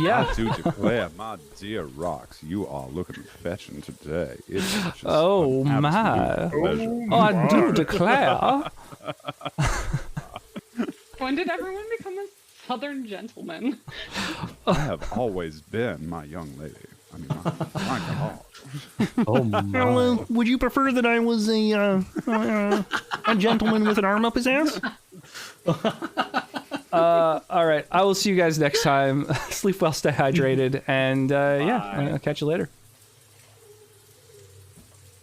I do declare, my dear Rocks, you are looking fetching today. It's just Oh an my! absolute pleasure. Oh, I do declare. When did everyone become a Southern gentleman? I have always been my young lady. I mean, my God. Oh my! Would you prefer that I was a gentleman with an arm up his ass? All right, I will see you guys next time. Sleep well, stay hydrated, and yeah, I'll catch you later.